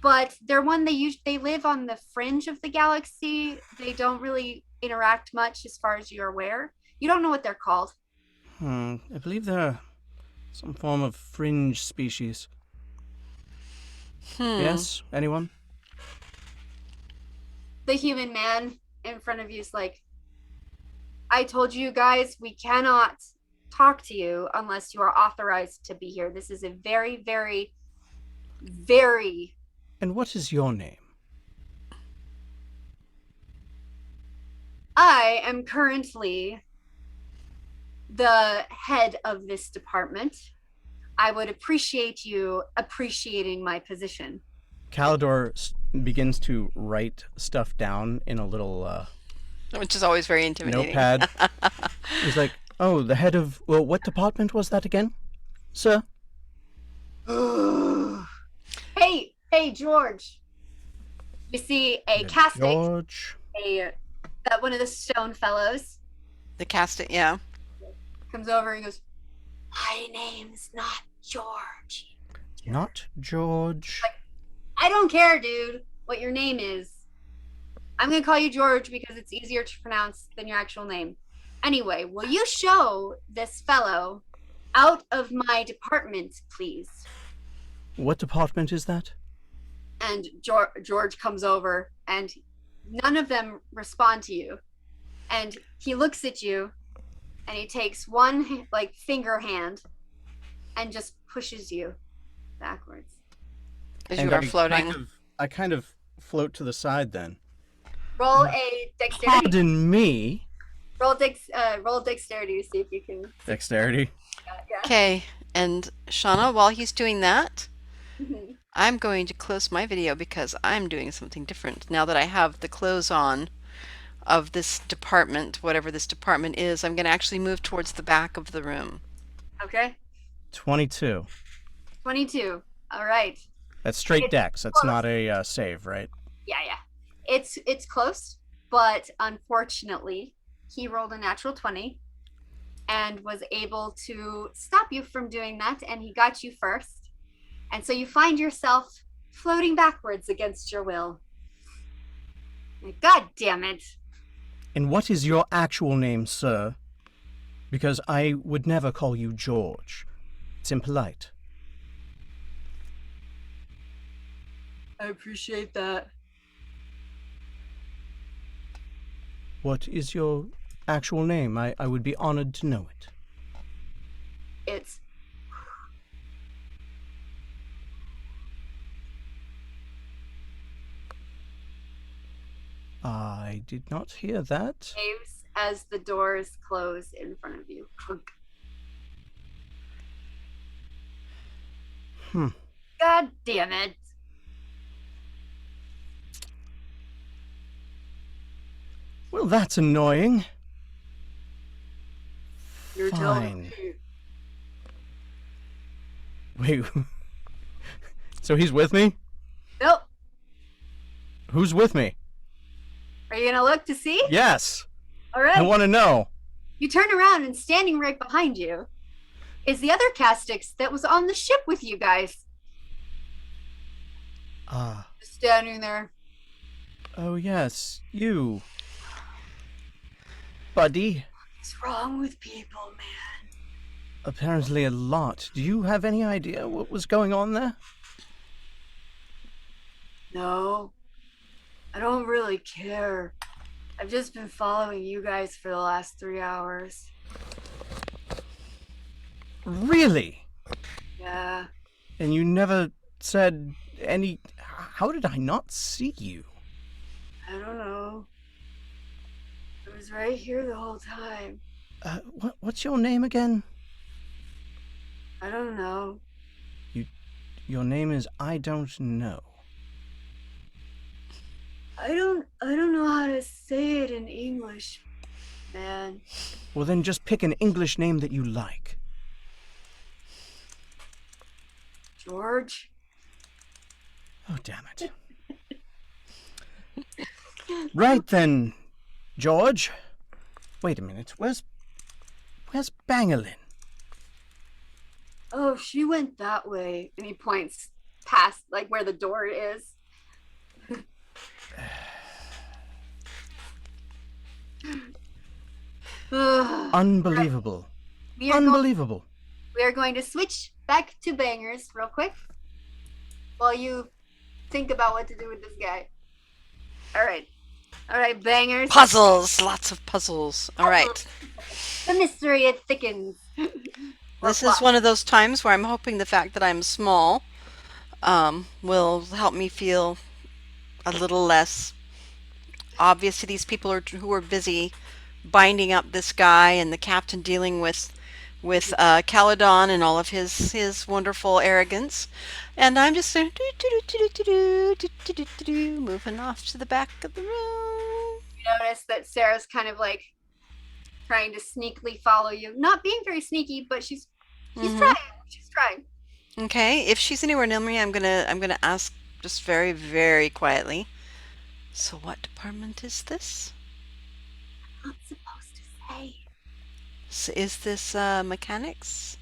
but they're one they live on the fringe of the galaxy. They don't really interact much as far as you're aware. You don't know what they're called. I believe they're some form of fringe species. Yes? Anyone? The human man in front of you is like, I told you guys we cannot talk to you unless you are authorized to be here. This is a very, very, very. And what is your name? I am currently the head of this department. I would appreciate you appreciating my position. Calidor begins to write stuff down in a little Which is always very intimidating. notepad. He's like, oh, the head of, well, what department was that again, sir? Hey, George. You see a casting, George. that one of the stone fellows The casting, yeah. comes over and goes, my name's not George. Not George. I don't care, dude, what your name is. I'm going to call you George because it's easier to pronounce than your actual name. Anyway, will you show this fellow out of my department, please? What department is that? And George comes over, and none of them respond to you. And he looks at you, and he takes one finger hand and just pushes you backwards. As you are floating. I kind of float to the side then. Roll a dexterity. Pardon me. Roll dexterity to see if you can. Dexterity. Yeah. Okay, and Shauna, while he's doing that, Mhm. I'm going to close my video because I'm doing something different now that I have the clothes on. of this department, whatever this department is, I'm going to actually move towards the back of the room. Okay. 22. 22. All right. That's straight It's dex. That's close. not a save, right? Yeah, yeah. It's close, but unfortunately, he rolled a natural 20 and was able to stop you from doing that, and he got you first. And so you find yourself floating backwards against your will. God damn it. And what is your actual name, sir? Because I would never call you George. It's impolite. I appreciate that. What is your actual name? I would be honored to know it. It's I did not hear that. waves as the doors close in front of you. God damn it. Well, that's annoying. You're telling Fine. me. Wait. So he's with me? Nope. Who's with me? Are you gonna look to see? Yes. All right. I want to know. You turn around and standing right behind you is the other Castix that was on the ship with you guys. Ah. Just standing there. Oh, yes. You. Buddy. What's wrong with people, man? Apparently a lot. Do you have any idea what was going on there? No. I don't really care. I've just been following you guys for the last 3 hours. Really? Yeah. And you never said any... How did I not see you? I don't know. I was right here the whole time. What's your name again? I don't know. Your name is I don't know. I don't know how to say it in English, man. Well, then just pick an English name that you like. George? Oh, damn it. Right then, George. Wait a minute. Where's Bangerlin? Oh, she went that way. And he points past, like, where the door is. Unbelievable. We are, Unbelievable. we are going to switch back to bangers real quick while you think about what to do with this guy. All right, bangers. Puzzles, lots of puzzles. All right. The mystery, it thickens. This is one of those times where I'm hoping the fact that I'm small will help me feel a little less obvious to these people who are busy binding up this guy and the captain dealing with Caledon and all of his wonderful arrogance. And I'm just moving off to the back of the room. You notice that Sarah's kind of like trying to sneakily follow you. Not being very sneaky, but she's trying. She's trying. Okay, if she's anywhere near me, I'm gonna ask just very, very quietly. So what department is this? I'm not supposed to say. So is this mechanics?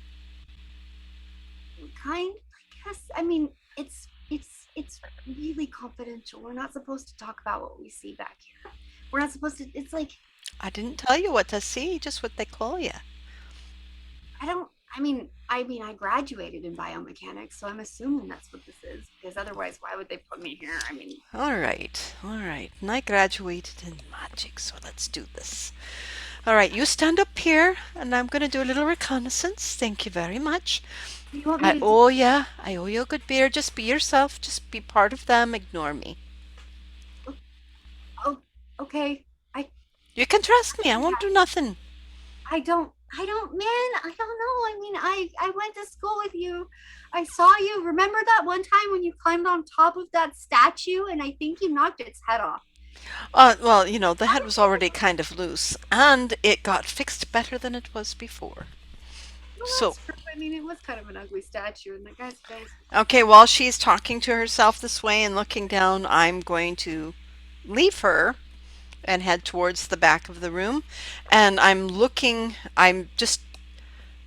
Kind, I guess. I mean, it's really confidential. We're not supposed to talk about what we see back here. We're not supposed to. It's like I didn't tell you what to see, just what they call you. I mean, I graduated in biomechanics, so I'm assuming that's what this is. Because otherwise, why would they put me here? I mean, All right. And I graduated in magic, so let's do this. All right, you stand up here, and I'm gonna do a little reconnaissance. Thank you very much. you want me I to do? owe you a good beer. Just be yourself. Just be part of them. Ignore me. Oh, okay. You can trust me. I won't do nothing. I don't, man. I don't know. I mean, I went to school with you. I saw you. Remember that one time when you climbed on top of that statue and I think you knocked its head off? Well, the head was already kind of loose, and it got fixed better than it was before. Well, So, that's true. I mean, it was kind of an ugly statue, and that guy's face. okay, while she's talking to herself this way and looking down, I'm going to leave her and head towards the back of the room. And I'm just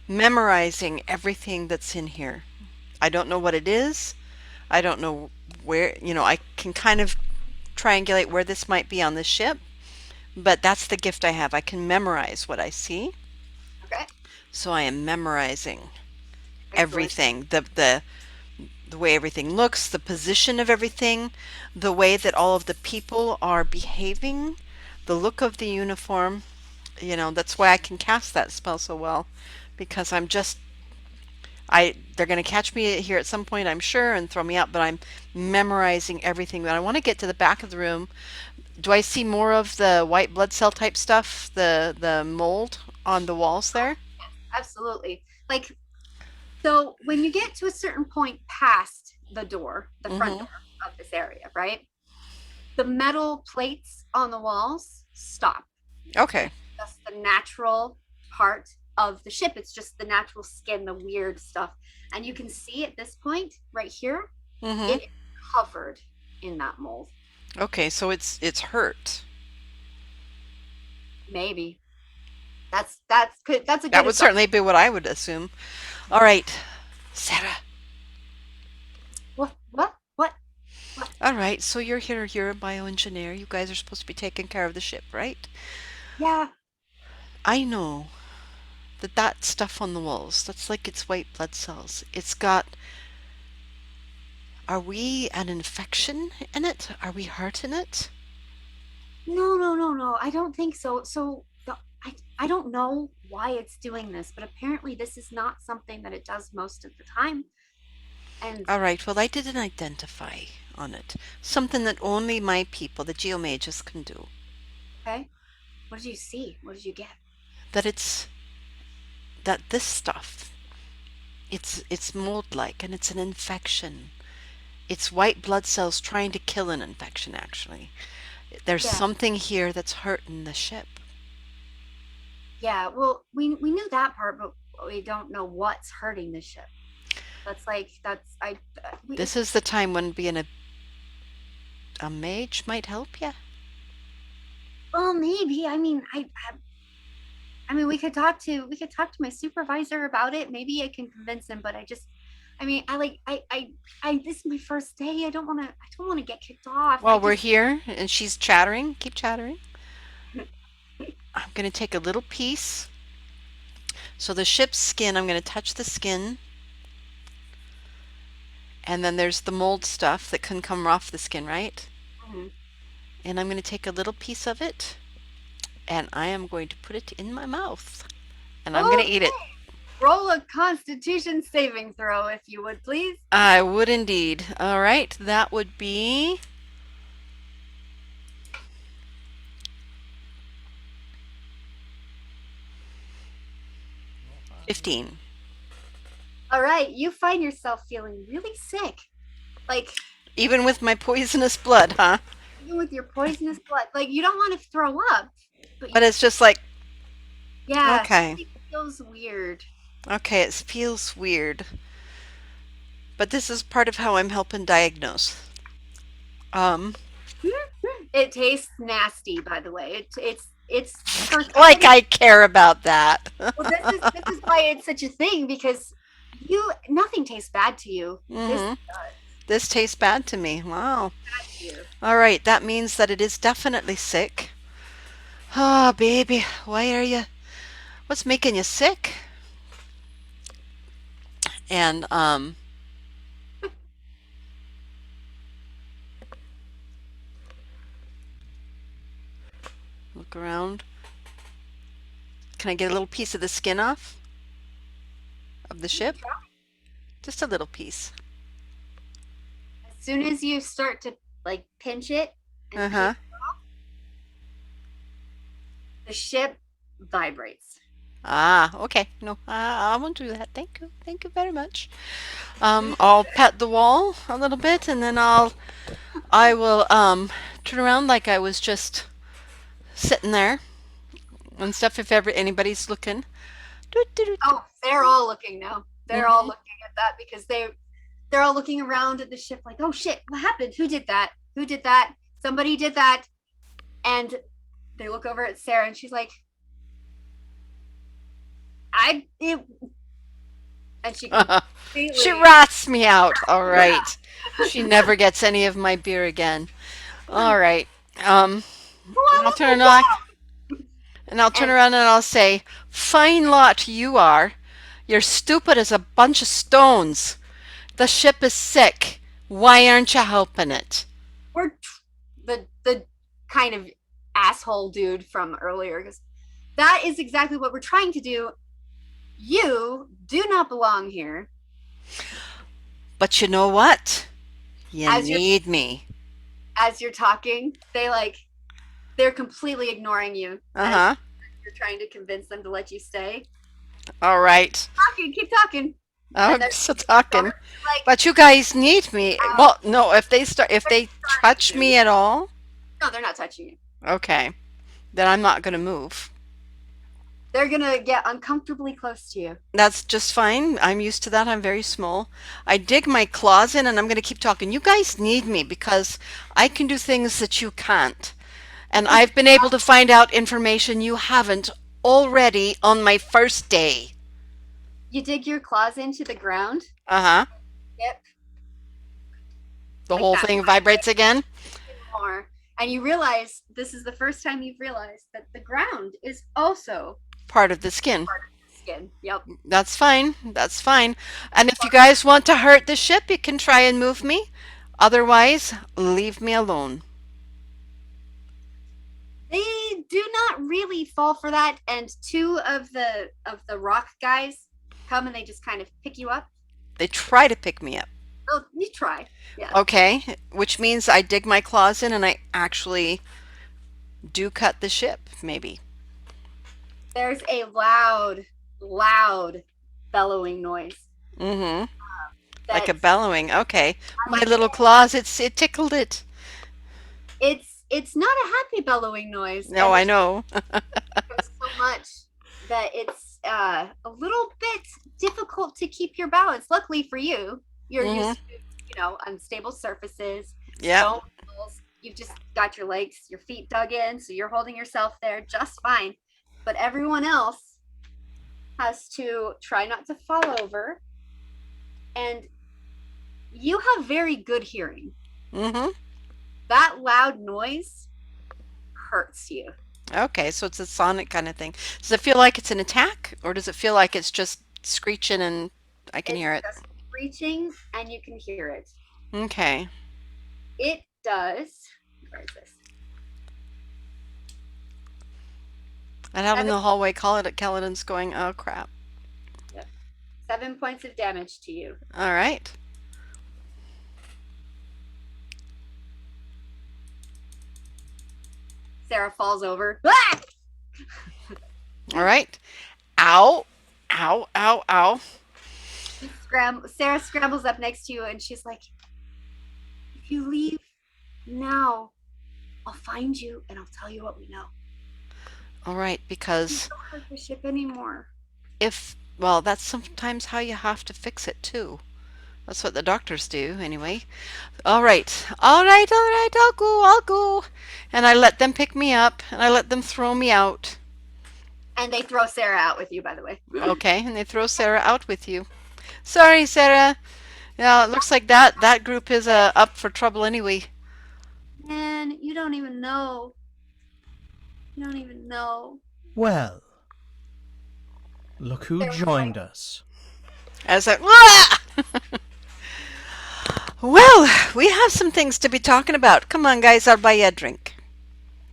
memorizing everything that's in here. I don't know what it is. I don't know where, I can kind of triangulate where this might be on the ship, but that's the gift I have. I can memorize what I see. Okay, So I am memorizing excellent. everything, the way everything looks, the position of everything, the way that all of the people are behaving, the look of the uniform. That's why I can cast that spell so well, because they're going to catch me here at some point, I'm sure, and throw me out, but I'm memorizing everything. But I want to get to the back of the room. Do I see more of the white blood cell type stuff, the mold on the walls there? Yes, absolutely. Like, so when you get to a certain point past the door, the front Mm-hmm. door of this area, right? The metal plates on the walls stop. Okay. Just the natural part of the ship. It's just the natural skin, the weird stuff. And you can see at this point, right here, Mm-hmm. it is covered in that mold. Okay, so it's hurt. Maybe. That's a That good would assumption. certainly be what I would assume. All right, Sarah. What? What? All right, so you're here. You're a bioengineer. You guys are supposed to be taking care of the ship, right? Yeah. I know that stuff on the walls, that's like it's white blood cells. It's got. Are we an infection in it? Are we hurting it? No. I don't think so. I don't know why it's doing this, but apparently this is not something that it does most of the time. And All right, well, I didn't identify on it. Something that only my people, the geomages, can do. okay, what did you see? What did you get? That it's that this stuff, it's mold-like and it's an infection. It's white blood cells trying to kill an infection, actually. There's Yeah. something here that's hurting the ship. Yeah, well, we knew that part, but we don't know what's hurting the ship. That's like that's I we This is the time when being a mage might help you. well maybe. I mean we could talk to my supervisor about it. Maybe I can convince him, but I mean, I this is my first day. I don't want to get kicked off. I While we're just here and she's chattering, keep chattering. I'm going to take a little piece. So the ship's skin, I'm going to touch the skin. And then there's the mold stuff that can come off the skin, right? Mhm. And I'm going to take a little piece of it and I am going to put it in my mouth. And I'm going to eat Okay. it. Roll a constitution saving throw if you would please. I would indeed. All right, that would be 15. All right, you find yourself feeling really sick. Like Even with my poisonous blood, huh? even with your poisonous blood. Like you don't want to throw up, but But it's just like, yeah, okay, it feels weird. okay, it feels weird. But this is part of how I'm helping diagnose. Um, It tastes nasty, by the way. It's for like somebody. I care about that. Well, this is why it's such a thing because you nothing tastes bad to you. This hmm does This tastes bad to me. Wow. bad to you. All right, that means that it is definitely sick. Ah, baby, why are you? What's making you sick? And look around. Can I get a little piece of the skin off of the ship? Just a little piece. As soon as you start to like pinch it Uh and peel, huh. the ship vibrates. Ah, okay. No, I won't do that. Thank you. Thank you very much. I'll pat the wall a little bit, and then I will turn around like I was just sitting there and stuff if ever anybody's looking. Doot, doot, doot. Oh, they're all looking now. They're all Mhm. looking at that because they're all looking around at the ship like, oh shit, what happened? Who did that? Who did that? Somebody did that. And they look over at Sarah and she's like, and she She completely, rats me out. All yeah. right. She never gets any of my beer again. All right. Um, Well, and I I'll want turn my on job. and I'll turn And around and I'll say, "Fine lot you are. You're stupid as a bunch of stones. The ship is sick. Why aren't you helping it?" we're the kind of asshole dude from earlier because that is exactly what we're trying to do. You do not belong here. But you know what? You As you're need me. talking, they're completely ignoring you as Uh-huh. you're trying to convince them to let you stay. All right. Talking, keep talking, and I'm they're still talking. like, But you guys need me. out. Well, no, if They're they trying touch to. me at all, No, they're not touching you. okay, then I'm not going to move. They're gonna get uncomfortably close to you. That's just fine. I'm used to that. I'm very small. I dig my claws in and I'm going to keep talking. You guys need me because I can do things that you can't. You And dig I've been able to find out information you haven't already on my first day. you dig your claws into the ground. Uh-huh. Yep, The like whole that. thing vibrates again. More, and you realize this is the first time you've realized that the ground is also Part of the skin. skin. Yep. That's fine. That's fine. And if you guys want to hurt the ship, you can try and move me. Otherwise, leave me alone. They do not really fall for that, and two of the rock guys come and they just kind of pick you up. They try to pick me up. Oh, you try. Yeah. Okay, which means I dig my claws in and I actually do cut the ship, maybe. There's a loud bellowing noise Mm-hmm. Like a that's bellowing. Okay. My little claws, it tickled it. it's not a happy bellowing noise, No, and I it's know. so much that it's a little bit difficult to keep your balance. Luckily for you, you're Mm-hmm. used to, unstable surfaces, Yep. stone walls. You've just got your legs, your feet dug in, so you're holding yourself there just fine. But everyone else has to try not to fall over, and you have very good hearing. Mm-hmm. That loud noise hurts you. Okay, so it's a sonic kind of thing. Does it feel like it's an attack, or does it feel like it's just screeching and I can It's hear it? just screeching, and you can hear it. Okay. It does. Where is this? And out in Seven, the hallway, Kaladin's going, oh crap. yep, 7 points of damage to you. All right. Sarah falls over. Ah! All right. Ow. Ow, ow, ow. Sarah scrambles up next to you, and she's like, "If you leave now, I'll find you, and I'll tell you what we know. All right, Please because don't hurt the ship anymore." well, that's sometimes how you have to fix it too. That's what the doctors do, anyway. All right. All right, all right. I'll go. And I let them pick me up and I let them throw me out. And they throw Sarah out with you, by the way. Okay, and they throw Sarah out with you. Sorry, Sarah. Yeah, it looks like that group is up for trouble anyway. Man, you don't even know. You don't even know. Well, look who They're joined us. As I "Ah!" Well, we have some things to be talking about. Come on, guys, I'll buy you a drink.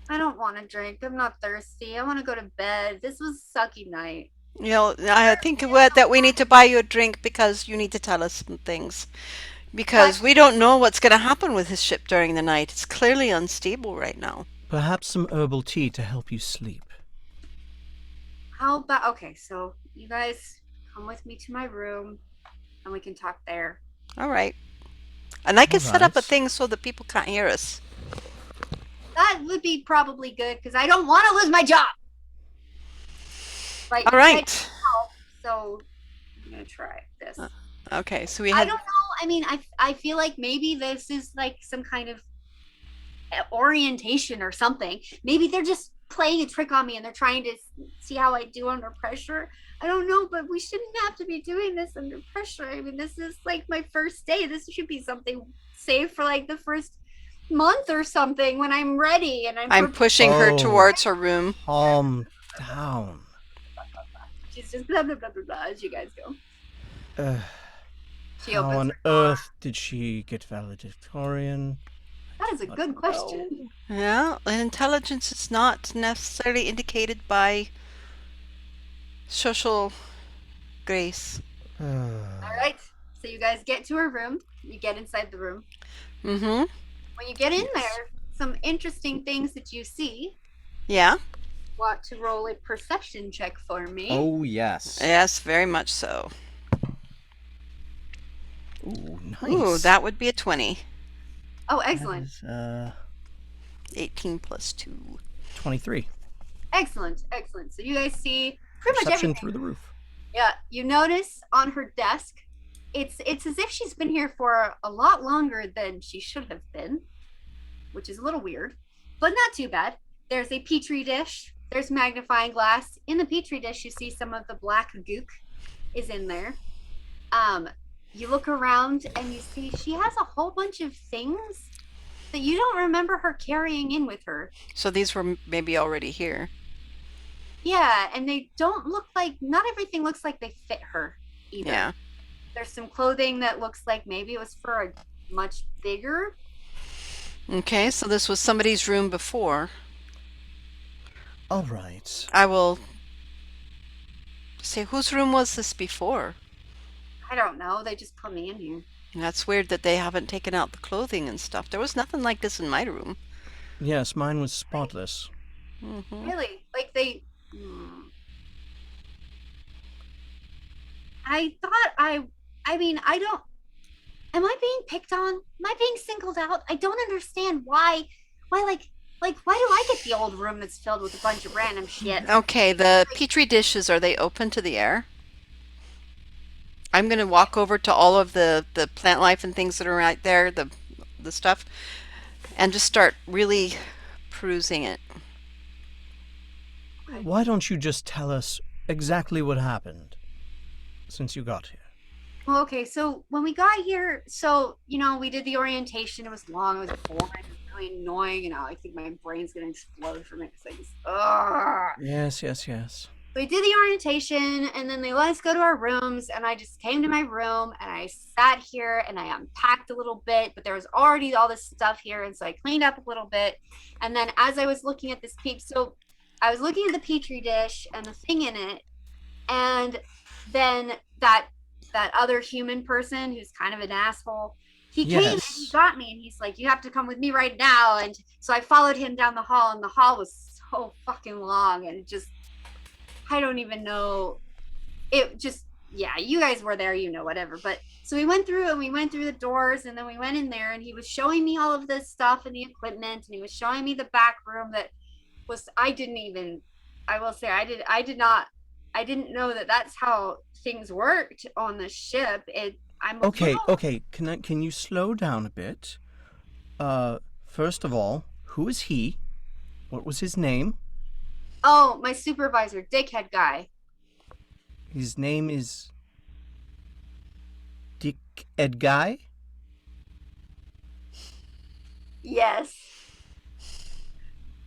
I don't want to drink. I'm not thirsty. I want to go to bed. This was a sucky night. You know, I think that we need to buy you a drink because you need to tell us some things. But Because we don't know what's going to happen with his ship during the night. It's clearly unstable right now. Perhaps some herbal tea to help you sleep. how about, okay, so you guys come with me to my room and we can talk there. All right. And I can All set up a right. thing so that people can't hear us. That would be probably good because I don't want to lose my job. Like, All right. so I'm gonna try this. Okay, so we I had don't know. I mean, I feel like maybe this is like some kind of orientation or something. Maybe they're just playing a trick on me and they're trying to see how I do under pressure. I don't know, but we shouldn't have to be doing this under pressure. I mean, this is like my first day. This should be something safe for like the first month or something when I'm ready and I'm pushing her Oh. towards her room. Calm down. She's just blah blah blah blah blah as you guys go. She How opens on her door. earth did she get valedictorian? That is a good question. Yeah, and intelligence is not necessarily indicated by social grace. All right. So you guys get to her room. You get inside the room. Mm-hmm. When you get in Yes. there, some interesting things that you see. Yeah. Want to roll a perception check for me? Oh, yes. Yes, very much so. Ooh, nice. Ooh, that would be a 20. Oh, That excellent. is, 18 plus 2. 23. Excellent. Excellent. So you guys see pretty much Perception everything. through the roof. Yeah. You notice on her desk, it's as if she's been here for a lot longer than she should have been, which is a little weird, but not too bad. There's a petri dish. There's magnifying glass. In the petri dish, you see some of the black gook is in there. You look around and you see she has a whole bunch of things that you don't remember her carrying in with her. So these were maybe already here. Yeah, and they don't look like, not everything looks like they fit her either. Yeah. There's some clothing that looks like maybe it was for a much bigger. Okay, so this was somebody's room before. All right. I will say, whose room was this before? I don't know. They just put me in here. That's weird that they haven't taken out the clothing and stuff. There was nothing like this in my room. Yes, mine was spotless. Mm-hmm. Really? Like they. I thought I mean, I don't. Am I being picked on? Am I being singled out? I don't understand why, why why do I get the old room that's filled with a bunch of random shit? Okay, the petri dishes, are they open to the air? I'm going to walk over to all of the plant life and things that are right there, the stuff, and just start really perusing it. Why don't you just tell us exactly what happened since you got here? Well, okay, so when we got here, so we did the orientation. It was long. It was boring. It was really annoying. I think my brain's gonna explode from it because I just. Ugh. Yes, yes, yes. We did the orientation, and then they let us go to our rooms, and I just came to my room, and I sat here, and I unpacked a little bit, but there was already all this stuff here, and so I cleaned up a little bit, and then as I was looking at this so I was looking at the petri dish and the thing in it, and then that other human person who's kind of an asshole, he came and he got me, and he's like, "You have to come with me right now," and so I followed him down the hall, and the hall was so fucking long, and it just, I don't even know. It just, yeah, you guys were there, whatever. But so we went through the doors, and then we went in there, and he was showing me all of this stuff and the equipment, and he was showing me the back room that was, I didn't know that that's how things worked on the ship. Okay. Can you slow down a bit? First of all, who is he? What was his name? Oh, my supervisor, dickhead guy. His name is Dickhead Guy? Yes.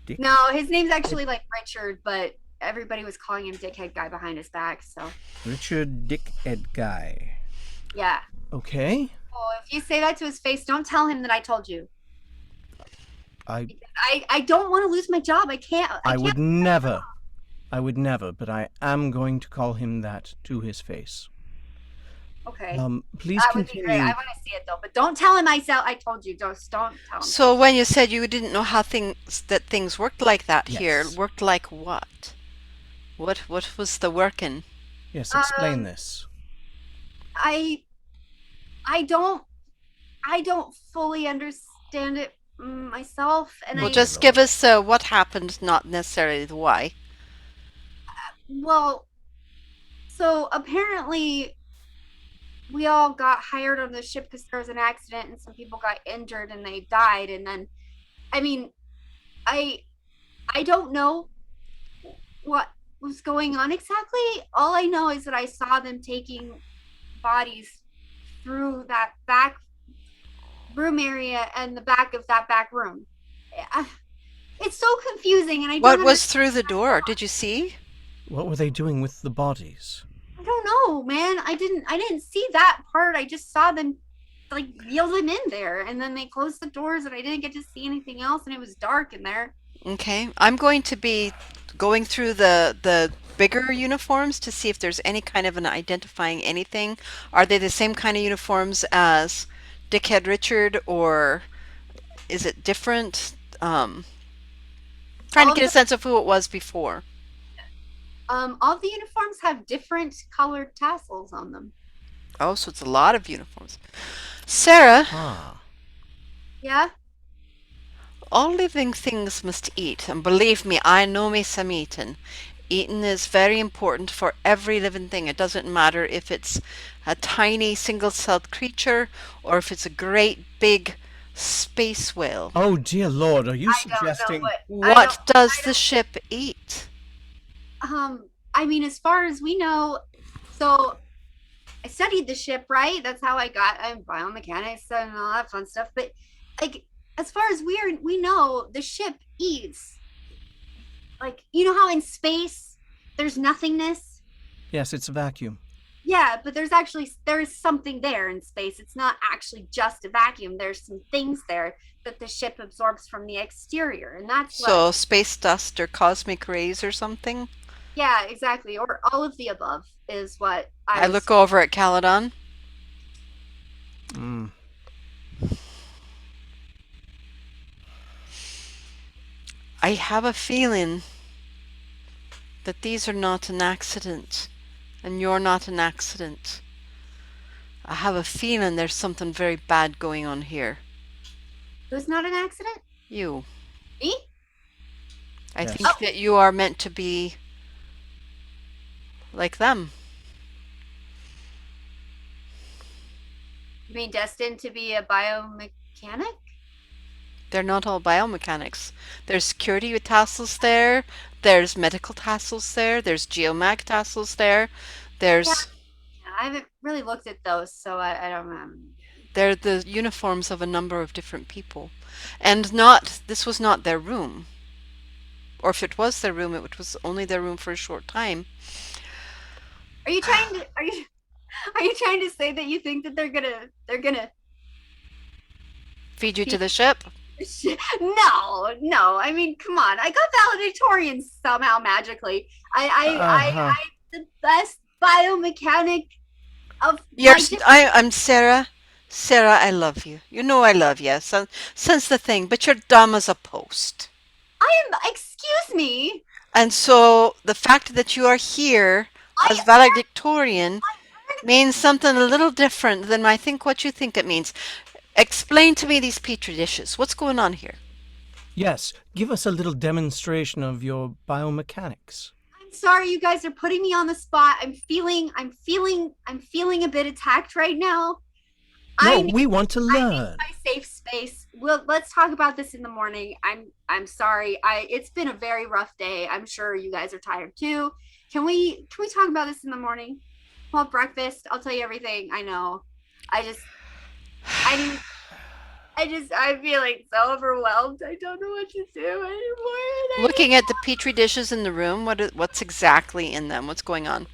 Dick? No, his name's actually like Richard, but everybody was calling him dickhead guy behind his back, so. Richard Dickhead Guy. Yeah. Okay. Oh, if you say that to his face, don't tell him that I told you. I don't want to lose my job. I can't. I would never, but I am going to call him that to his face. Okay. Please That would be great. continue. I want to see it though, but don't tell him I told you. Just don't tell him. So when you said you didn't know how things worked like that here, Yes. worked like what? What was the working? Yes, explain this. I don't fully understand it myself, and Well, Oh, just give Lord. us what happened, not necessarily the why. well, so apparently we all got hired on the ship because there was an accident and some people got injured and they died. And then, I mean, I I don't know what was going on exactly. All I know is that I saw them taking bodies through that back room area and the back of that back room. It's so confusing, and I don't What understand. was through the door? Did you see? What were they doing with the bodies? I don't know, man. I didn't see that part. I just saw them like wheel them in there, and then they closed the doors, and I didn't get to see anything else, and it was dark in there. Okay, I'm going to be going through the bigger uniforms to see if there's any kind of an identifying anything. Are they the same kind of uniforms as Dickhead Richard, or is it different? Trying All to of get a the sense of who it was before. all of the uniforms have different colored tassels on them. Oh, so it's a lot of uniforms. Sarah, Ah. Yeah. all living things must eat, and believe me, I know me some eating. Eating is very important for every living thing. It doesn't matter if it's a tiny single-celled creature or if it's a great big space whale. Oh, dear Lord, are you I don't know suggesting? what What does I the ship eat? I mean, as far as we know, so I studied the ship, right? That's how I'm biomechanics and all that fun stuff. But like, as far as we know, the ship eats. Like, you know how in space there's nothingness. Yes, it's a vacuum. Yeah, but there's something there in space. It's not actually just a vacuum. There's some things there that the ship absorbs from the exterior, and that's what. So, space dust or cosmic rays or something? Yeah, exactly. Or all of the above is what I I was. look over at Caledon. Mm. I have a feeling that these are not an accident, and you're not an accident. I have a feeling there's something very bad going on here. Who's not an accident? You. Me? I Yes. think that you are meant to be like them. You mean destined to be a biomechanic? They're not all biomechanics. There's security tassels there, there's medical tassels there, there's geomag tassels there, Yeah, there's I haven't really looked at those, so I don't know. they're the uniforms of a number of different people. And not this was not their room. Or if it was their room, it was only their room for a short time. Are you trying to are you are you trying to say that you think that they're gonna Feed you to feed the ship? No, no. I mean, come on. I got valedictorian somehow magically. Uh-huh. I'm the best biomechanic of You're, my discipline. I'm Sarah. Sarah, I love you. You know I love you. Since the thing, but you're dumb as a post. Excuse me. And so the fact that you are here as I valedictorian means something a little different than I think what you think it means. Explain to me these petri dishes. What's going on here? Yes, give us a little demonstration of your biomechanics. I'm sorry you guys are putting me on the spot. I'm feeling a bit attacked right now. No, I need we want to I need learn. my safe space. Well, let's talk about this in the morning. I'm sorry. I It's been a very rough day. I'm sure you guys are tired too. Can we talk about this in the morning? We'll have breakfast. I'll tell you everything. I know. I just I didn't I'm feeling so overwhelmed. I don't know what to do anymore. Looking at the petri dishes in the room, what's exactly in them? What's going on?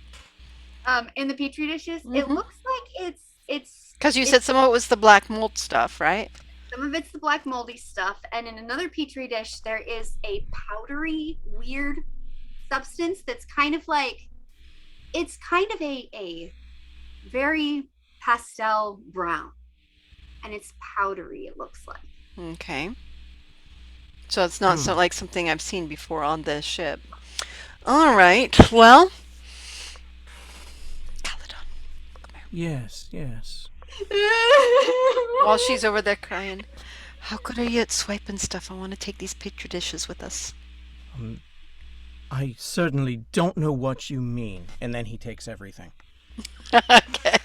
In the petri dishes, it Mm-hmm. looks like Because you it's said some of it was the black mold stuff, right? some of it's the black moldy stuff, and in another petri dish there is a powdery weird substance that's kind of like it's kind of a very pastel brown, and it's powdery, it looks like. Okay. So it's not so Hmm. like something I've seen before on the ship. All right. Well, Caledon, come here. Yes, yes. While she's over there crying. How good are you at swiping stuff? I want to take these petri dishes with us. Um, I certainly don't know what you mean. And then he takes everything. Okay.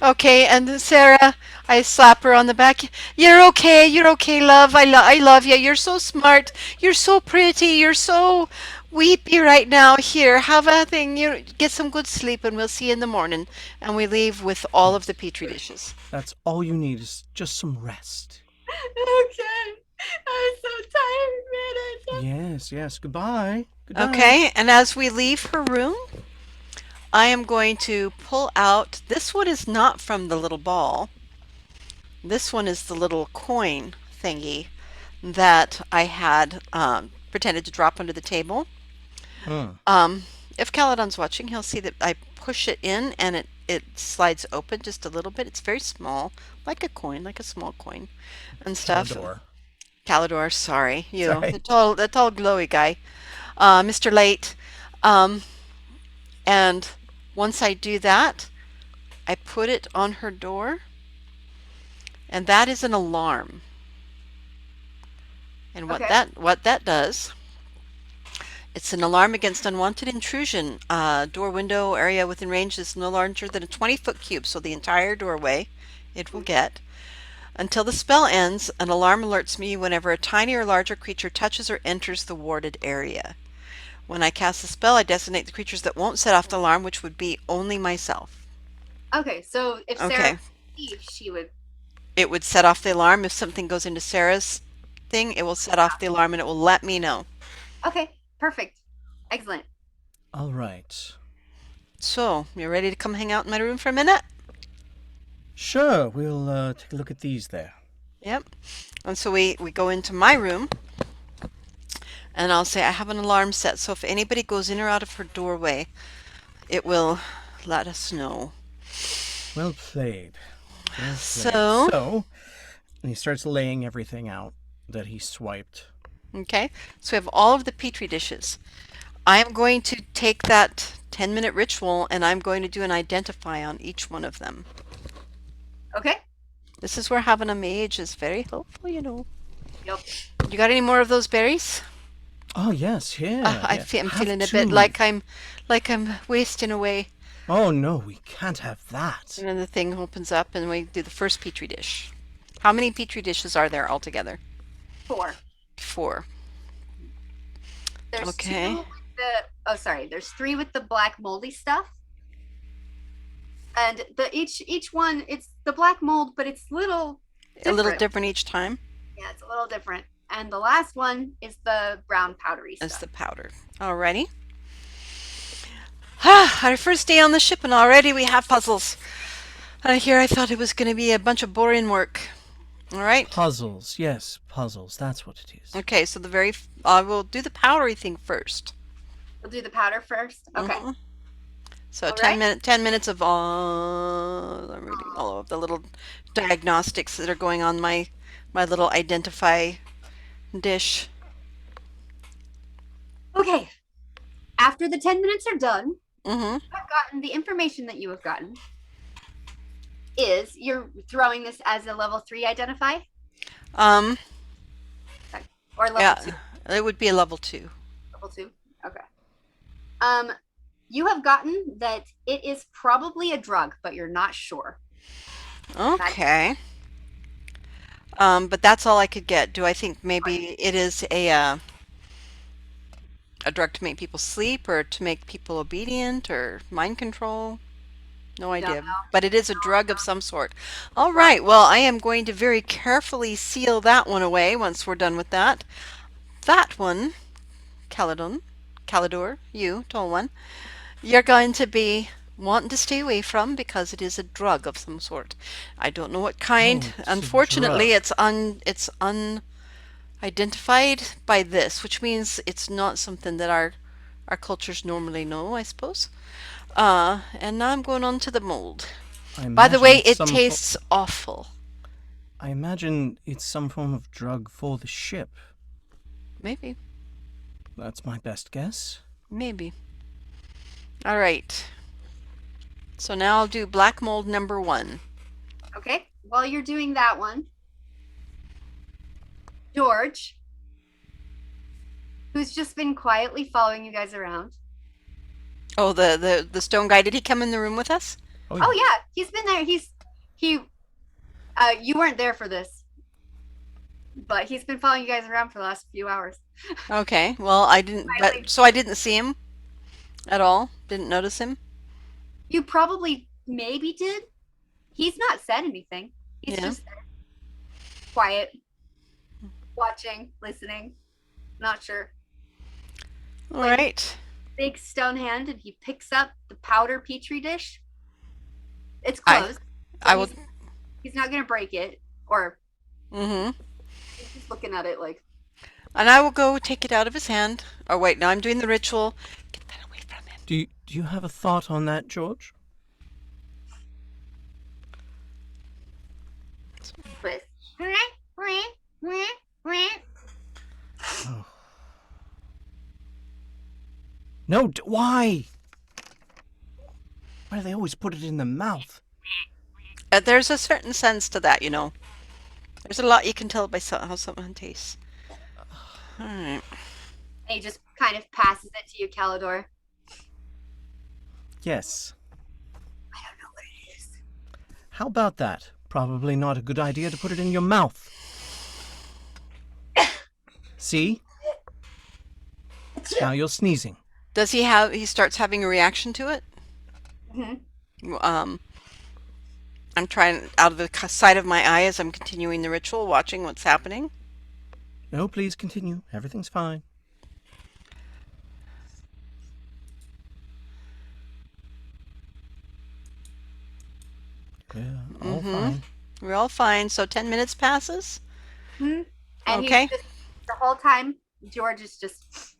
Okay, and Sarah, I slap her on the back. You're okay. You're okay, love. I love you. You're so smart. You're so pretty. You're so weepy right now. Here, have a thing. You get some good sleep, and we'll see you in the morning. And we leave with all of the petri dishes. That's all you need is just some rest. Okay. I'm so tired, man. Yes. Goodbye. Good night. Okay, and as we leave her room, I am going to pull out. This one is not from the little ball. This one is the little coin thingy that I had pretended to drop under the table. Huh. If Caledon's watching, he'll see that I push it in and it slides open just a little bit. It's very small, like a coin, like a small coin and stuff. Calador. Calador, sorry. You, Sorry. the tall glowy guy. Mr. Late. And once I do that, I put it on her door, and that is an alarm. And what Okay. that does, it's an alarm against unwanted intrusion. Door window area within range is no larger than a 20-foot cube, so the entire doorway it will get. Until the spell ends, an alarm alerts me whenever a tiny or larger creature touches or enters the warded area. When I cast the spell, I designate the creatures that won't set off the alarm, which would be only myself. Okay, so if Sarah Okay. could leave, she would. It would set off the alarm. If something goes into Sarah's thing, it will set off the alarm and it will let me know. Okay, perfect. Excellent. All right. So, you ready to come hang out in my room for a minute? Sure, we'll take a look at these there. Yep. And so we go into my room, and I'll say I have an alarm set, so if anybody goes in or out of her doorway, it will let us know. Well played. Well played. So, And he starts laying everything out that he swiped. okay, so we have all of the petri dishes. I am going to take that 10-minute ritual and I'm going to do an identify on each one of them. Okay. This is where having a mage is very helpful, you know. Yep. You got any more of those berries? Oh yes, yeah. I'm Have feeling a two. bit like I'm wasting away. Oh no, we can't have that. And then the thing opens up and we do the first petri dish. How many petri dishes are there altogether? 4. 4. There's Okay. 2 with there's 3 with the black moldy stuff. And each one, it's the black mold, but it's A little different each time Yeah, it's a little different. And the last one is the brown powdery as stuff. the powder. Alrighty. Our first day on the ship and already we have puzzles. Here I thought it was going to be a bunch of boring work. All right. Puzzles, yes, puzzles. That's what it is. Okay, so we'll do the powdery thing first. We'll do the powder first. Okay. Mhm. So All 10 minutes of I'm reading all of the little diagnostics that are going on my little identify dish. Okay. After the 10 minutes are done, Mm-hmm. I've gotten the information that you have gotten is you're throwing this as a level 3 identify or level Yeah, 2. it would be a level 2. Level 2. Okay. You have gotten that it is probably a drug, but you're not sure. Okay. But that's all I could get. Do I think maybe it is a drug to make people sleep or to make people obedient or mind control? No idea. know. But it is a drug of some sort. All right. Well, I am going to very carefully seal that one away once we're done with that. That one, Calador, you, tall one, you're going to be wanting to stay away from because it is a drug of some sort. I don't know what kind. Oh, it's a Unfortunately, drug. it's unidentified by this, which means it's not something that our cultures normally know, I suppose. And now I'm going on to the mold. By the way, it tastes awful. I imagine it's some form of drug for the ship. Maybe. That's my best guess. Maybe. All right. So now I'll do black mold number 1. Okay. while you're doing that one, George, who's just been quietly following you guys around. Oh, the stone guy. Did he come in the room with us? Oh, Oh yeah, he's been there. He you weren't there for this, but he's been following you guys around for the last few hours. Okay. Well, I didn't. Quietly. So I didn't see him at all. Didn't notice him. You probably maybe did. He's not said anything. He's Yeah. just quiet, watching, listening, not sure. All Like right. big stone hand, and he picks up the powder petri dish. It's I closed, I so will. he's not gonna break it, or Mm-hmm. he's just looking at it like, And I will go take it out of his hand. Oh wait, no, I'm doing the ritual. Get that away from him. do you have a thought on that, George? with. Oh. No, why? Why do they always put it in the mouth? There's a certain sense to that, you know. There's a lot you can tell by how someone tastes. All right. And he just kind of passes it to you, Calidor. Yes. I don't know what it is. How about that? Probably not a good idea to put it in your mouth. See? Now you're sneezing. Does he have? He starts having a reaction to it. Mm-hmm. I'm trying out of the side of my eye as I'm continuing the ritual, watching what's happening. No, please continue. Everything's fine. Yeah, all fine. We're all fine. So 10 minutes passes. Mm-hmm. And Okay. he's just the whole time. George is just.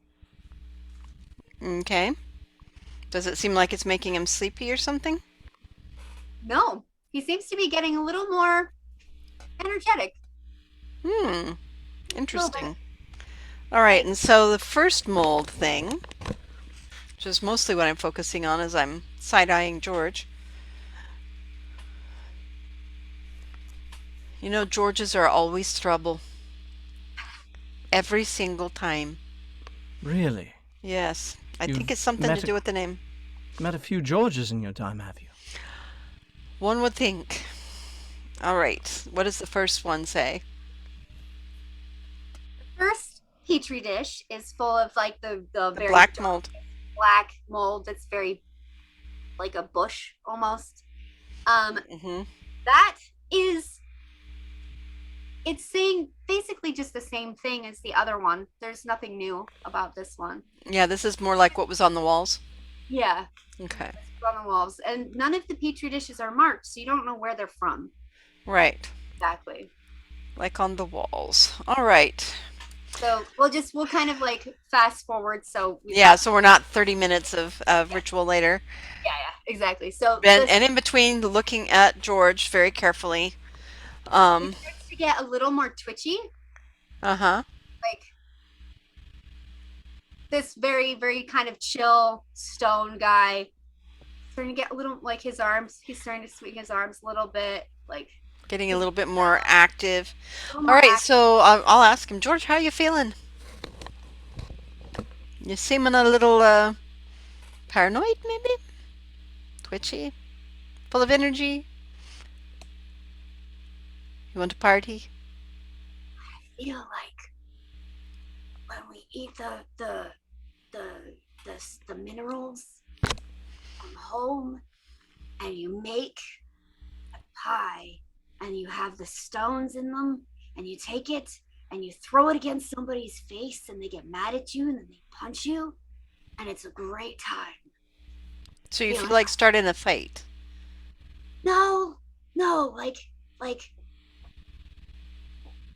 Okay. Does it seem like it's making him sleepy or something? No, he seems to be getting a little more energetic. Interesting. All right, and so the first mold thing, which is mostly what I'm focusing on as I'm side-eyeing George. You know, Georges are always trouble. Every single time. Really? Yes. I You've think it's something met to a- do with the name. Met a few Georges in your time, have you? One would think. All right. What does the first one say? First petri dish is full of like the The very black dark mold. black mold that's very like a bush almost. Mm-hmm. That is, it's saying basically just the same thing as the other one. There's nothing new about this one. Yeah, this is more like what was on the walls. Yeah, Okay. it's on the walls, and none of the petri dishes are marked, so you don't know where they're from Right. exactly. Like on the walls. All right. So we'll kind of like fast forward. So Yeah, so we're not 30 minutes of ritual later. yeah, exactly. So And in between, looking at George very carefully. it starts to get a little more twitchy. Uh-huh. Like this very, very kind of chill stone guy starting to get a little like his arms. He's starting to swing his arms a little bit, like Getting a little bit more active. a little All more right, active. so I'll ask him, George, how you feeling? You seeming a little paranoid, maybe? Twitchy? Full of energy? You want to party? Feel like when we eat the the minerals from home, and you make a pie, and you have the stones in them, and you take it and you throw it against somebody's face, and they get mad at you, and then they punch you, and it's a great time. So you Feel feel like starting a fight? No, like,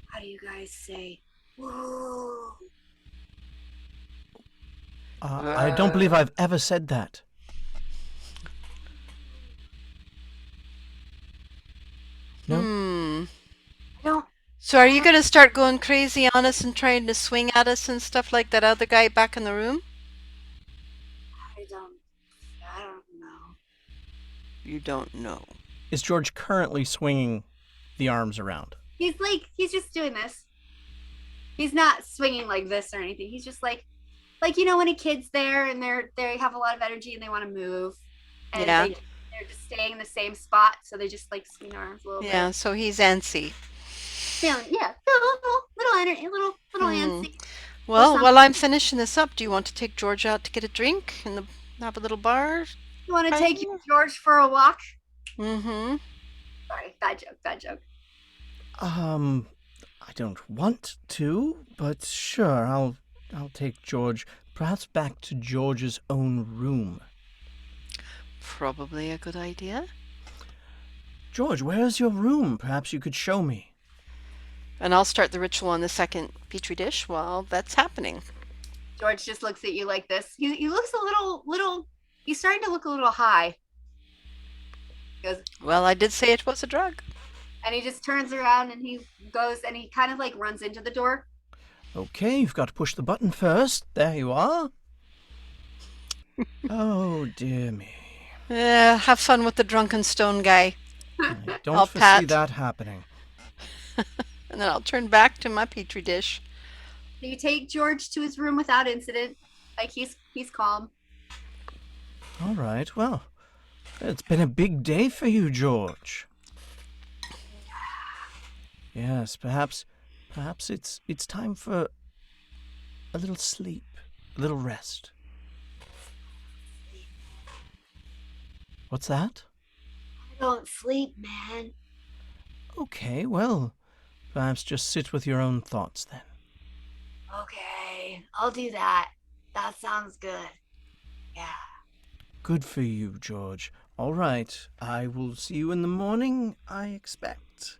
how do you guys say? Whoa. I don't believe I've ever said that. No? I don't. So are you going to start going crazy on us and trying to swing at us and stuff like that other guy back in the room? I don't know. You don't know. Is George currently swinging the arms around. He's just doing this. He's not swinging like this or anything. He's just like when a kid's there and they have a lot of energy and they want to move, and Yeah. they're just staying in the same spot, so they just like swing their arms a little Yeah, bit. so he's antsy. Feeling, yeah, little energy, little Hmm. antsy, little Well, something. while I'm finishing this up, do you want to take George out to get a drink and have a little bar? You want to Right? take you George for a walk? Mm-hmm. Sorry, bad joke, bad joke. Um, I don't want to, but sure, I'll take George, perhaps back to George's own room. Probably a good idea. George, where's your room? Perhaps you could show me. And I'll start the ritual on the second petri dish while that's happening. George just looks at you like this. He looks a little. He's starting to look a little high. He goes, Well, I did say it was a drug. and he just turns around and he goes and he kind of like runs into the door. Okay, you've got to push the button first. There you are. Oh, dear me. Have fun with the drunken stone guy. I don't I'll foresee pat. that happening. And then I'll turn back to my petri dish. So you take George to his room without incident. Like he's calm. All right, well, it's been a big day for you, George. Yes, perhaps it's time for a little sleep, a little rest. What's that? I don't sleep, man. Okay, well, perhaps just sit with your own thoughts then. Okay, I'll do that. That sounds good. Yeah. Good for you, George. All right, I will see you in the morning, I expect.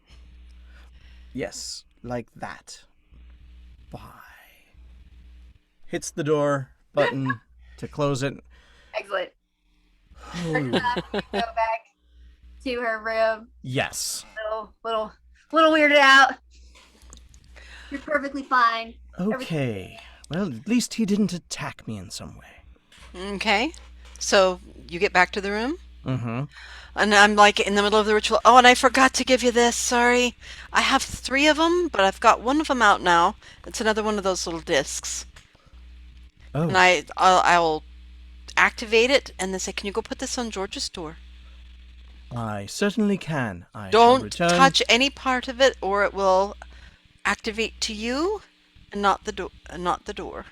Yes, like that. Bye. Hits the door button to close it. Excellent. Oh, Go back to her room. yes. Little weirded out. You're perfectly fine. Okay. Well, at least he didn't attack me in some way. Okay. So you get back to the room? Mm-hmm. And I'm like in the middle of the ritual. Oh, and I forgot to give you this. Sorry. I have 3 of them, but I've got one of them out now. It's another one of those little discs. Oh, And I'll activate it and then say, "Can you go put this on George's door? I certainly can. I shall Don't return. touch any part of it, or it will activate to you, and not the door. Not the door."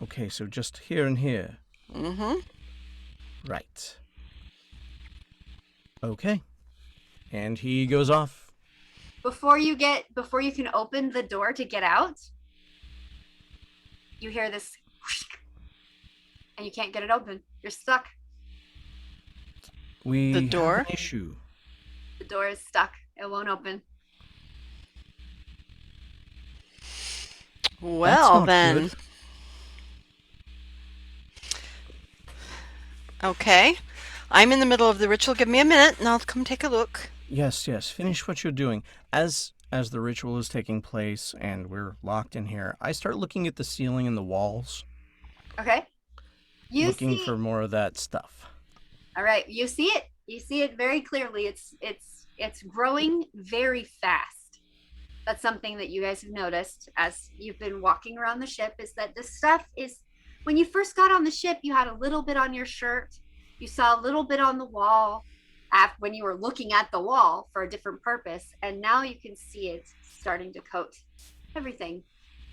Okay, so just here and here. Mm-hmm. Right. Okay. And he goes off. Before you can open the door to get out, you hear this and you can't get it open. You're stuck. We The door? have an issue. The door is stuck. It won't open. Well not then. good. Okay. I'm in the middle of the ritual. Give me a minute and I'll come take a look. Yes, yes. Finish what you're doing. As the ritual is taking place and we're locked in here, I start looking at the ceiling and the walls, Okay. You looking see for more of that stuff. All right, you see it. You see it very clearly. It's growing very fast. That's something that you guys have noticed as you've been walking around the ship, is that the stuff is, when you first got on the ship, you had a little bit on your shirt. You saw a little bit on the wall when you were looking at the wall for a different purpose, and now you can see it starting to coat everything.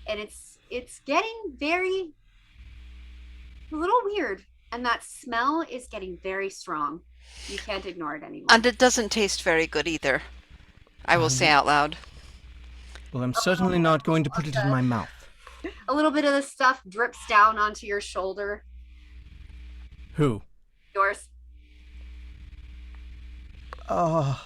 And it's getting very a little weird, and that smell is getting very strong. You can't ignore it anymore. And it doesn't taste very good either. I will say out loud. Well, I'm certainly not going to put it in my mouth. A little bit of the stuff drips down onto your shoulder. Who? Yours. Oh,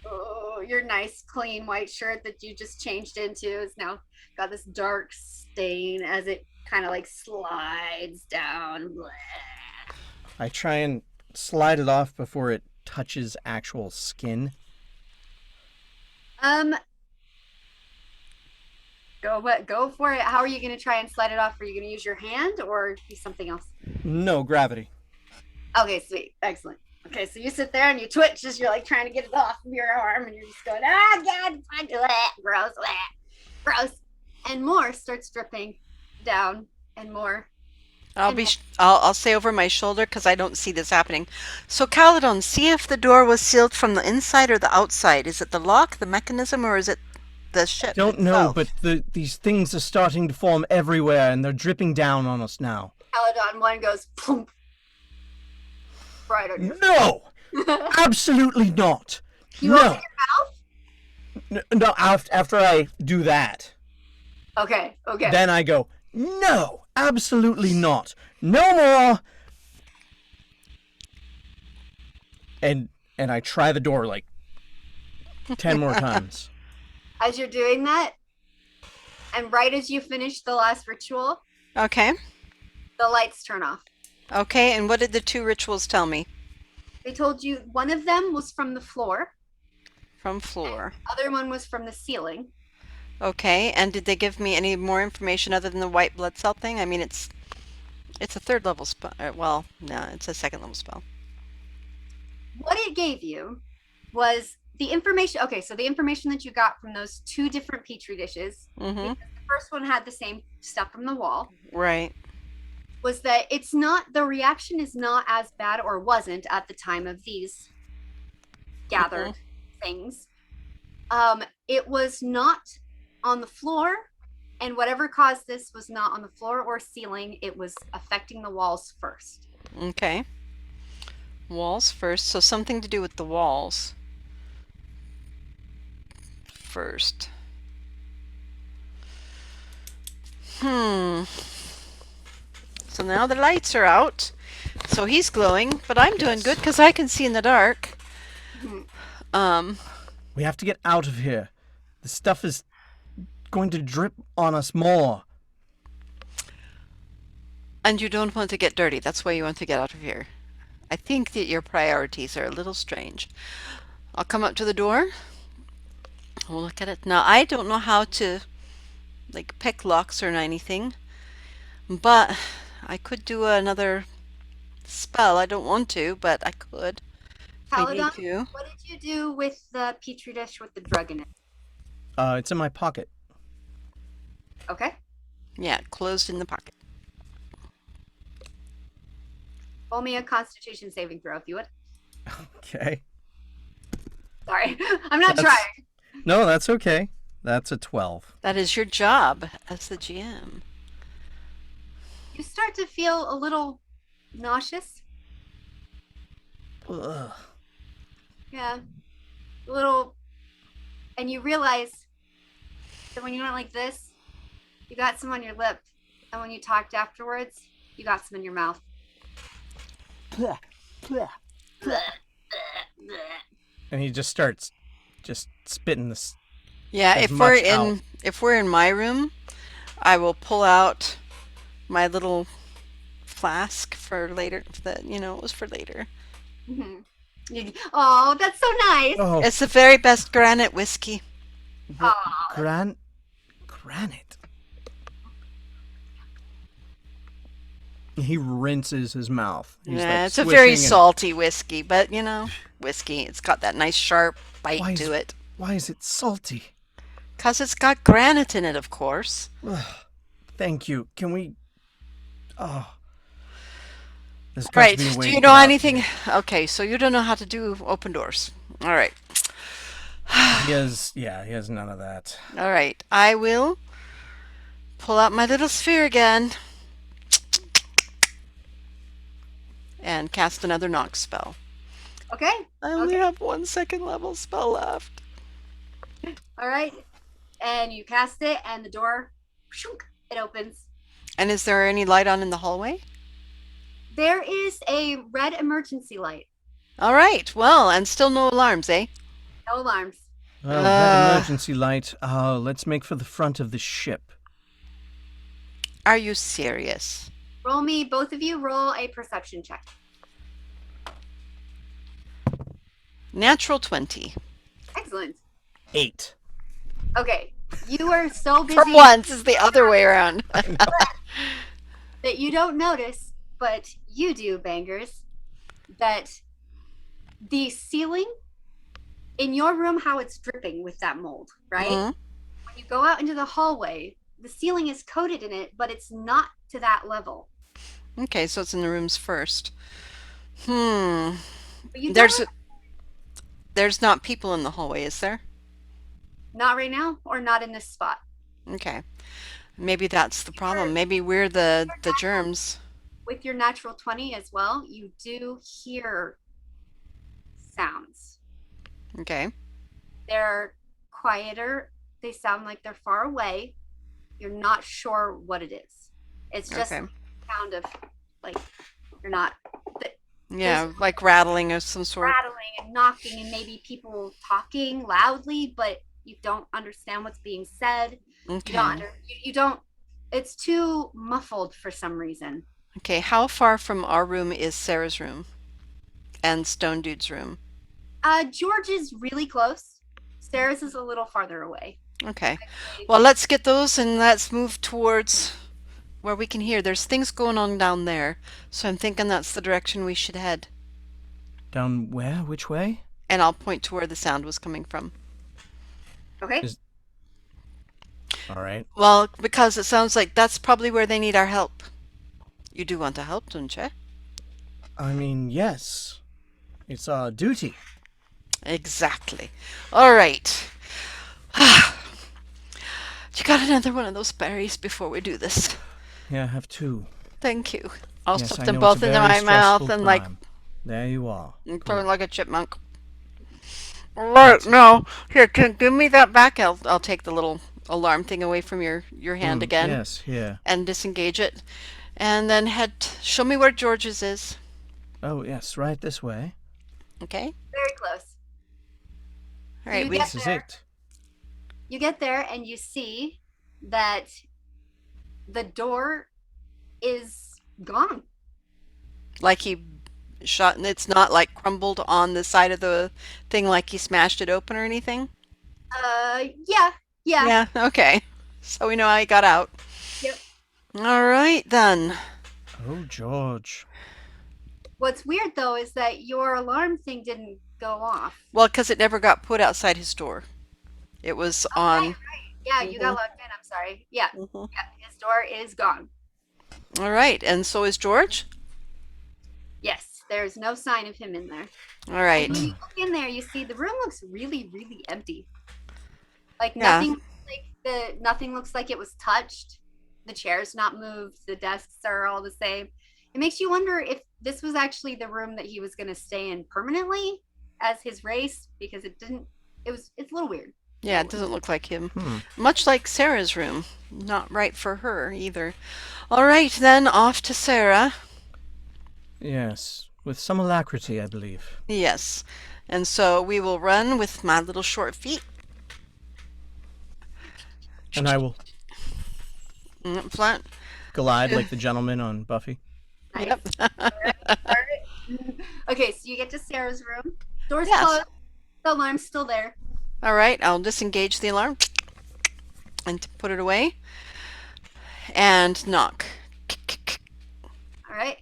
Oh, your nice, clean white shirt that you just changed into is now got this dark stain as it kind of like slides down. Bleh. I try and slide it off before it touches actual skin. Go for it. How are you going to try and slide it off? Are you going to use your hand or be something else? No, gravity. Okay, sweet. Excellent. Okay, so you sit there and you twitch as you're like trying to get it off of your arm, and you're just going, ah, God, gross, gross. And more starts dripping down, and more. I'll say over my shoulder because I don't see this happening. So Caledon, see if the door was sealed from the inside or the outside. Is it the lock, the mechanism, or is it the ship Don't know, itself? but these things are starting to form everywhere, and they're dripping down on us now. Caledon one goes, plump, right on your No! Absolutely not! You no! open your mouth? No, after I do that, Okay. then I go, no! Absolutely not! No more! And I try the door like 10 more times. As you're doing that, and right as you finish the last ritual, Okay. the lights turn off. Okay, and what did the two rituals tell me? They told you one of them was from the floor, From floor. other one was from the ceiling. Okay, and did they give me any more information other than the white blood cell thing? I mean, it's a third level spell. Well, no, it's a second level spell. What it gave you was the information. Okay, so the information that you got from those two different petri dishes, Mm-hmm. because the first one had the same stuff from the wall, Right. was that the reaction is not as bad, or wasn't at the time of these gathered things. It was not on the floor, and whatever caused this was not on the floor or ceiling. It was affecting the walls first. Okay. Walls first, so something to do with the walls first. So now the lights are out. So he's glowing, but I'm doing good because I can see in the dark. We have to get out of here. The stuff is going to drip on us more. And you don't want to get dirty. That's why you want to get out of here. I think that your priorities are a little strange. I'll come up to the door. We'll look at it. Now, I don't know how to, like, pick locks or anything, but I could do another spell. I don't want to, but I could. If I Paladin, need to. what did you do with the petri dish with the drug in it? It's in my pocket. Okay. Yeah, closed in the pocket. Roll me a Constitution saving throw, if you would. Okay. Sorry, I'm not That's- trying. No, that's okay. That's a 12. That is your job as the GM. You start to feel a little nauseous. Ugh. Yeah. A little. And you realize that when you went like this, you got some on your lip. And when you talked afterwards, you got some in your mouth. And he just starts spitting this. Yeah, As if we're much out. if we're in my room, I will pull out my little flask for later. It was for later. Oh, that's so nice. Oh, It's the very best granite whiskey. Aw. granite. He rinses his mouth. He's Yeah, like it's a very swishing and- salty whiskey, but whiskey. It's got that nice sharp Why bite is- to it. Why is it salty? 'Cause it's got granite in it, of course. Thank you. Can we? Oh. There's got to Right. be a way Do to you get know out anything? here. Okay, so you don't know how to do open doors. All right. He has none of that. All right. I will pull out my little sphere again and cast another knock spell. Okay. I only have 1 second level spell left. All right. And you cast it, and the door, shunk, it opens. And is there any light on in the hallway? There is a red emergency light. All right. Well, and still no alarms, eh? No alarms. Well, that emergency light. Let's make for the front of the ship. Are you serious? Roll me, both of you, roll a perception check. Natural 20. Excellent. 8. Okay. You are so busy For once, it's the other way around. that you don't notice, but you do, bangers, that The ceiling in your room, how it's dripping with that mold, right? Hmm. When you go out into the hallway, the ceiling is coated in it, but it's not to that level. Okay, so it's in the rooms first. Hmm. But you don't There's have there's not people in the hallway, is there? not right now or not in this spot. Okay. Maybe that's the Your, problem. Maybe we're the natural, germs. with your natural 20 as well, you do hear sounds. Okay. They're quieter. They sound like they're far away. You're not sure what it is. It's just Okay. the sound of like you're not there's Yeah, like rattling of some sort. rattling and knocking and maybe people talking loudly, but you don't understand what's being said. You don't Okay. you don't it's too muffled for some reason. Okay, how far from our room is Sarah's room and Stone Dude's room? George is really close. Sarah's is a little farther away. Okay. I'd say Well, let's get those and let's move towards where we can hear. There's things going on down there, so I'm thinking that's the direction we should head. Down where? Which way? And I'll point to where the sound was coming from. okay. Is all right. Well, because it sounds like that's probably where they need our help. You do want to help, don't you? I mean, yes. It's our duty. Exactly. All right. You got another one of those berries before we do this. Yeah, I have two. Thank you. I'll Yes, stuff I them know it's a both into very my mouth stressful and like time. There you are. turn like a chipmunk. All right, now here, give me that back. I'll take the little alarm thing away from your hand again Yes, here. and disengage it, and then show me where George's is. Oh, yes, right this way. Okay. Very close. All So right. you We get This is there. it. You get there and you see that the door is gone. like he shot, and it's not like crumbled on the side of the thing like he smashed it open or anything. Yeah, yeah. Yeah. Okay. So we know how he got out. Yep. All right then. Oh, George. What's weird though is that your alarm thing didn't go off. Well, because it never got put outside his door. It was on. Yeah, you got Mhm. logged in. I'm sorry. Yeah, Mhm. yeah. His door is gone. All right, and so is George. Yes, there's no sign of him in there. All And right. when you look in there, you see the room looks really, really empty. Like Yeah. nothing looks like it was touched. The chair's not moved. The desks are all the same. It makes you wonder if this was actually the room that he was going to stay in permanently as his race, because it didn't. It's a little weird. Yeah, it doesn't look like him. Hmm. Much like Sarah's room. Not right for her either. All right, then off to Sarah. Yes, with some alacrity, I believe. Yes. And so we will run with my little short feet. And I will Flat. glide like the gentleman on Buffy. Nice. Yep. All right. Okay, so you get to Sarah's room. Door's Yes. closed. The alarm's still there. All right, I'll disengage the alarm and put it away and knock. All right.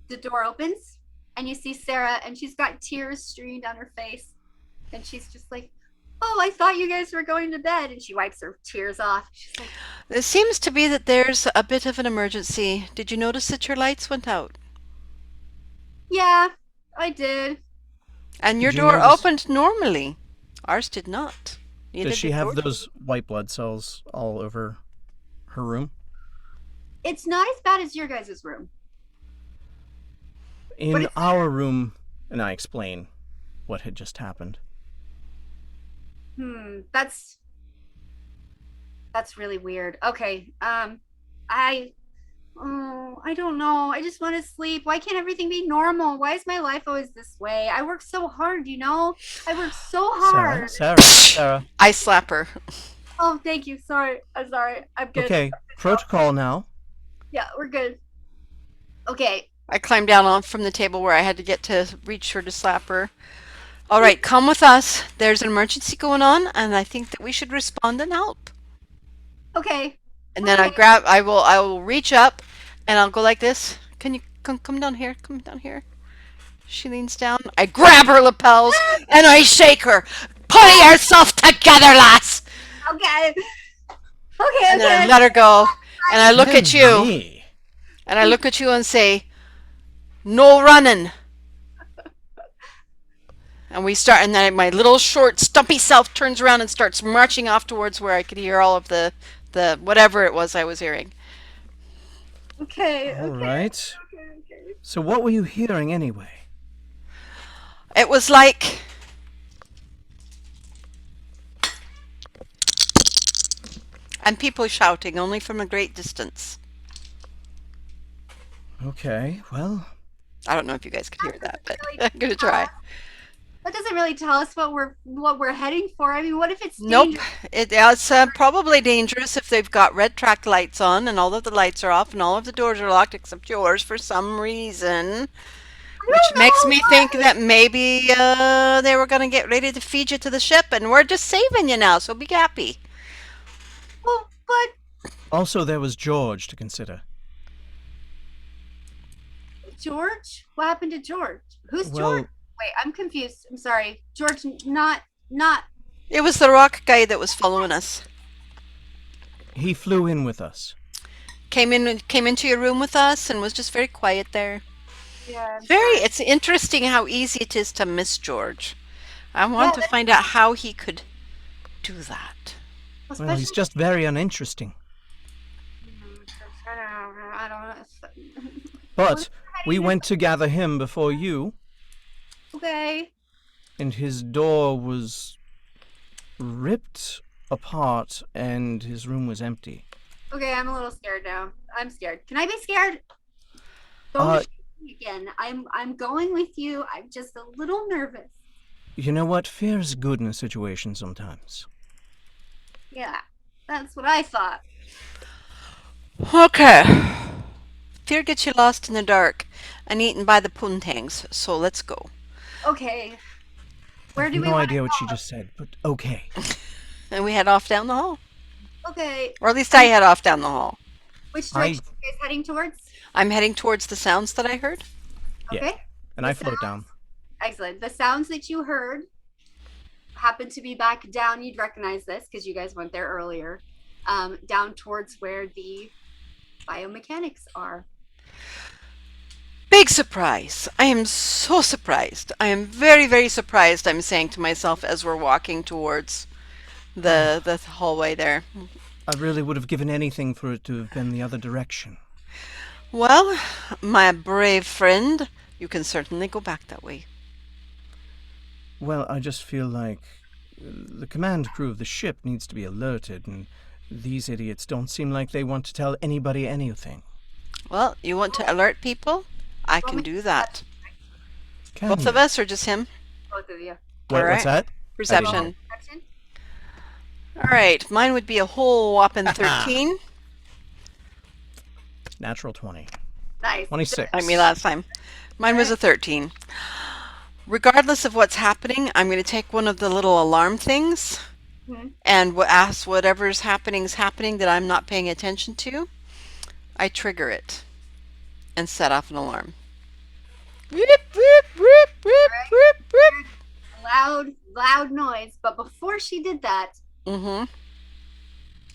The door opens and you see Sarah, and she's got tears streaming down her face. And she's just like, "Oh, I thought you guys were going to bed." And she wipes her tears off. She's like, It seems to be that there's a bit of an emergency. Did you notice that your lights went out? "Yeah, I did." And your Did you door notice- opened normally. Ours did not. Neither Does she did have George's. those white blood cells all over her room? It's not as bad as your guys' room. In it's- our room, and I explain what had just happened. That's really weird. Okay. I don't know. I just want to sleep. Why can't everything be normal? Why is my life always this way? I work so hard, you know? I work so hard. Sarah. I slap her. Oh, thank you. Sorry. I'm sorry. I'm good. Okay, protocol now. Yeah, we're good. Okay. I climbed down on from the table where I had to get to reach her to slap her. All right, come with us. There's an emergency going on, and I think that we should respond and help. Okay. And then Okay. I will reach up, and I'll go like this. Can you come down here? Come down here. She leans down. I grab her lapels and I shake her. Pull yourself together, lass. Okay. Okay. And then I Okay. let her go. And I look at Dear you. me. And I look at you and say, no running. And we start, and then my little short, stumpy self turns around and starts marching off towards where I could hear all of the whatever it was I was hearing. Okay. All Okay. right. Okay. So what were you hearing anyway? It was like and people shouting only from a great distance. Okay, well, I don't know if you guys can hear that, but Really I'm gonna try. That doesn't really tell us what we're heading for. I mean, what if it's Nope. dangerous? It's probably dangerous if they've got red track lights on and all of the lights are off and all of the doors are locked except yours for some reason. I Which don't makes know me why. think that maybe they were going to get ready to feed you to the ship and we're just saving you now, so be happy. Well, but also there was George to consider. George? What happened to George? Who's Well, George? Wait, I'm confused. I'm sorry. George, not. It was the rock guy that was following us. he flew in with us. Came into your room with us and was just very quiet there. Yeah. It's interesting how easy it is to miss George. I want to Yeah, find out how he could do that. Well, he's just very uninteresting. I don't know. But we went to gather him before you, Okay. and his door was ripped apart and his room was empty. Okay, I'm a little scared now. I'm scared. Can I be scared? Don't shoot me again. I'm going with you. I'm just a little nervous. You know what? Fear is good in a situation sometimes. Yeah, that's what I thought. Okay. Fear gets you lost in the dark and eaten by the puntangs, so let's go. Okay. I Where have do we no want idea to what go? she just said, but okay. And we head off down the hall. Okay. Or at least I head off down the hall. Which direction are you guys heading towards? I'm heading towards the sounds that I heard. Yeah. Okay. And I float down. Excellent. The sounds that you heard happen to be back down. You'd recognize this because you guys went there earlier. Down towards where the biomechanics are. Big surprise. I am so surprised. I am very, very surprised, I'm saying to myself as we're walking towards the hallway there. I really would have given anything for it to have been the other direction. Well, my brave friend, you can certainly go back that way. Well, I just feel like the command crew of the ship needs to be alerted, and these idiots don't seem like they want to tell anybody anything. Well, you want to alert people? I can do that. Can Both you? of us or just him? Both of you. What's Alright. that? Perception. Perception? All right, mine would be a whole whopping 13. Natural 20. Nice. 26. Like me last time. Mine was a 13. Regardless of what's happening, I'm going to take one of the little alarm things Mhm. and ask whatever's happening that I'm not paying attention to. I trigger it and set off an alarm. Whip, whip, whip, whip, whip, whip. Loud noise. But before she did that, Mm-hmm.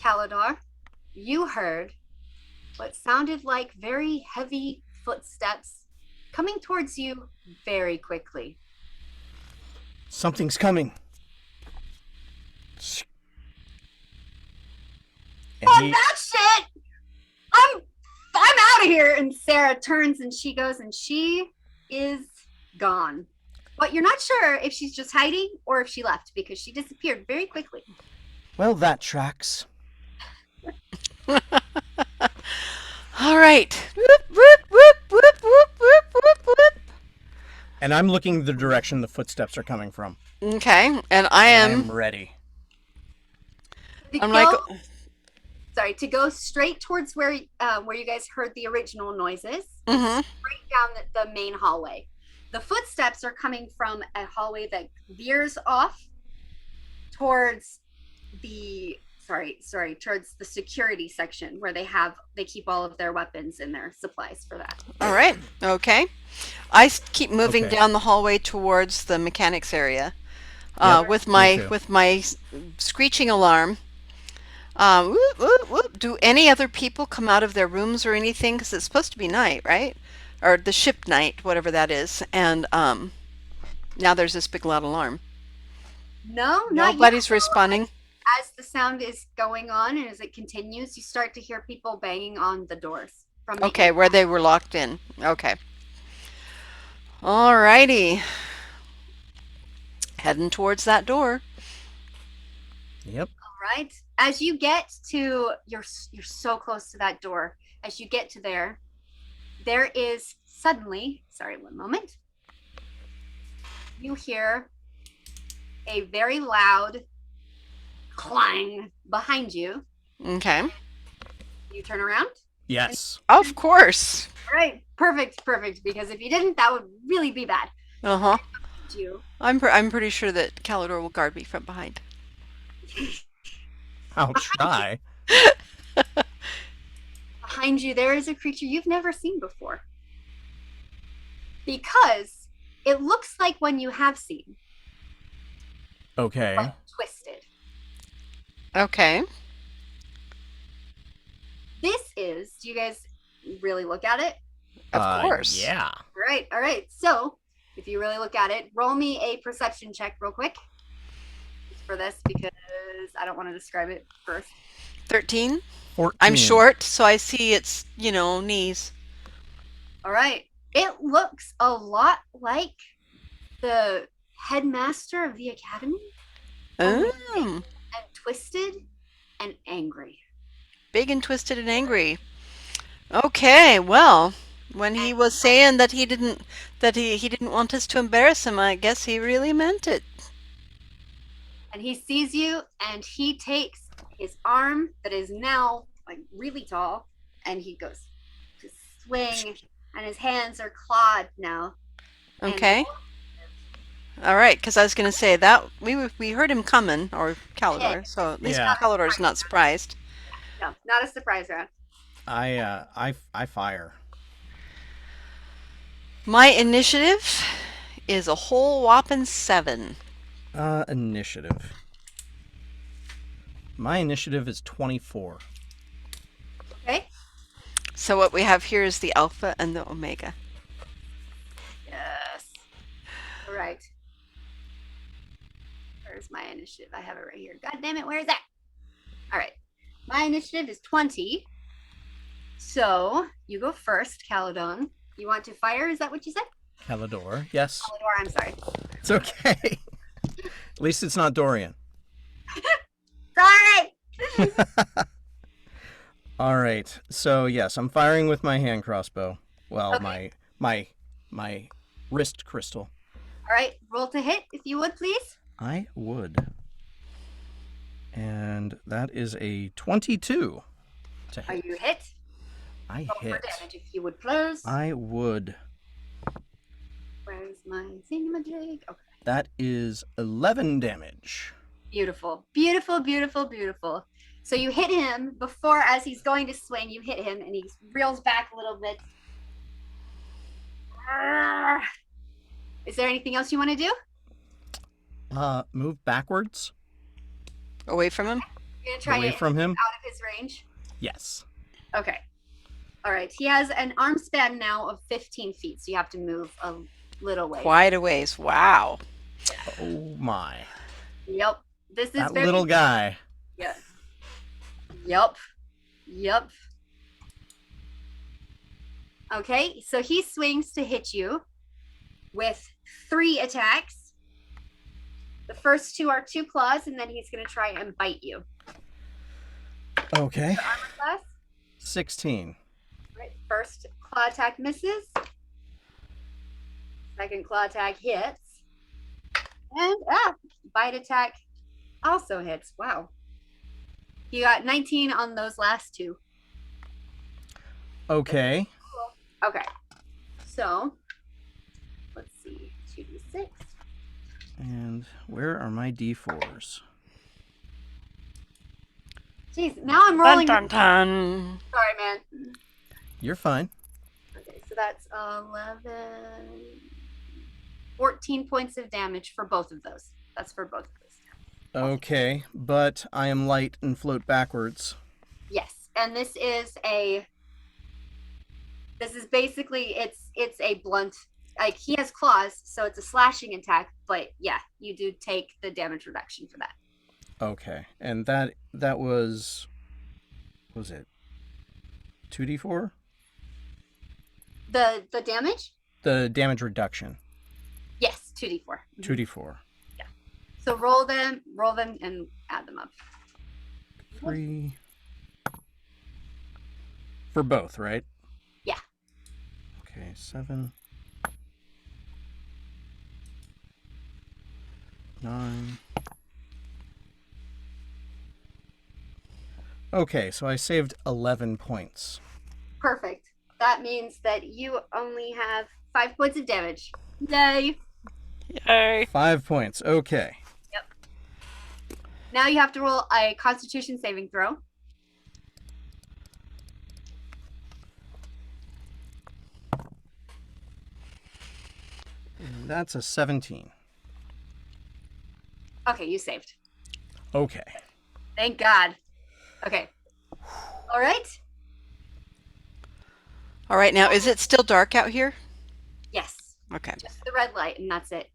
Calidor, you heard what sounded like very heavy footsteps coming towards you very quickly. Something's coming. And Oh, that shit! I'm out of here. And Sarah turns and she goes and she is gone. But you're not sure if she's just hiding or if she left because she disappeared very quickly. well, that tracks. All right. Whoop, whoop, whoop, whoop, whoop, whoop, whoop, whoop. And I'm looking the direction the footsteps are coming from. Okay, and I I am. am ready. To go straight towards where you guys heard the original noises, Mm-hmm. straight down the main hallway. The footsteps are coming from a hallway that veers off towards the towards the security section where they keep all of their weapons and their supplies for that. All right. Okay. I keep moving Okay. down the hallway towards the mechanics area Yep. with Me too. my screeching alarm. Whoop, whoop, whoop. Do any other people come out of their rooms or anything? Because it's supposed to be night, right? Or the ship night, whatever that is. And now there's this big loud alarm. No, not yet. Nobody's responding. As the sound is going on and as it continues, you start to hear people banging on the doors from the Okay, where they were locked in. Okay. Alrighty. Heading towards that door. Yep. All right. As you get to you're so close to that door. As you get to there is suddenly, sorry, one moment. You hear a very loud clang behind you. Okay. You turn around. Yes. Of course. All right. Perfect. Because if you didn't, that would really be bad. Uh-huh. You. I'm pretty sure that Calidor will guard me from behind. I'll try. Behind you, there is a creature you've never seen before. Because it looks like one you have seen. Okay. But twisted. Okay. This is, do you guys really look at it? Of course. Yeah. All right. So, if you really look at it, roll me a perception check real quick for this because I don't want to describe it first. 13. 14. I'm short, so I see its, knees. All right. It looks a lot like the headmaster of the academy. Oh. And twisted and angry. Big and twisted and angry. Okay, well, when he was saying that he didn't want us to embarrass him, I guess he really meant it. And he sees you and he takes his arm that is now like really tall and he goes to swing and his hands are clawed now. Okay. All right, because I was going to say that we heard him coming, or Calidor, so at least Yeah. Calidor's not surprised. No, not a surprise round. I fire. My initiative is a whole whopping 7. Initiative. My initiative is 24. Okay. So what we have here is the Alpha and the Omega. Yes. All right. Where's my initiative? I have it right here. God damn it, where is that? All right. My initiative is 20. So you go first, Caledon. You want to fire? Is that what you said? Calidor. Yes. Caledor, I'm sorry. It's okay. At least it's not Dorian. Sorry. All right. So yes, I'm firing with my hand crossbow. Well, Okay. my wrist crystal. All right. Roll to hit, if you would, please. I would. And that is a 22 to Are hit. you hit? I Roll for hit. damage, if you would, please. I would. Where's my thingamajig? Okay. That is 11 damage. Beautiful. Beautiful. So you hit him before, as he's going to swing, you hit him and he reels back a little bit. Is there anything else you want to do? Move backwards Away from him? You're going to try away it from him. out of his range? Yes. Okay. All right. He has an arm span now of 15 feet, so you have to move a little way. Quite a ways. Wow. Oh my. Yep. This is That very little guy. Yeah. Yep. Okay, so he swings to hit you with 3 attacks. The first 2 are 2 claws, and then he's going to try and bite you. Okay. The armor class. 16. Right. First claw attack misses. Second claw attack hits. And bite attack also hits. Wow. You got 19 on those last 2. Okay. Okay. So, let's see. 2d6. And where are my d4s? Jeez, now I'm Dun rolling. dun dun. Sorry, man. You're fine. Okay, so that's 14 points of damage for both of those. That's for both of those. Okay, but I am light and float backwards. Yes, and this is basically it's a blunt. Like he has claws, so it's a slashing attack. But yeah, you do take the damage reduction for that. Okay, and that was it 2d4? The damage? The damage reduction. Yes, 2d4. 2d4. Yeah. So roll them, and add them up. 3 for both, right? Yeah. Okay, 7, 9. Okay, so I saved 11 points. Perfect. That means that you only have 5 points of damage. Yay! Yay. 5 points. Okay. Yep. Now you have to roll a Constitution saving throw. And that's a 17. Okay, you saved. Okay. Thank God. Okay. All right. All right, now is it still dark out here? Yes. Okay. Just the red light, and that's it.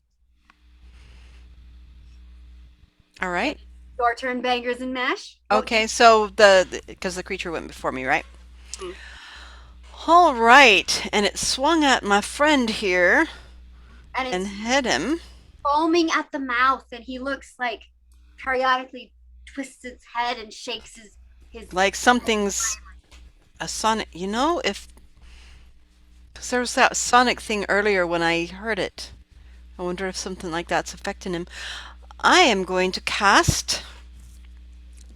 All right. Your turn, bangers and mash. Okay, so because the creature went before me, right? Hmm. All right, and it swung at my friend here And and it's hit him. foaming at the mouth, and he looks like periodically twists its head and shakes his Like something's a sonic. You know, because there was that sonic thing earlier when I heard it. I wonder if something like that's affecting him. I am going to cast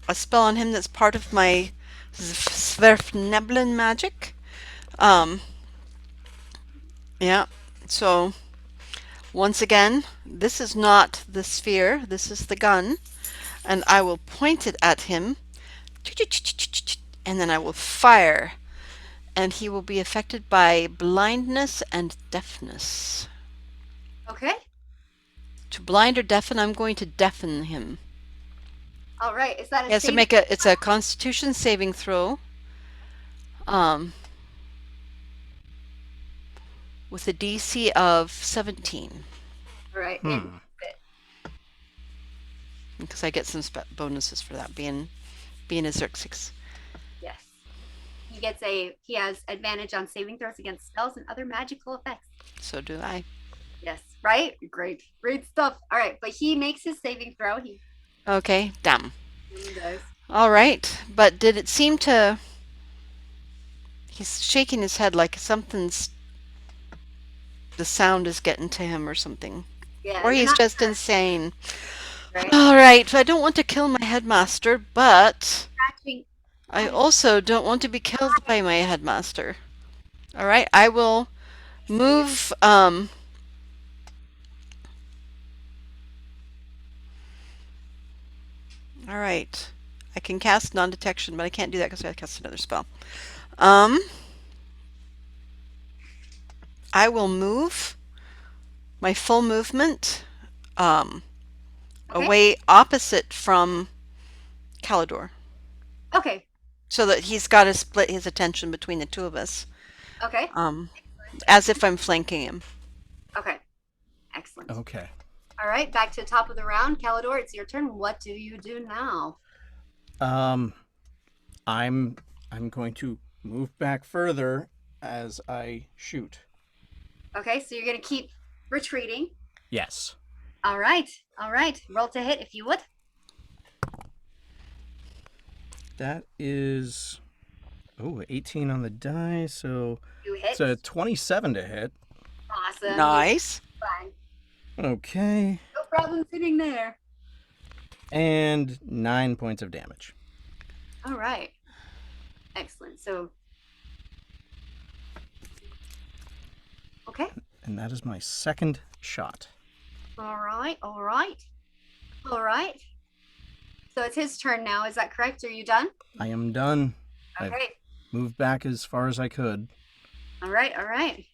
a spell on him that's part of my Sverfneblin magic. Yeah, so once again, this is not the sphere, this is the gun, and I will point it at him, and then I will fire, and he will be affected by blindness and deafness. Okay. To blind or deafen, I'm going to deafen him. All right. Is that a He has to saving? make it's a Constitution saving throw. With a DC of 17. All right. Because I get some bonuses for that being a Xerxes. Yes. He has advantage on saving throws against spells and other magical effects. So do I. Yes. Right? Great. Great stuff. All right. But he makes his saving throw. Okay, damn. He does. All right, but did it seem to... He's shaking his head like something's... The sound is getting to him or something. Yeah. Or you're he's not just sure, insane. right? All right, I don't want to kill my headmaster, but Scratching. I also don't want to be killed by my headmaster. All right, I will move... All right. I can cast non-detection, but I can't do that because I have to cast another spell. I will move my full movement Okay. away opposite from Calidor, Okay. so that he's got to split his attention between the two of us, Okay. as if I'm flanking him. Okay. Excellent. Okay. All right. Back to the top of the round. Calidor, it's your turn. What do you do now? I'm going to move back further as I shoot. Okay. So you're going to keep retreating. Yes. All right. All right. Roll to hit if you would. That is 18 on the die, so You hit. it's a 27 to hit. Awesome. Nice. Fine. Okay. No problem sitting there. And 9 points of damage. All right. Excellent. So, okay. And that is my second shot. All right. All right. All right. So it's his turn now. Is that correct? Are you done? I am done. I've Okay. moved back as far as I could. All right. All right.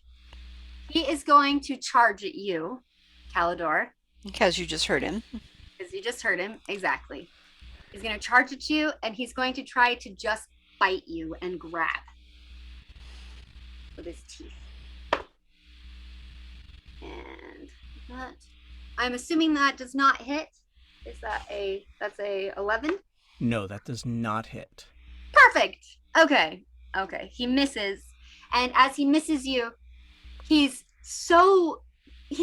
He is going to charge at you, Calidor, Because you just heard him. because you just heard him. Exactly. He's going to charge at you, and he's going to try to just bite you and grab with his teeth. And that, I'm assuming that does not hit. Is that that's a 11? No, that does not hit. Perfect. Okay. Okay. He misses. And as he misses you, he's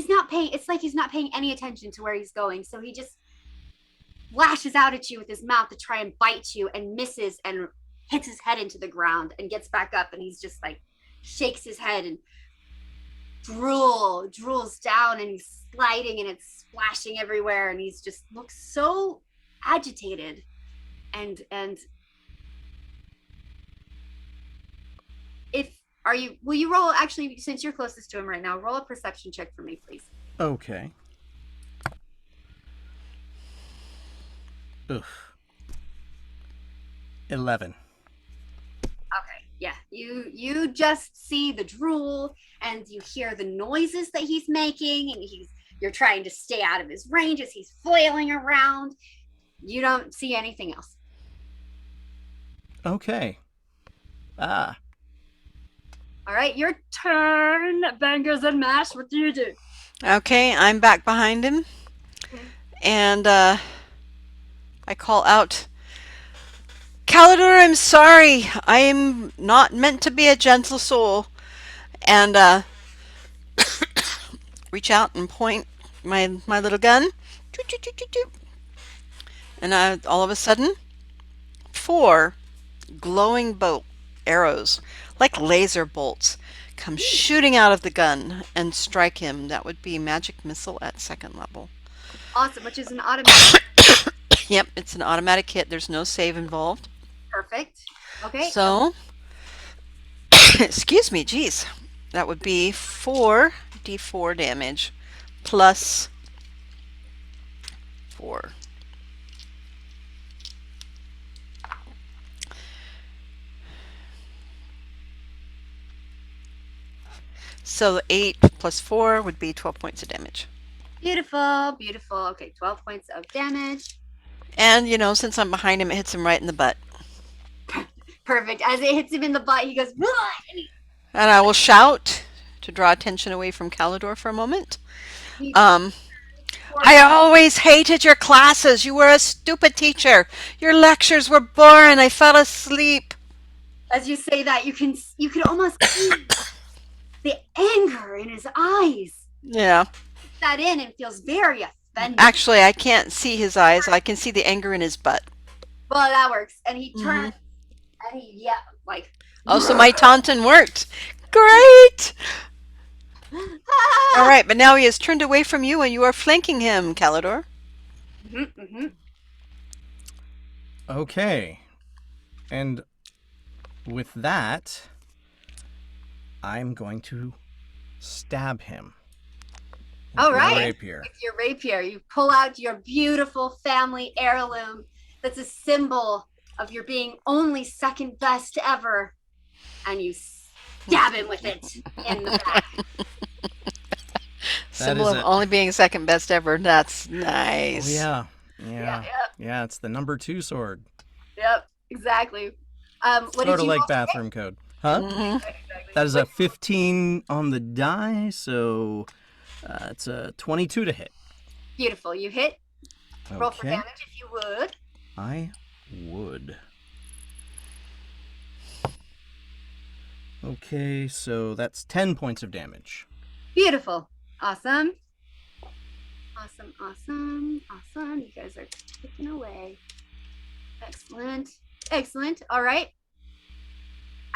not paying, it's like he's not paying any attention to where he's going. So he just lashes out at you with his mouth to try and bite you and misses and hits his head into the ground and gets back up, and he's just like shakes his head and drools down, and he's sliding and it's splashing everywhere, and he's just looks so agitated and will you roll, actually, since you're closest to him right now, roll a perception check for me, please. Okay. Oof. 11. Okay, yeah, you just see the drool and you hear the noises that he's making, and you're trying to stay out of his range as he's flailing around. You don't see anything else. Okay. Ah. All right, your turn, Bangers and Mash. What do you do? Okay, I'm back behind him. And I call out, Calidor, I'm sorry. I am not meant to be a gentle soul. And reach out and point my little gun. And all of a sudden, 4 glowing bolt arrows, like laser bolts, come shooting out of the gun and strike him. That would be magic missile at 2nd level. Awesome, which is an automatic. Yep, it's an automatic hit. There's no save involved. Perfect. Okay. So, excuse me, geez. That would be 4d4 damage plus 4. So 8 plus 4 would be 12 points of damage. Beautiful, beautiful. Okay, 12 points of damage. And, since I'm behind him, it hits him right in the butt. Perfect. As it hits him in the butt, he goes, And I will shout to draw attention away from Calidor for a moment. I always hated your classes. You were a stupid teacher. Your lectures were boring. I fell asleep. As you say that, you can almost see the anger in his eyes. Yeah. That in and feels very offended. Actually, I can't see his eyes. I can see the anger in his butt. Well, that works. And he turns and he like. Oh, so my taunting worked. Great. All right, but now he has turned away from you and you are flanking him, Calidor. Okay. And with that, I'm going to stab him. All right. Rapier. With your rapier, you pull out your beautiful family heirloom that's a symbol of your being only second best ever, and you stab him with it in the back. Symbol of only being second best ever. That's nice. Oh, yeah, it's the number 2 sword. Yep, exactly. What sort did of you like roll bathroom code. Huh? Exactly. That is a 15 on the die, so it's a 22 to hit. Beautiful. You hit. Okay. Roll for damage if you would. I would. Okay, so that's 10 points of damage. Beautiful. Awesome. Awesome, awesome, awesome. You guys are ticking away. Excellent. Excellent. All right.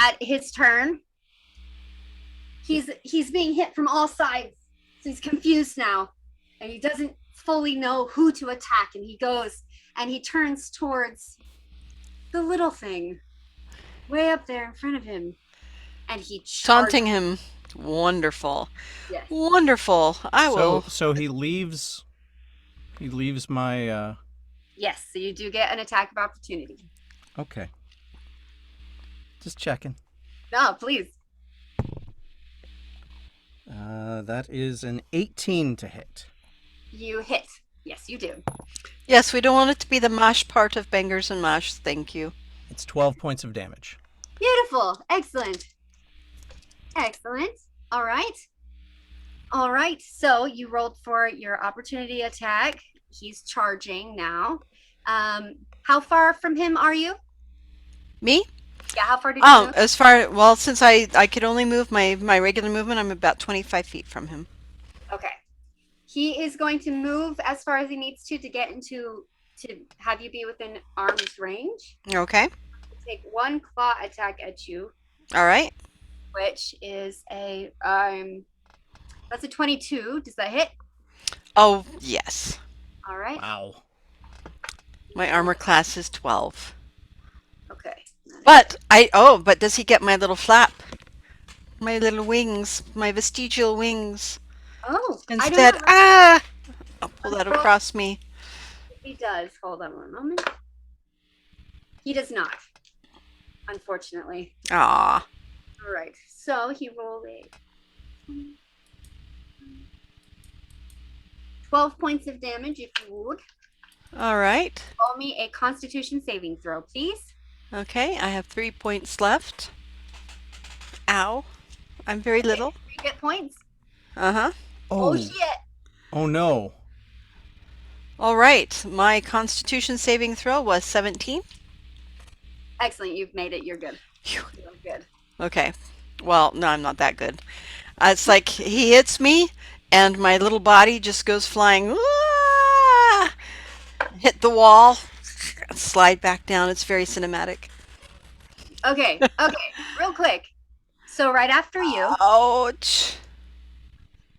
At his turn, he's being hit from all sides. So he's confused now. And he doesn't fully know who to attack. And he goes and he turns towards the little thing way up there in front of him. And he taunting him. Wonderful. Yes. Wonderful. I will. So he leaves my Yes, so you do get an attack of opportunity. Okay. Just checking. No, please. That is an 18 to hit. You hit. Yes, you do. Yes, we don't want it to be the mash part of bangers and mash. Thank you. It's 12 points of damage. Beautiful. Excellent. Excellent. All right. All right. So you rolled for your opportunity attack. He's charging now. How far from him are you? Me? Yeah, how far did you move? As far, well, since I could only move my regular movement, I'm about 25 feet from him. Okay. He is going to move as far as he needs to get into to have you be within arm's range. Okay. Take one claw attack at you, All right. which is a that's a 22. Does that hit? Oh, yes. All right. Wow. My armor class is 12. Okay. But but does he get my little flap? My little wings, my vestigial wings. Oh, Instead, I don't know I'll pull that across me. if he does. Hold on one moment. He does not, unfortunately. Ah. All right. So he rolled a 12 points of damage, if you would. All right. Roll me a Constitution saving throw, please. Okay, I have 3 points left. Ow. I'm very little. 3 hit points. Uh-huh. Oh shit. Oh no. All right. My Constitution saving throw was 17. Excellent. You've made it. You're good. Phew. You're good. Okay. Well, no, I'm not that good. It's like he hits me, and my little body just goes flying. Ah! Hit the wall, slide back down. It's very cinematic. Okay. Okay. Real quick. So right after you, Ouch.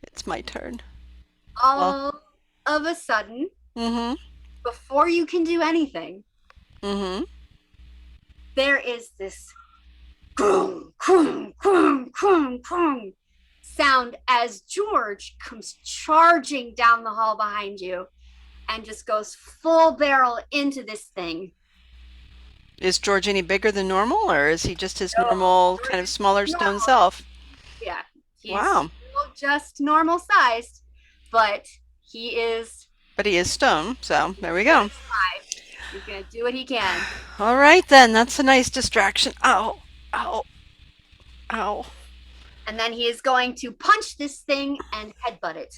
It's my turn. all of a sudden, Mm-hmm. before you can do anything, Mm-hmm. there is this kroom, kroom, kroom, kroom, kroom sound as George comes charging down the hall behind you and just goes full barrel into this thing. Is George any bigger than normal, or is he just his No, normal, George kind of is smaller stone normal. self? Yeah. He's Wow. still just normal sized, but he is But he is stone, so there we go. he's gonna do what he can. All right, then. That's a nice distraction. Ow. Ow. Ow. And then he is going to punch this thing and headbutt it.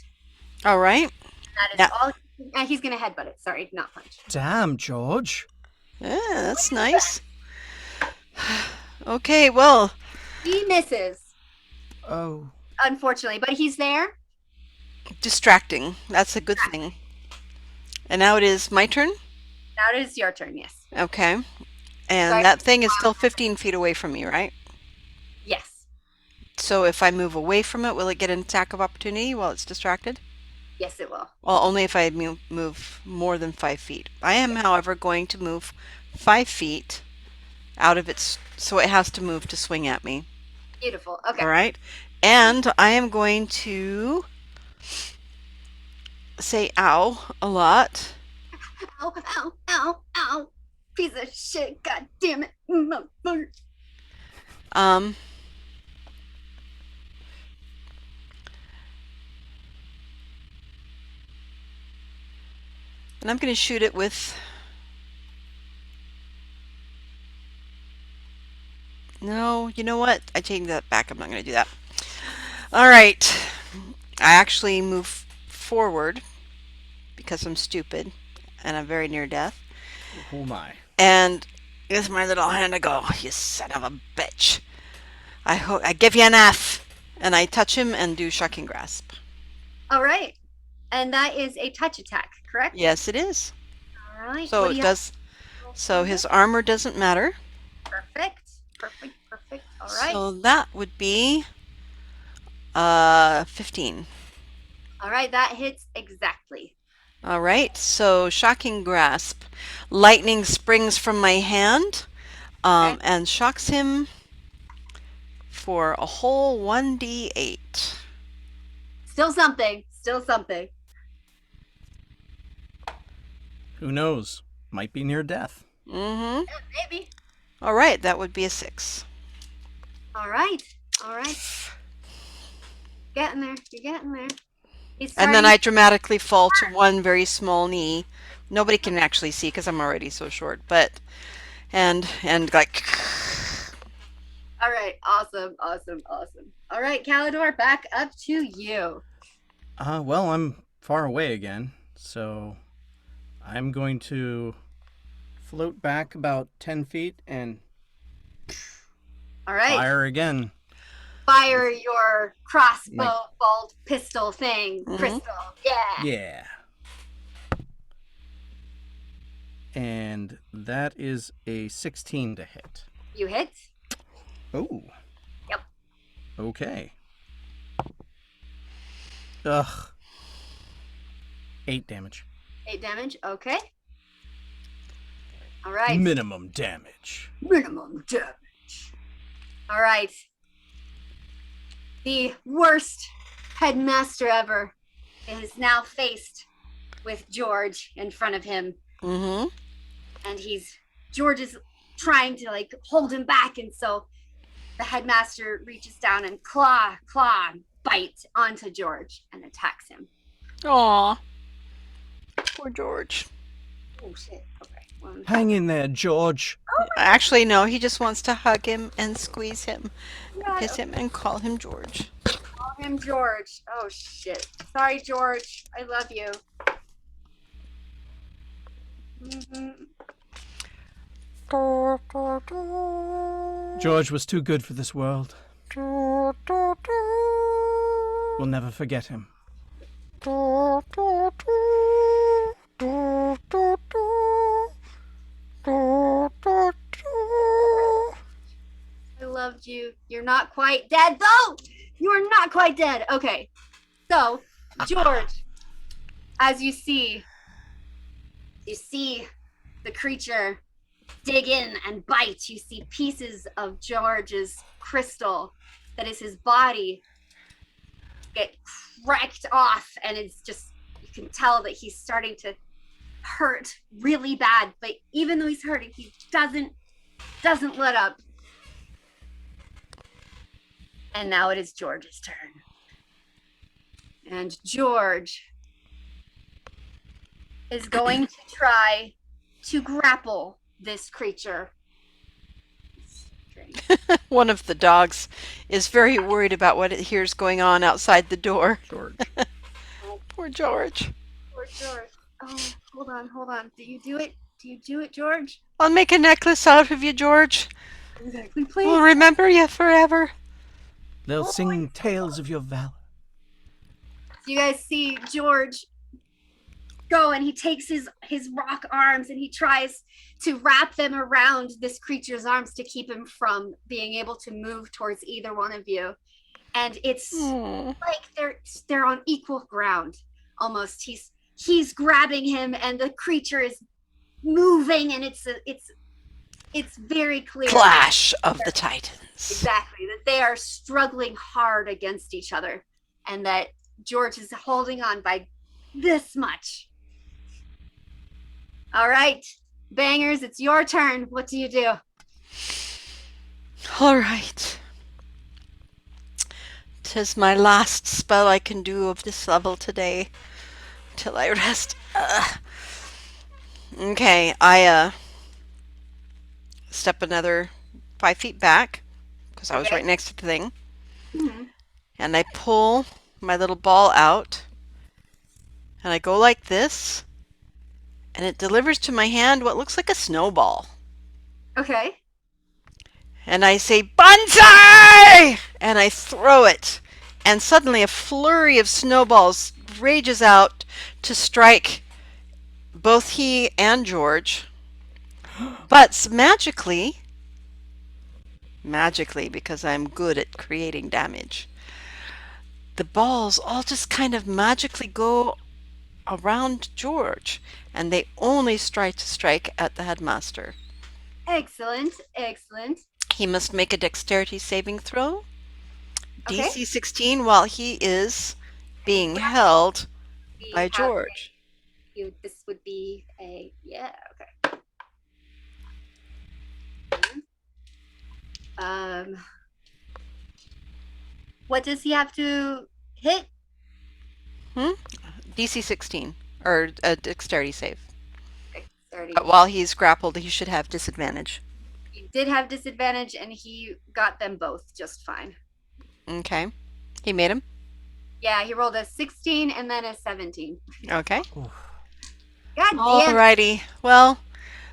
All right. That is Yeah. all. He's going to headbutt it. Sorry, not punch. Damn, George. Yeah, that's nice. Okay, well, He misses, Oh. unfortunately, but he's there. distracting. That's a good thing. And now it is my turn? Now it is your turn. Yes. Okay. And Sorry. that thing is still 15 feet away from me, right? Yes. So if I move away from it, will it get an attack of opportunity while it's distracted? Yes, it will. Well, only if I move more than 5 feet. I am, however, going to move 5 feet out of its, so it has to move to swing at me. Beautiful. Okay. All right. And I am going to say ow a lot. Ow, ow, ow, ow. Piece of shit. God damn it. Motherfucker. Um, and I'm going to shoot it with... No, you know what? I take that back. I'm not going to do that. All right. I actually move forward because I'm stupid and I'm very near death. Oh my. And with my little hand, I go, "You son of a bitch! I give you an F." And I touch him and do shocking grasp. All right. And that is a touch attack, correct? Yes, it is. All right. So What do it you does. So his armor doesn't matter. Perfect. Perfect. Perfect. All right. So that would be 15. All right. That hits exactly. All right. So shocking grasp. Lightning springs from my hand Okay. and shocks him for a whole 1d8. Still something. Still something. Who knows? might be near death. Mm-hmm. Yeah, maybe. All right, that would be a 6. All right. All right. Getting there. You're getting there. He's And then starting. I dramatically fall to one very small knee. Nobody can actually see because I'm already so short, but and like All right. Awesome. Awesome. Awesome. All right, Calidor, back up to you. Well, I'm far away again, so I'm going to float back about 10 feet and All right. fire again. Fire your crossbow Like- bolt pistol thing, Mhm. Crystal. Yeah. Yeah. And that is a 16 to hit. You hit. Oh. Yep. Okay. Ugh. 8 damage. 8 damage. Okay. All right. Minimum damage. Minimum damage. All right. The worst headmaster ever is now faced with George in front of him, Mm-hmm. and George is trying to like hold him back, and so the headmaster reaches down and bite onto George and attacks him. Aw. Poor George. Oh shit. Okay. Hang in there, George. Actually, no, he just wants to hug him and squeeze him, God, kiss him, and call him George. call him George. Oh shit. Sorry, George. I love you. Mhm. George was too good for this world. We'll never forget him. I loved you. You're not quite dead, though. You are not quite dead. Okay. So, George, as you see the creature dig in and bite. You see pieces of George's crystal, that is his body, get cracked off, and it's just, you can tell that he's starting to hurt really bad. But even though he's hurting, he doesn't let up. And now it is George's turn. And George is going to try to grapple this creature. One of the dogs is very worried about what it hears going on outside the door. George. Poor George. Poor George. Oh, hold on. Do you do it, George? I'll make a necklace out of you, George. Exactly, We'll please. remember you forever. They'll sing tales of your valor. So you guys see George go, and he takes his rock arms and he tries to wrap them around this creature's arms to keep him from being able to move towards either one of you. And it's like they're on equal ground almost. He's grabbing him, and the creature is moving, and it's very clear. Clash of the Titans. Exactly, that they are struggling hard against each other, and that George is holding on by this much. All right, Bangers, it's your turn. What do you do? All right. 'Tis my last spell I can do of this level today, till I rest. Okay, I step another 5 feet back, because I was Okay. right next to the thing, Mhm. and I pull my little ball out, and I go like this, and it delivers to my hand what looks like a snowball. Okay. And I say, "Bonsai!" And I throw it. And suddenly a flurry of snowballs rages out to strike both he and George. But magically, because I'm good at creating damage, the balls all just kind of magically go around George. And they only strike at the headmaster. Excellent. He must make a dexterity saving throw. Okay. DC 16 while he is being held We by have George. this would be a, yeah, okay. What does he have to hit? DC 16 or a dexterity save. Dexterity. While he's grappled, he should have disadvantage. He did have disadvantage, and he got them both just fine. Okay. He made him? Yeah, he rolled a 16 and then a 17. Okay. God damn. Alrighty. Well,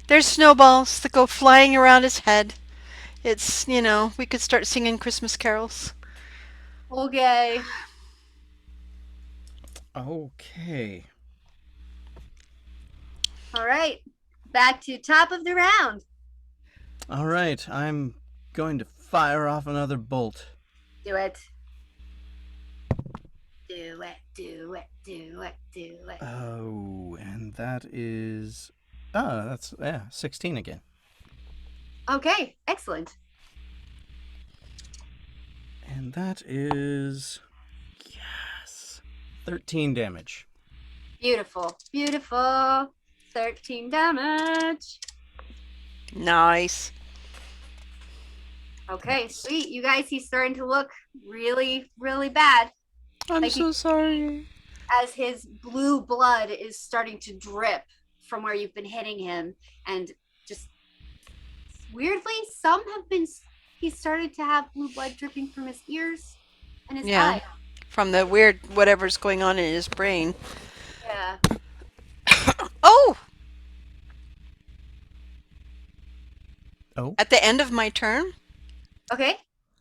there's snowballs that go flying around his head. It's, we could start singing Christmas carols. Okay. Okay. All right. Back to top of the round. All right. I'm going to fire off another bolt. Do it. Do it, do it, do it, do it. Oh, and that is... that's 16 again. Okay, excellent. And that is... Yes. 13 damage. Beautiful, beautiful. 13 damage. Nice. Okay, sweet. You guys, he's starting to look really, really bad. I'm Like so sorry. As his blue blood is starting to drip from where you've been hitting him. And just weirdly, he started to have blue blood dripping from his ears and his eyes. From the weird whatever's going on in his brain. Yeah. Oh! Oh? At the end of my turn, Okay.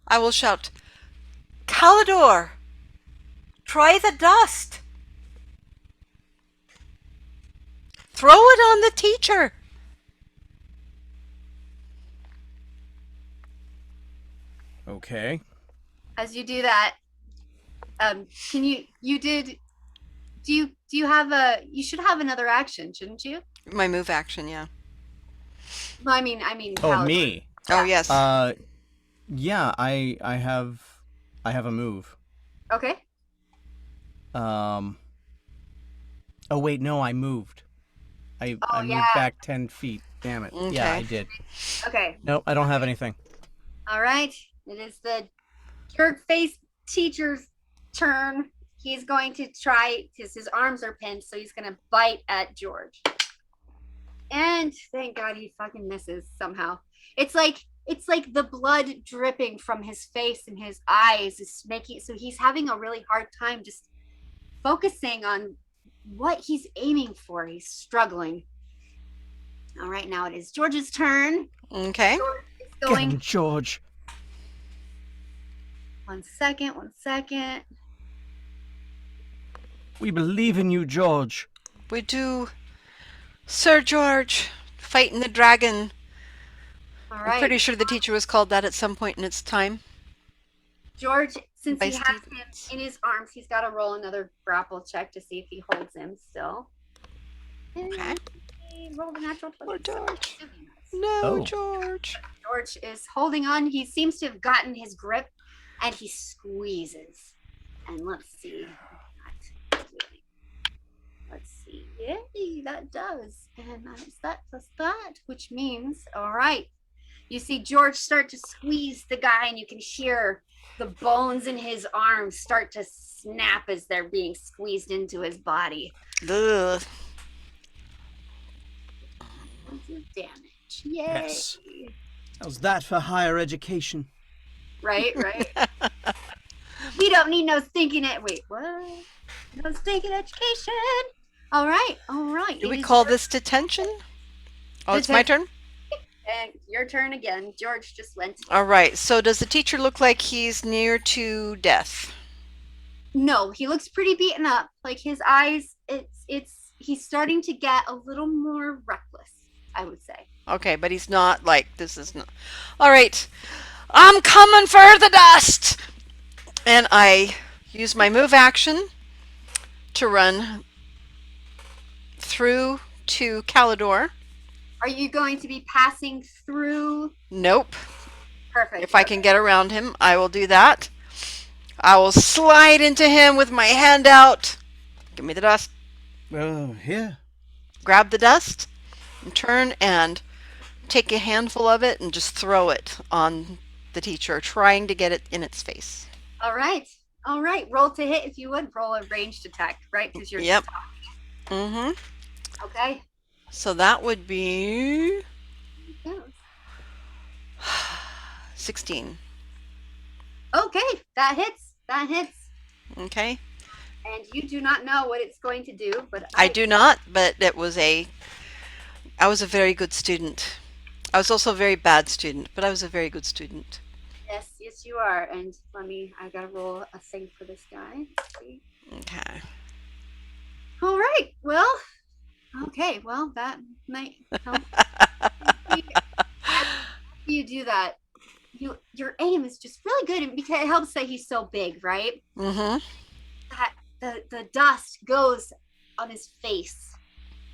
I will shout, Calidor! Try the dust! Throw it on the teacher! Okay. As you do that, can you you should have another action, shouldn't you? My move action, yeah. No, I mean Oh, Paladin. me. Oh, yes. Yeah, I have a move. Okay. Oh wait, no, I moved. I moved back 10 feet. Damn it. Okay. Yeah, I did. Okay. Nope, I don't have anything. All right. It is the jerk face teacher's turn. He's going to try, because his arms are pinned, so he's going to bite at George. And thank God he fucking misses somehow. It's like the blood dripping from his face and his eyes is making, so he's having a really hard time just focusing on what he's aiming for. He's struggling. All right, now it is George's turn. Okay. George is Get going. him, George. One second. We believe in you, George. We do. Sir George, fighting the dragon. All I'm right. pretty sure the teacher was called that at some point in its time. George, since he Diced has him Thespians. in his arms, he's got to roll another grapple check to see if he holds him still. Okay. He rolled a natural 20. Poor George. So nice. No, Oh. George. George is holding on. He seems to have gotten his grip, and he squeezes. And let's see. Let's see. Yay, that does. And that's that plus that, which means, all right. You see George start to squeeze the guy, and you can hear the bones in his arms start to snap as they're being squeezed into his body. Ugh. Points of damage. Yay. Yes. How's that for higher education? Right. We don't need no stinking wait, what? No stinking education. All right. Do we call this detention? Oh, it's my turn? And your turn again. George just went. All right. So does the teacher look like he's near to death? No, he looks pretty beaten up. Like his eyes, he's starting to get a little more reckless, I would say. Okay, but he's not like, this is not. All right. I'm coming for the dust. And I use my move action to run through to Calidor. Are you going to be passing through? Nope. Perfect. If I can get around him, I will do that. I will slide into him with my hand out. Give me the dust. Here. Grab the dust and turn and take a handful of it and just throw it on the teacher, trying to get it in its face. All right. All right. Roll to hit if you would. Roll a ranged attack, right? Because you're Yep. talking. Mm-hmm. Okay. So that would be Yeah. 16. Okay. That hits. That hits. Okay. And you do not know what it's going to do, but I do not, but I was a very good student. I was also a very bad student, but I was a very good student. Yes, yes, you are. And I gotta roll a thing for this guy. Let's see. Okay. All right. Well, okay. Well, that might help. You do that. Your aim is just really good, and because it helps that he's so big, right? Mm-hmm. That the dust goes on his face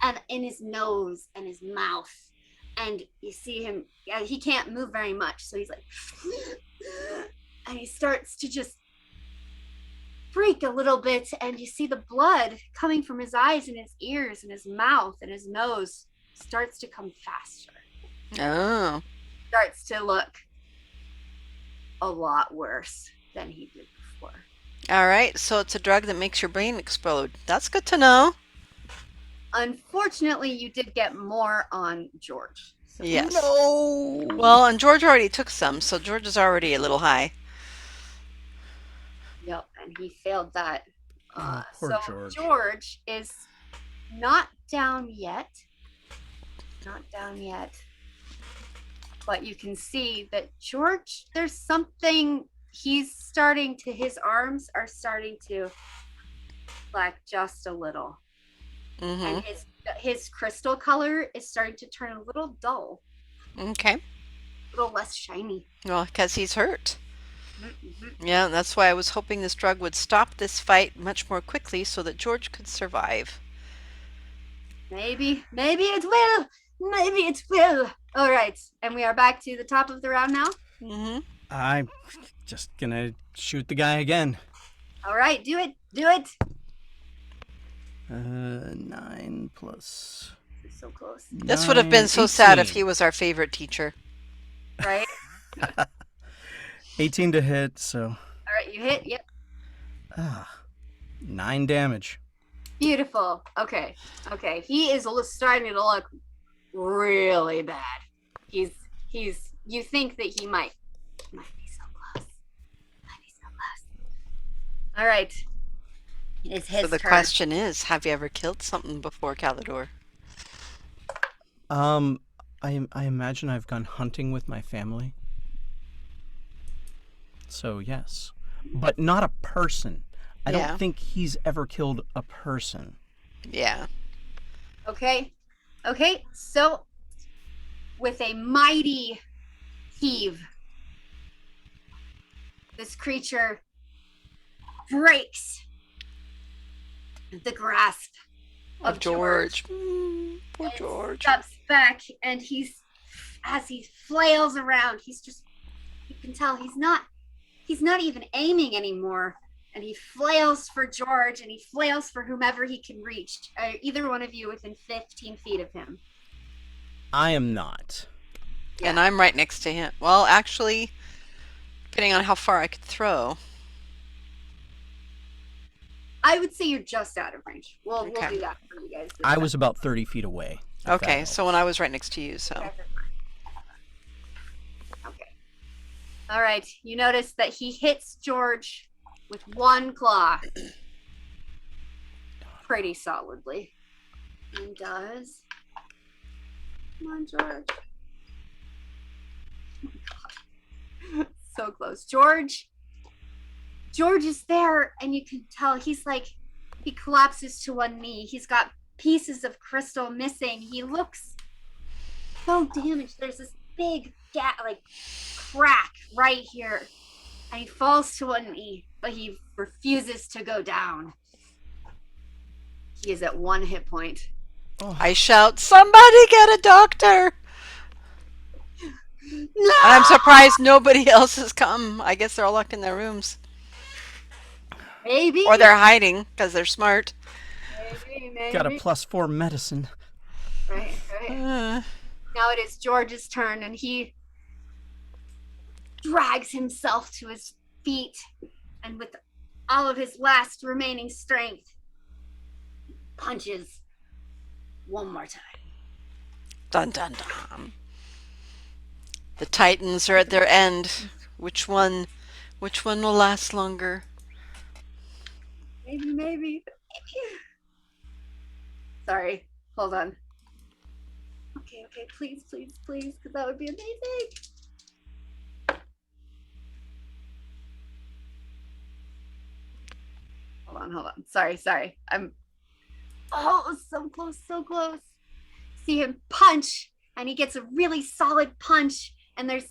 and in his nose and his mouth, and you see him. Yeah, he can't move very much, so he's like, and he starts to just freak a little bit, and you see the blood coming from his eyes and his ears and his mouth and his nose starts to come faster. Oh. Starts to look a lot worse than he did before. All right. So it's a drug that makes your brain explode. That's good to know. Unfortunately, you did get more on George. So Yes. No. Well, and George already took some, so George is already a little high. Yep, and he failed that. Poor So George. George is not down yet. Not down yet. But you can see that George, there's something his arms are starting to black just a little. Mm-hmm. And his crystal color is starting to turn a little dull, Okay. a little less shiny. Well, because he's hurt. Mm-hmm. Yeah, that's why I was hoping this drug would stop this fight much more quickly so that George could survive. Maybe it will. Maybe it will. All right, and we are back to the top of the round now. Mm-hmm. I'm just gonna shoot the guy again. All right, do it. Do it. 9 plus. You're so close, This would have been 9, so sad if 18. he was our favorite teacher. right? 18 to hit, so All right, you hit. Yep. 9 damage. Beautiful. Okay. He is starting to look really bad. He's. You think that he might be so close. All right. It is his So the turn. question is, have you ever killed something before, Calidor? I imagine I've gone hunting with my family. So yes, but not a person. I Yeah. don't think he's ever killed a person. Yeah. Okay. So, with a mighty heave, this creature breaks the grasp of George. Poor George. Steps back, and as he flails around, you can tell he's not even aiming anymore. And he flails for George, and he flails for whomever he can reach. Either one of you within 15 feet of him. I am not. And I'm right next to him. Well, actually, depending on how far I could throw. I would say you're just out of range. We'll Okay. do that for you guys. I was about 30 feet away. if that Okay, helps. so when I was right next to you, so. Okay. All right. You notice that he hits George with one claw pretty solidly. And does. Come on, George. So close. George is there, and you can tell he collapses to one knee. He's got pieces of crystal missing. He looks so damaged. There's this big crack right here. And he falls to one knee, but he refuses to go down. He is at 1 hit point. Oh, I shout, "Somebody get a doctor!" No! And I'm surprised nobody else has come. I guess they're all locked in their rooms. Maybe. Or they're hiding because they're smart. Maybe. got a +4 medicine. Right. Uh, Now it is George's turn, and he drags himself to his feet, and with all of his last remaining strength, punches one more time. Dun dun dun. The Titans are at their end. Which one? Which one will last longer? Maybe. Sorry, hold on. Okay, please, because that would be amazing. Hold on. Sorry. I'm so close. See him punch, and he gets a really solid punch, and there's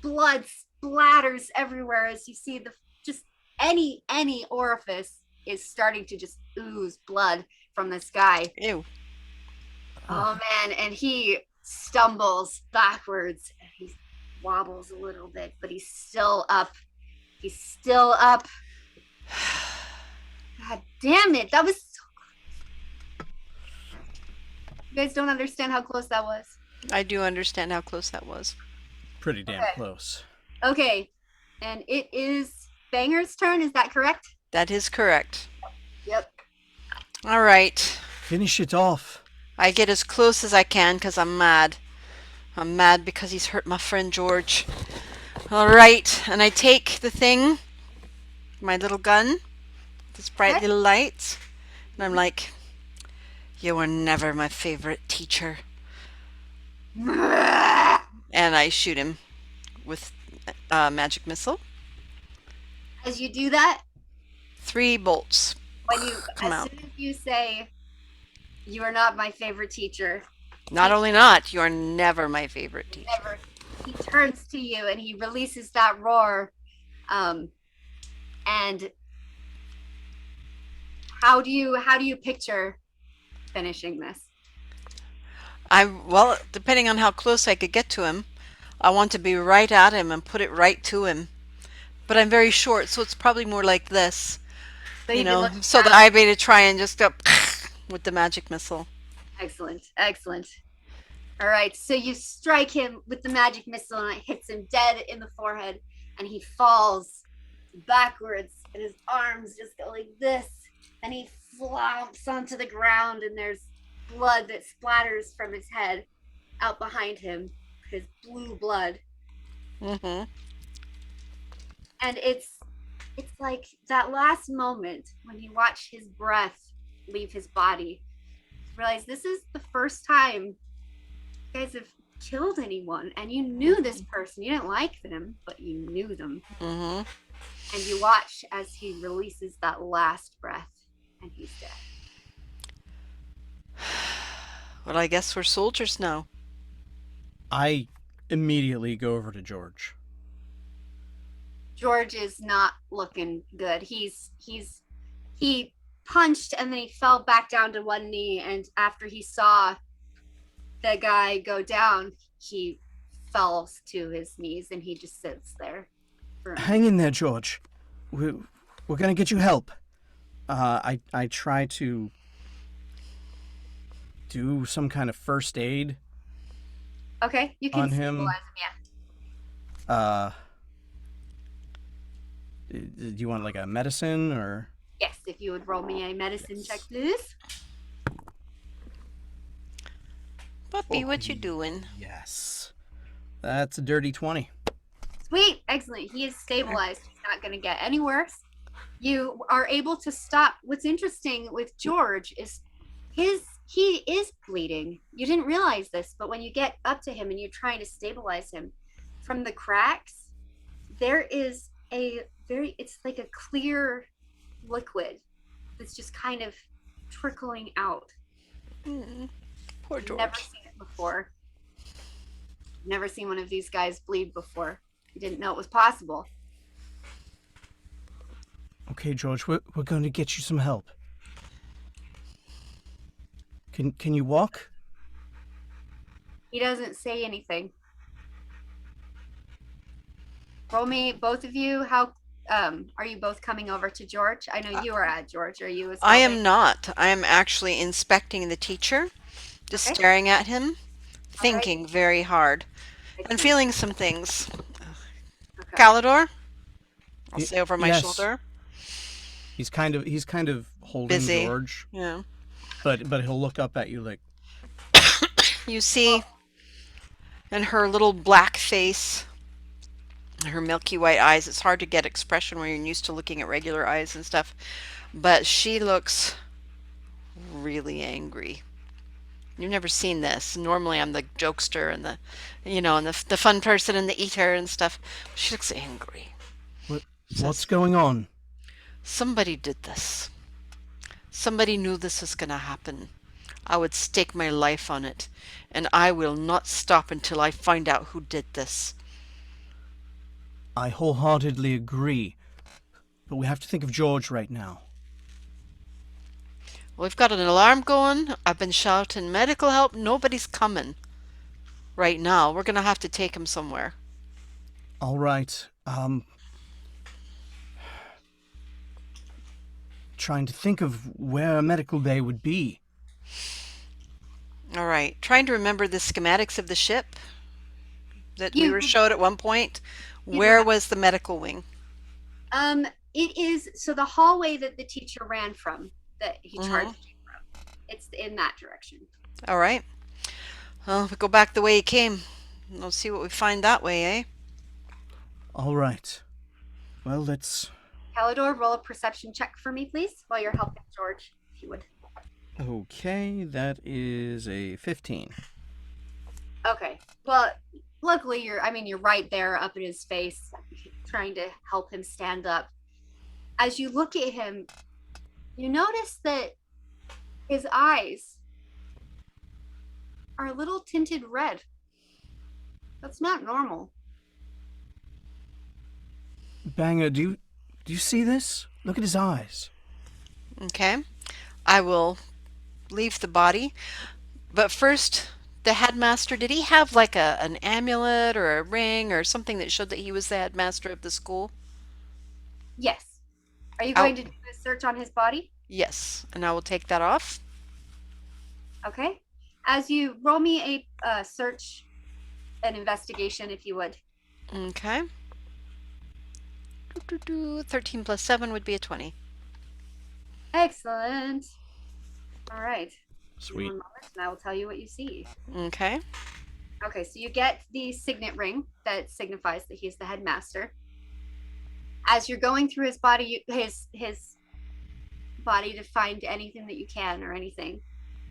blood splatters everywhere as you see the just any orifice is starting to just ooze blood from this guy. Ew. Oh man, and he stumbles backwards and he wobbles a little bit, but he's still up. God damn it, that was so close. You guys don't understand how close that was. I do understand how close that was. Pretty damn close. Okay, and it is Banger's turn, is that correct? That is correct. Yep. All right. Finish it off. I get as close as I can because I'm mad. I'm mad because he's hurt my friend George. All right, and I take the thing, my little gun, this bright little light, and I'm like, you were never my favorite teacher. And I shoot him with a magic missile. As you do that, 3 bolts when you come as out. soon as you say you are not my favorite teacher, Not only not, you're never my favorite teacher. never, he turns to you and he releases that roar. And how do you picture finishing this? Well, depending on how close I could get to him, I want to be right at him and put it right to him. But I'm very short, so it's probably more like this. So You you can know, look so down. that I made to try and just go with the magic missile. Excellent. All right, so you strike him with the magic missile and it hits him dead in the forehead, and he falls backwards and his arms just go like this, and he flops onto the ground, and there's blood that splatters from his head out behind him, his blue blood. Mm-hmm. And it's like that last moment when you watch his breath leave his body. Realize this is the first time you guys have killed anyone, and you knew this person. You didn't like them, but you knew them. Mm-hmm. And you watch as he releases that last breath, and he's dead. Well, I guess we're soldiers now. I immediately go over to George. George is not looking good. He punched and then he fell back down to one knee, and after he saw the guy go down, he fell to his knees and he just sits there. Hang in there, George. We're gonna get you help. I try to do some kind of first aid. Okay, you can On him. stabilize him, yeah. Do you want like a medicine or? Yes, if you would roll me a medicine check, please. Puppy, what you doing? Yes. That's a dirty 20. Sweet, excellent. He is stabilized. He's not going to get any worse. You are able to stop. What's interesting with George is he is bleeding. You didn't realize this, but when you get up to him and you're trying to stabilize him, from the cracks, there is it's like a clear liquid that's just kind of trickling out. Poor George. Never seen it before. Never seen one of these guys bleed before. You didn't know it was possible. Okay, George, we're going to get you some help. Can you walk? He doesn't say anything. Roll me, both of you. How are you both coming over to George? I know you are at George. Are you as well? I am not. I am actually inspecting the teacher, just Okay. staring at him, thinking very hard, and feeling some things. Okay. Calidor? I'll Y- say over my yes, shoulder. he's kind of holding Busy. George, Yeah. but he'll look up at you like, You Well, see in her little black face, her milky white eyes, it's hard to get expression when you're used to looking at regular eyes and stuff, but she looks really angry. You've never seen this. Normally I'm the jokester and the fun person and the eater and stuff. She looks angry. what Says, what's going on? somebody did this. Somebody knew this was going to happen. I would stake my life on it, and I will not stop until I find out who did this. I wholeheartedly agree, but we have to think of George right now. We've got an alarm going. I've been shouting medical help. Nobody's coming right now. We're going to have to take him somewhere. All right. Trying to think of where a medical bay would be. All right. Trying to remember the schematics of the ship that we you were showed at one point. you Where was the medical wing? it is so the hallway that the teacher ran from that he Mhm. charged you from. It's in that direction. All right. Well, we go back the way he came. We'll see what we find that way, eh? All right. Well, let's. Calidor, roll a perception check for me, please, while you're helping George, if you would. Okay, that is a 15. Okay. Well, luckily you're right there up in his face, trying to help him stand up. As you look at him, you notice that his eyes are a little tinted red. That's not normal. Banger, do you see this? Look at his eyes. Okay. I will leave the body. But first, the headmaster, did he have like an amulet or a ring or something that showed that he was the headmaster of the school? Yes. Are you Oh, going to do a search on his body? yes. And I will take that off. Okay. As you roll me a search, an investigation, if you would. Okay. 13 plus 7 would be a 20. Excellent. All right. Give me Sweet. 1 moment, and I will tell you what you see. Okay. Okay, so you get the signet ring that signifies that he's the headmaster. As you're going through his body, his body to find anything that you can or anything.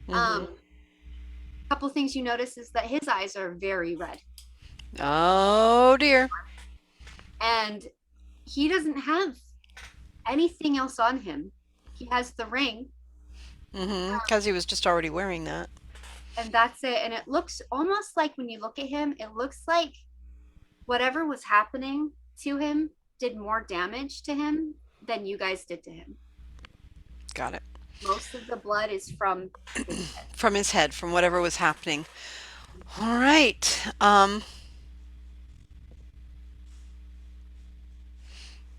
Mhm. A couple things you notice is that his eyes are very red, Oh dear. and he doesn't have anything else on him. He has the ring, Because he was just already wearing that. and that's it. And it looks almost like when you look at him, it looks like whatever was happening to him did more damage to him than you guys did to him. Got it. Most of the blood is from his head. From his head, from whatever was happening. All right.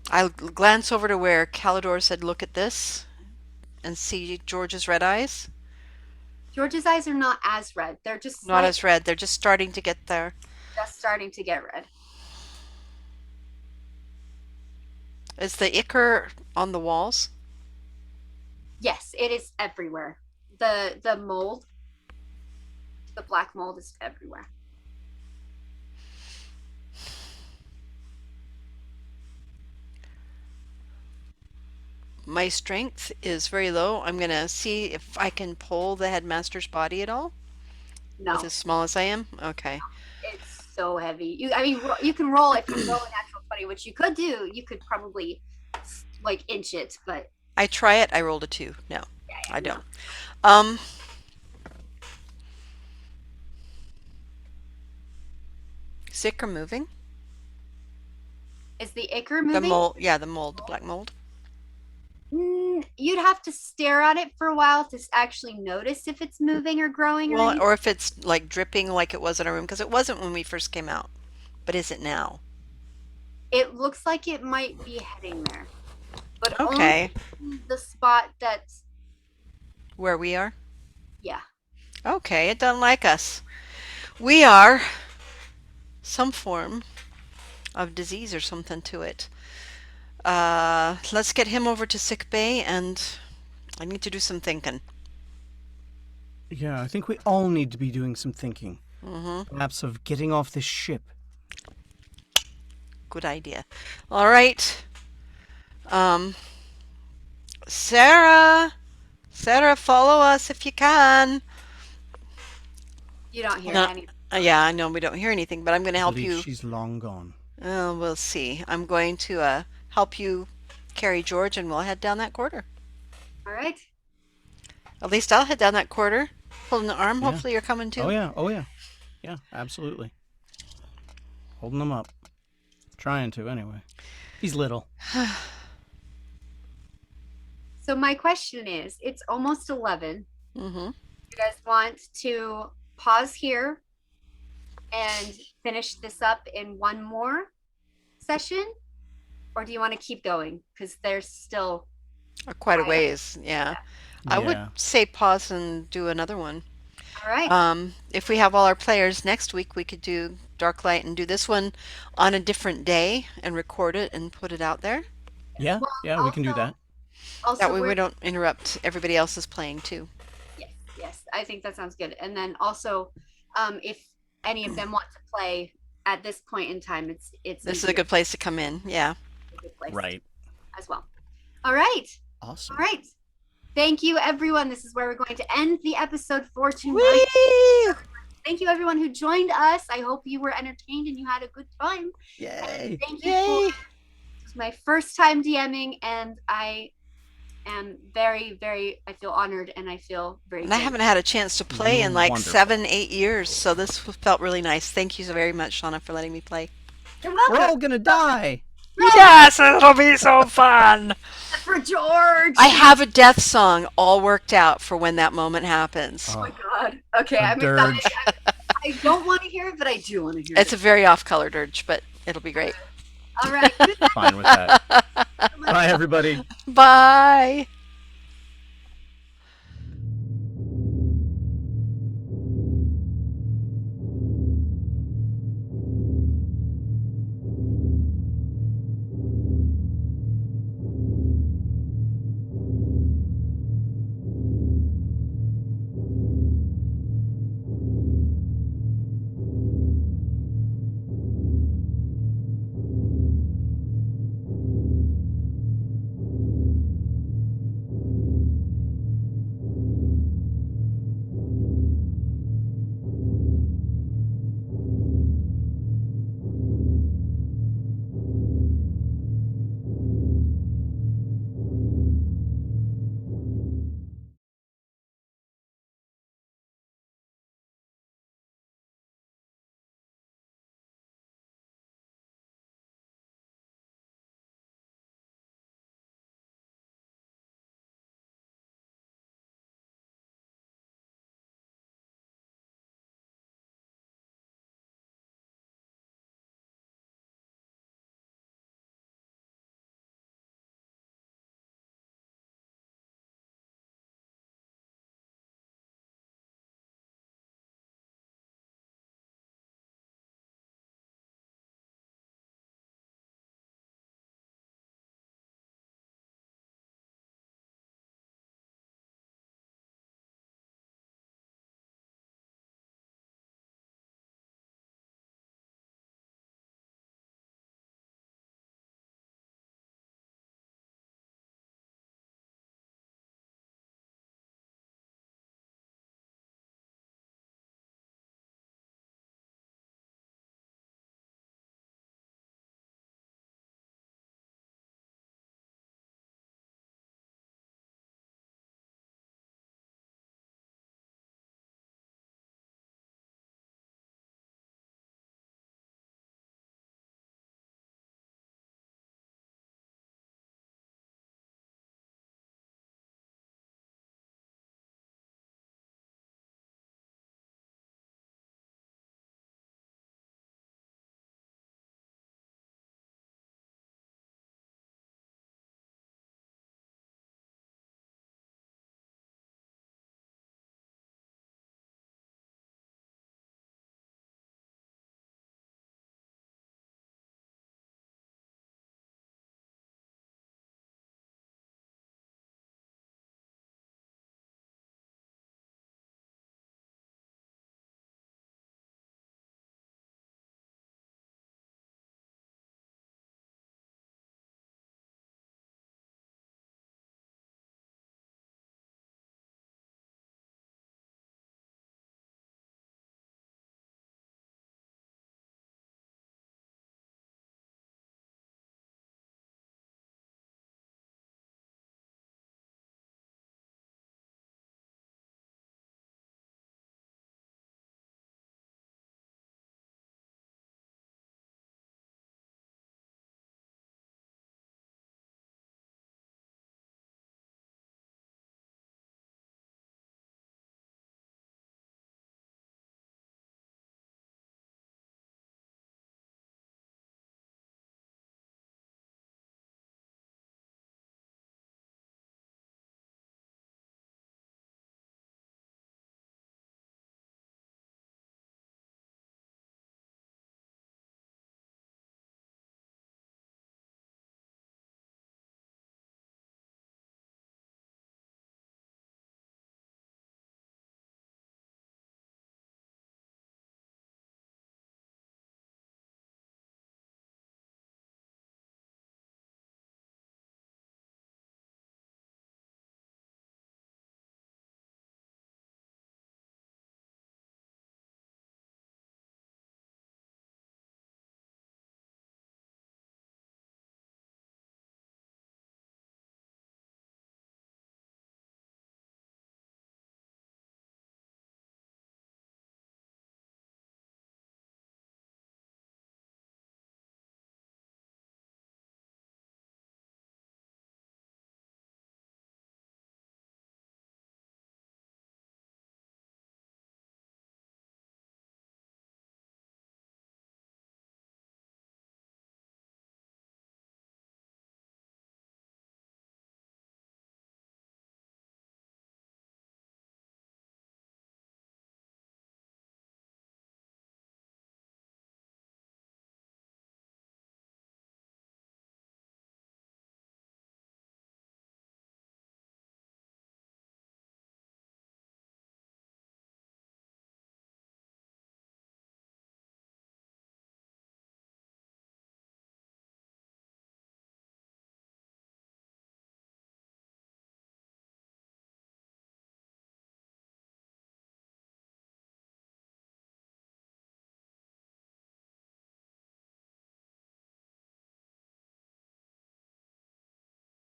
I'll glance over to where Calidor said, look at this, and see George's red eyes. George's eyes are not as red. They're just Not as red. They're just starting to get there. just starting to get red. Is the ichor on the walls? Yes, it is everywhere. The mold, the black mold is everywhere. My strength is very low. I'm going to see if I can pull the headmaster's body at all. No, With as small as I am? Okay. it's so heavy. You can roll if you roll a natural 20, which you could do. You could probably like inch it, but I try it. I rolled a 2. No, I no. don't. Um, sick or moving? Is the ichor The moving? mold. Yeah, the mold. The black mold. You'd have to stare at it for a while to actually notice if it's moving or growing or Well, anything. or if it's like dripping like it was in our room, because it wasn't when we first came out. But is it now? It looks like it might be heading there, but Okay. only the spot that's Where we are? yeah. Okay, it doesn't like us. We are some form of disease or something to it. Let's get him over to sick bay, and I need to do some thinking. Yeah, I think we all need to be doing some thinking. Mm-hmm. Perhaps of getting off this ship. Good idea. All right. Sarah, follow us if you can. You don't hear No, any. yeah, I know we don't hear anything, but I'm going to I help believe you. she's long gone. We'll see. I'm going to help you carry George, and we'll head down that corridor. All right. At least I'll head down that corridor, holding the arm. Yeah. Hopefully you're coming too. Oh yeah, oh yeah. Yeah, absolutely. Holding them up. Trying to, anyway. He's little. So my question is, it's almost 11. Mm-hmm. You guys want to pause here and finish this up in one more session? Or do you want to keep going? Because there's still Quite a ways, yeah. I would Yeah. say pause and do another one. all right. If we have all our players next week, we could do Darklight and do this one on a different day and record it and put it out there. Yeah, Well, yeah, we can do also- that. Also, That way we we're- don't interrupt everybody else's playing too. yes, I think that sounds good. And then also, if any of them want to play at this point in time, it's This is a good place to come in. Yeah. a good place Right. as well. All right. Awesome. All right. Thank you, everyone. This is where we're going to end the episode for tonight. Whee! Thank you, everyone who joined us. I hope you were entertained and you had a good time. Yay. Thank you. Yay! This is my first time DMing, and I am very, I feel honored and I feel very And I good. haven't had a chance to play in like Wonderful. 7-8 years, so this felt really nice. Thank you so very much, Shauna, for letting me play. You're We're welcome. all gonna die. Yes, it'll be so fun. For George. I have a death song all worked out for when that moment happens. Oh my God. Okay, A I'm dirge. excited. I don't want to hear it, but I do want to hear It's it. a very off-color dirge, but it'll be great. All right. Good Fine with that. Bye, everybody. Bye.